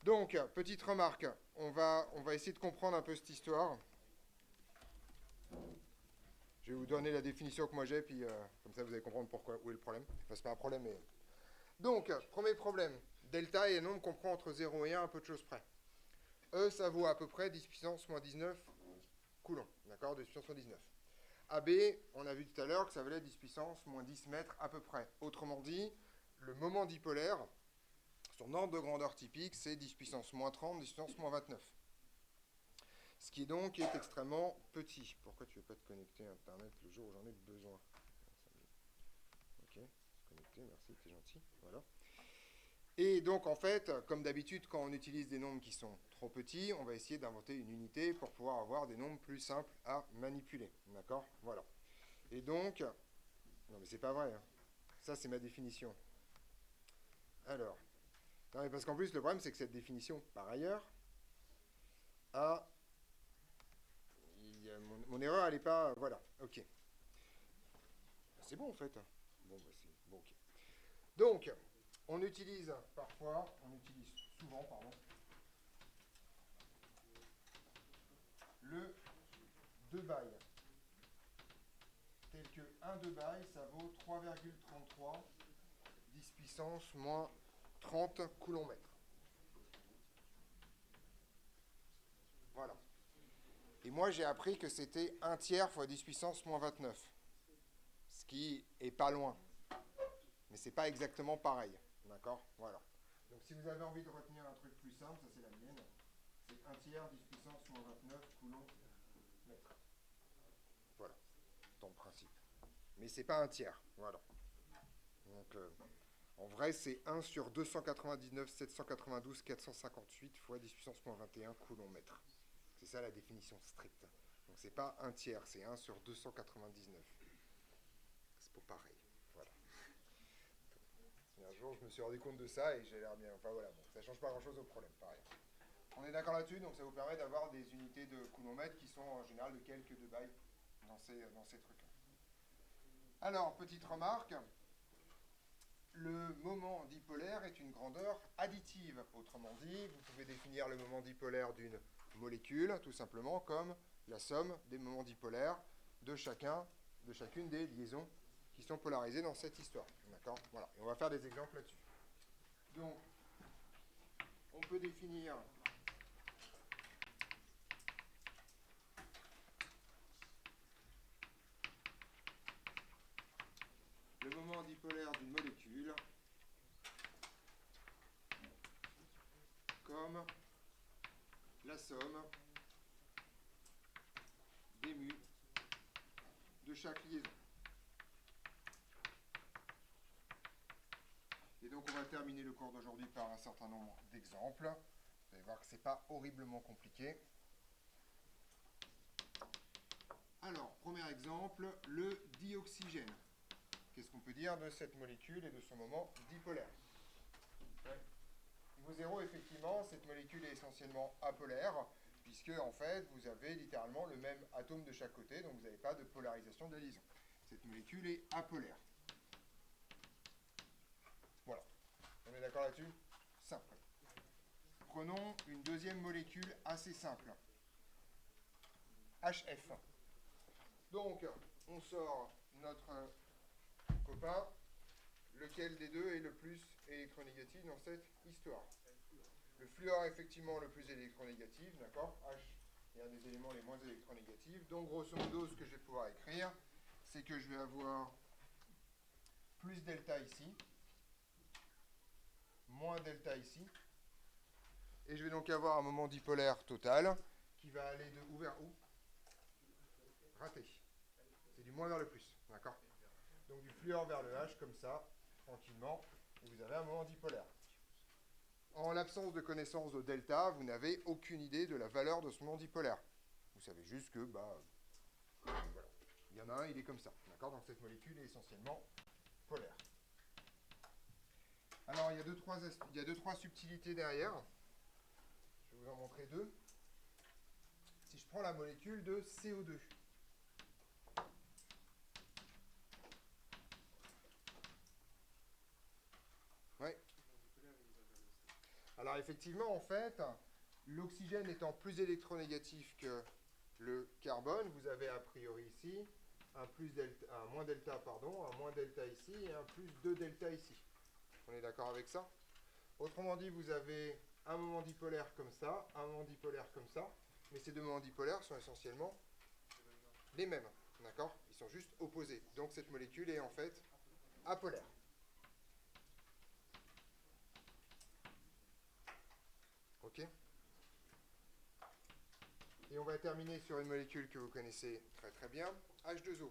Donc, petite remarque, on va essayer de comprendre un peu cette histoire. Je vais vous donner la définition que moi j'ai, puis comme ça vous allez comprendre pourquoi, où est le problème. Enfin, c'est pas un problème, mais... Donc, premier problème, delta est un nombre qu'on prend entre 0 et 1 à peu de choses près. E, ça vaut à peu près 10 puissance moins 19 coulombs, d'accord, 10 puissance moins 19. AB, on a vu tout à l'heure que ça valait 10 puissance moins 10 mètres à peu près. Autrement dit, le moment dipolaire, son ordre de grandeur typique, c'est 10 puissance moins 30, 10 puissance moins 29. Ce qui donc est extrêmement petit. Pourquoi tu ne veux pas te connecter à Internet le jour où j'en ai besoin? Ok, se connecter, merci, t'es gentil. Voilà. Et donc, en fait, comme d'habitude, quand on utilise des nombres qui sont trop petits, on va essayer d'inventer une unité pour pouvoir avoir des nombres plus simples à manipuler. D'accord? Voilà. Et donc, non mais c'est pas vrai, hein. Ça c'est ma définition. Alors, non mais parce qu'en plus, le problème c'est que cette définition, par ailleurs, mon erreur, elle n'est pas... Voilà, ok. C'est bon en fait. Bon, bah c'est bon, ok. Donc, on utilise souvent, le 2 bail. Tel que 1 2 bail, ça vaut 3,33 10 puissance moins 30 coulomb-mètres. Voilà. Et moi, j'ai appris que c'était 1 tiers fois 10 puissance moins 29. Ce qui est pas loin. Mais c'est pas exactement pareil. D'accord? Voilà. Donc si vous avez envie de retenir un truc plus simple, ça c'est la mienne. C'est 1 tiers 10 puissance moins 29 coulomb-mètre. Voilà. Ton principe. Mais c'est pas 1 tiers. Voilà. Donc en vrai, c'est 1 sur 299 792 458 fois 10 puissance moins 21 coulomb-mètre. C'est ça la définition stricte. Donc c'est pas 1 tiers, c'est 1 sur 299. C'est pas pareil. Voilà. Et un jour, je me suis rendu compte de ça et j'ai l'air bien. Enfin voilà, bon, ça change pas grand-chose au problème, pareil. On est d'accord là-dessus, donc ça vous permet d'avoir des unités de coulomb-mètre qui sont en général de quelques 2 bails dans ces trucs-là. Alors, petite remarque. Le moment dipolaire est une grandeur additive. Autrement dit, vous pouvez définir le moment dipolaire d'une molécule, tout simplement, comme la somme des moments dipolaires de chacune des liaisons qui sont polarisées dans cette histoire. D'accord? Voilà. Et on va faire des exemples là-dessus. Donc, on peut définir le moment dipolaire d'une molécule comme la somme des mu de chaque liaison. Et donc on va terminer le cours d'aujourd'hui par un certain nombre d'exemples. Vous allez voir que ce n'est pas horriblement compliqué. Alors, premier exemple, le dioxygène. Qu'est-ce qu'on peut dire de cette molécule et de son moment dipolaire? Niveau 0, effectivement, cette molécule est essentiellement apolaire, puisque en fait, vous avez littéralement le même atome de chaque côté, donc vous n'avez pas de polarisation de la liaison. Cette molécule est apolaire. Voilà. On est d'accord là-dessus? Simple. Prenons une deuxième molécule assez simple. HF. Donc, on sort notre copain. Lequel des deux est le plus électronégatif dans cette histoire? Le fluor est effectivement le plus électronégatif, d'accord? H est un des éléments les moins électronégatifs. Donc, grosso modo, ce que je vais pouvoir écrire, c'est que je vais avoir plus delta ici, moins delta ici. Et je vais donc avoir un moment dipolaire total qui va aller de où vers où? Raté. C'est du moins vers le plus, d'accord? Donc du fluor vers le H, comme ça, tranquillement, et vous avez un moment dipolaire. En l'absence de connaissance de delta, vous n'avez aucune idée de la valeur de ce moment dipolaire. Vous savez juste que, voilà. Il y en a un, il est comme ça, d'accord? Donc cette molécule est essentiellement polaire. Alors, il y a deux, trois subtilités derrière. Je vais vous en montrer deux. Si je prends la molécule de CO2. Ouais. Alors, effectivement, en fait, l'oxygène étant plus électronégatif que le carbone, vous avez a priori ici un moins delta, pardon, un moins delta ici et un plus 2 delta ici. On est d'accord avec ça? Autrement dit, vous avez un moment dipolaire comme ça, un moment dipolaire comme ça, mais ces deux moments dipolaires sont essentiellement les mêmes, d'accord? Ils sont juste opposés. Donc cette molécule est en fait apolaire. Ok? Et on va terminer sur une molécule que vous connaissez très très bien, H2O.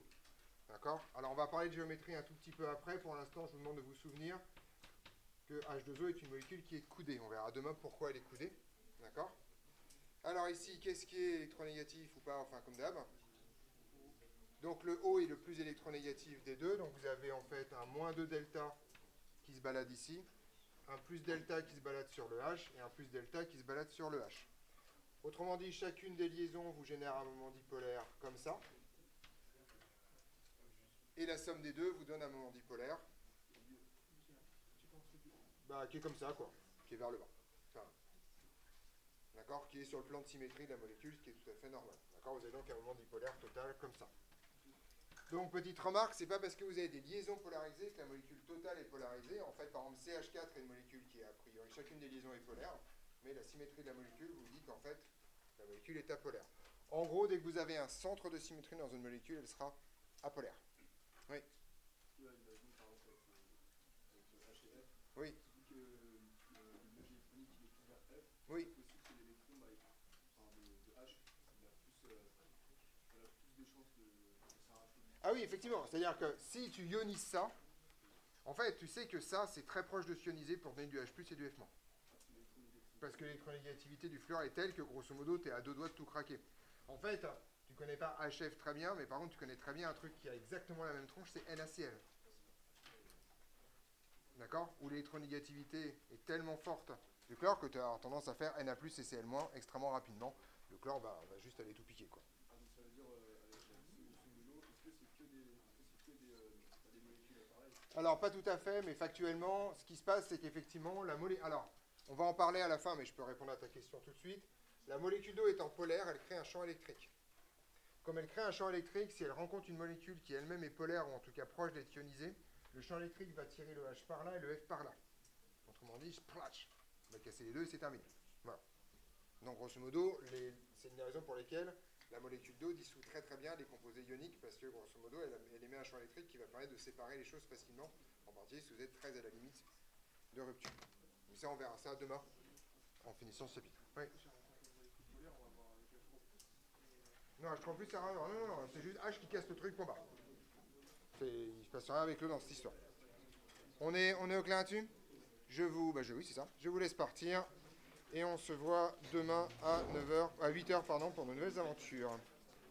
D'accord? Alors on va parler de géométrie un tout petit peu après. Pour l'instant, je vous demande de vous souvenir que H2O est une molécule qui est coudée. On verra demain pourquoi elle est coudée. D'accord? Alors ici, qu'est-ce qui est électronégatif ou pas? Enfin, comme d'hab. Donc le O est le plus électronégatif des deux. Donc vous avez en fait un moins 2 delta qui se balade ici, un plus delta qui se balade sur le H et un plus delta qui se balade sur le H. Autrement dit, chacune des liaisons vous génère un moment dipolaire comme ça. Et la somme des deux vous donne un moment dipolaire qui est comme ça, quoi, qui est vers le bas. Enfin, d'accord, qui est sur le plan de symétrie de la molécule, ce qui est tout à fait normal. D'accord, vous avez donc un moment dipolaire total comme ça. Donc, petite remarque, c'est pas parce que vous avez des liaisons polarisées que la molécule totale est polarisée. En fait, par exemple, CH4 est une molécule qui est a priori, chacune des liaisons est polaire, mais la symétrie de la molécule vous dit qu'en fait, la molécule est apolaire. En gros, dès que vous avez un centre de symétrie dans une molécule, elle sera apolaire. Oui. Là, imaginons par exemple avec le H et F, Oui. vu que le nœud électronique il est plus vers F, Oui. c'est possible que l'électron de H, il a plus de chances de s'arracher. Ah oui, effectivement. C'est-à-dire que si tu ionises ça, en fait, tu sais que ça, c'est très proche de s'ioniser pour donner du H+, et du F-. Parce que l'électronégativité du fluor est telle que, grosso modo, tu es à deux doigts de tout craquer. En fait, tu connais pas HF très bien, mais par contre, tu connais très bien un truc qui a exactement la même tronche, c'est NaCl. D'accord? Où l'électronégativité est tellement forte du chlore que tu as tendance à faire Na+, et Cl- extrêmement rapidement. Le chlore va juste aller tout piquer, quoi. Ah, donc ça veut dire, avec la dissolution de l'eau, est-ce que c'est que des molécules appareilles? Alors, pas tout à fait, mais factuellement, ce qui se passe, c'est qu'effectivement, la molécule... Alors, on va en parler à la fin, mais je peux répondre à ta question tout de suite. La molécule d'eau étant polaire, elle crée un champ électrique. Comme elle crée un champ électrique, si elle rencontre une molécule qui elle-même est polaire, ou en tout cas proche d'être ionisée, le champ électrique va tirer le H par là et le F par là. Autrement dit, splash, on va casser les deux et c'est terminé. Voilà. Donc, grosso modo, c'est une des raisons pour lesquelles la molécule d'eau dissout très très bien les composés ioniques, parce que, grosso modo, elle émet un champ électrique qui va permettre de séparer les choses facilement, en particulier si vous êtes très à la limite de rupture. Donc ça, on verra ça demain, en finissant ce chapitre. Oui. Non, H3+, ça rien. Non, c'est juste H qui casse le truc pour bas. Il ne se passe rien avec l'eau dans cette histoire. On est au clair là-dessus? Oui, c'est ça. Je vous laisse partir. Et on se voit demain à 8h pour de nouvelles aventures.